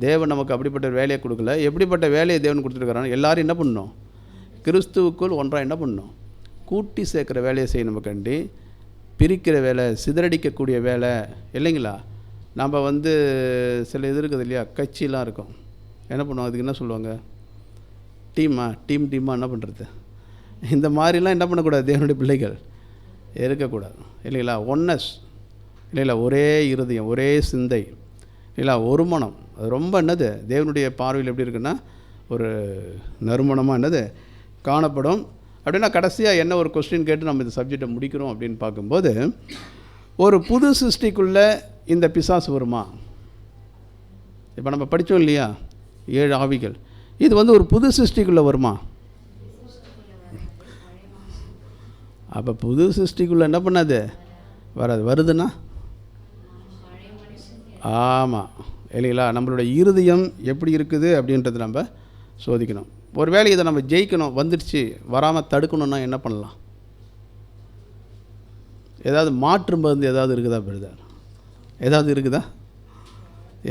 [SPEAKER 1] தேவன் நமக்கு அப்படிப்பட்ட வேலையை கொடுக்கல. எப்படிப்பட்ட வேலையை தேவன் கொடுத்துருக்கிறான், எல்லோரும் என்ன பண்ணணும், கிறிஸ்துவுக்குள் ஒன்றாக என்ன பண்ணணும், கூட்டி சேர்க்குற வேலையை செய்யணும். கண்டி பிரிக்கிற வேலை, சிதறடிக்கக்கூடிய வேலை இல்லைங்களா? நம்ம வந்து சில இது இருக்குது இல்லையா, கட்சியெலாம் இருக்கும், என்ன பண்ணுவோம், அதுக்கு என்ன சொல்லுவாங்க, டீமாக என்ன பண்ணுறது, இந்த மாதிரிலாம் என்ன பண்ணக்கூடாது, தேவனுடைய பிள்ளைகள் இருக்கக்கூடாது இல்லைங்களா? ஒன்னஸ் இல்லைங்களா, ஒரே இருதயம், ஒரே சிந்தை இல்லைங்களா, ஒரு மனம். அது ரொம்ப என்னது தேவனுடைய பார்வையில் எப்படி இருக்குன்னா ஒரு நறுமணமாக என்னது காணப்படும். அப்படின்னா கடைசியாக என்ன ஒரு கொஸ்டின் கேட்டு நம்ம இந்த சப்ஜெக்டை முடிக்கிறோம் அப்படின்னு பார்க்கும்போது, ஒரு புது சிருஷ்டிக்குள்ளே இந்த பிசாசு வருமா? இப்போ நம்ம படித்தோம் இல்லையா 7 ஆவிகள், இது வந்து ஒரு புது சிருஷ்டிக்குள்ளே வருமா? அப்போ புது சிருஷ்டிக்குள்ளே என்ன பண்ணாது, வராது. வருதுன்னா ஆமாம் இல்லைங்களா? நம்மளுடைய இருதயம் எப்படி இருக்குது அப்படின்றத நம்ம சோதிக்கணும். ஒரு வேளை இதை நம்ம ஜெயிக்கணும், வந்துடுச்சு, வராமல் தடுக்கணுன்னா என்ன பண்ணலாம்? ஏதாவது மாற்று மருந்து ஏதாவது இருக்குதா பிரதர்? ஏதாவது இருக்குதா?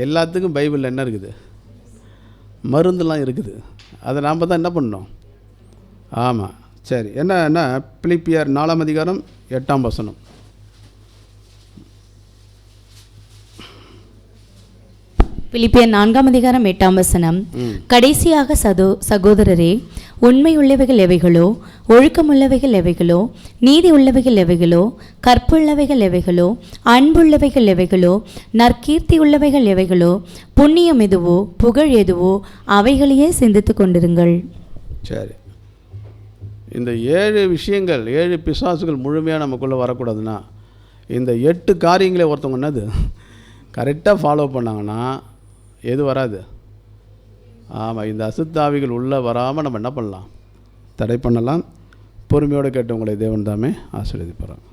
[SPEAKER 1] எல்லாத்துக்கும் பைபிளில் என்ன இருக்குது, மருந்துலாம் இருக்குது. அதை நாம் தான் என்ன பண்ணணும். ஆமாம், சரி. என்ன பிலிப்பியர் 4:8
[SPEAKER 3] பிலிப்பியர் 4ஆம் அதிகாரம் 8ஆம் வசனம். கடைசியாக சகோதரரே, உண்மை உள்ளவைகள் எவைகளோ, ஒழுக்கமுள்ளவைகள் எவைகளோ, நீதி உள்ளவைகள் எவைகளோ, கற்புள்ளவைகள் எவைகளோ, அன்புள்ளவைகள் எவைகளோ, நற்கீர்த்தி உள்ளவைகள் எவைகளோ, புண்ணியம் எதுவோ, புகழ் எதுவோ, அவைகளையே சிந்தித்து கொண்டிருங்கள்.
[SPEAKER 1] சரி, இந்த 7 விஷயங்கள், 7 பிசாசுகள் முழுமையாக நமக்குள்ளே வரக்கூடாதுன்னா இந்த 8 காரியங்களை ஒருத்தவங்க என்னது கரெக்டாக ஃபாலோ பண்ணாங்கன்னா எது வராது? ஆமாம், இந்த அசுத்தாவிகள் உள்ளே வராமல் நம்ம என்ன பண்ணலாம்? தடை பண்ணலாம். பொறுமையோடு கேட்டவங்களை தேவன் தாமே ஆசீர்வதிப்பார்.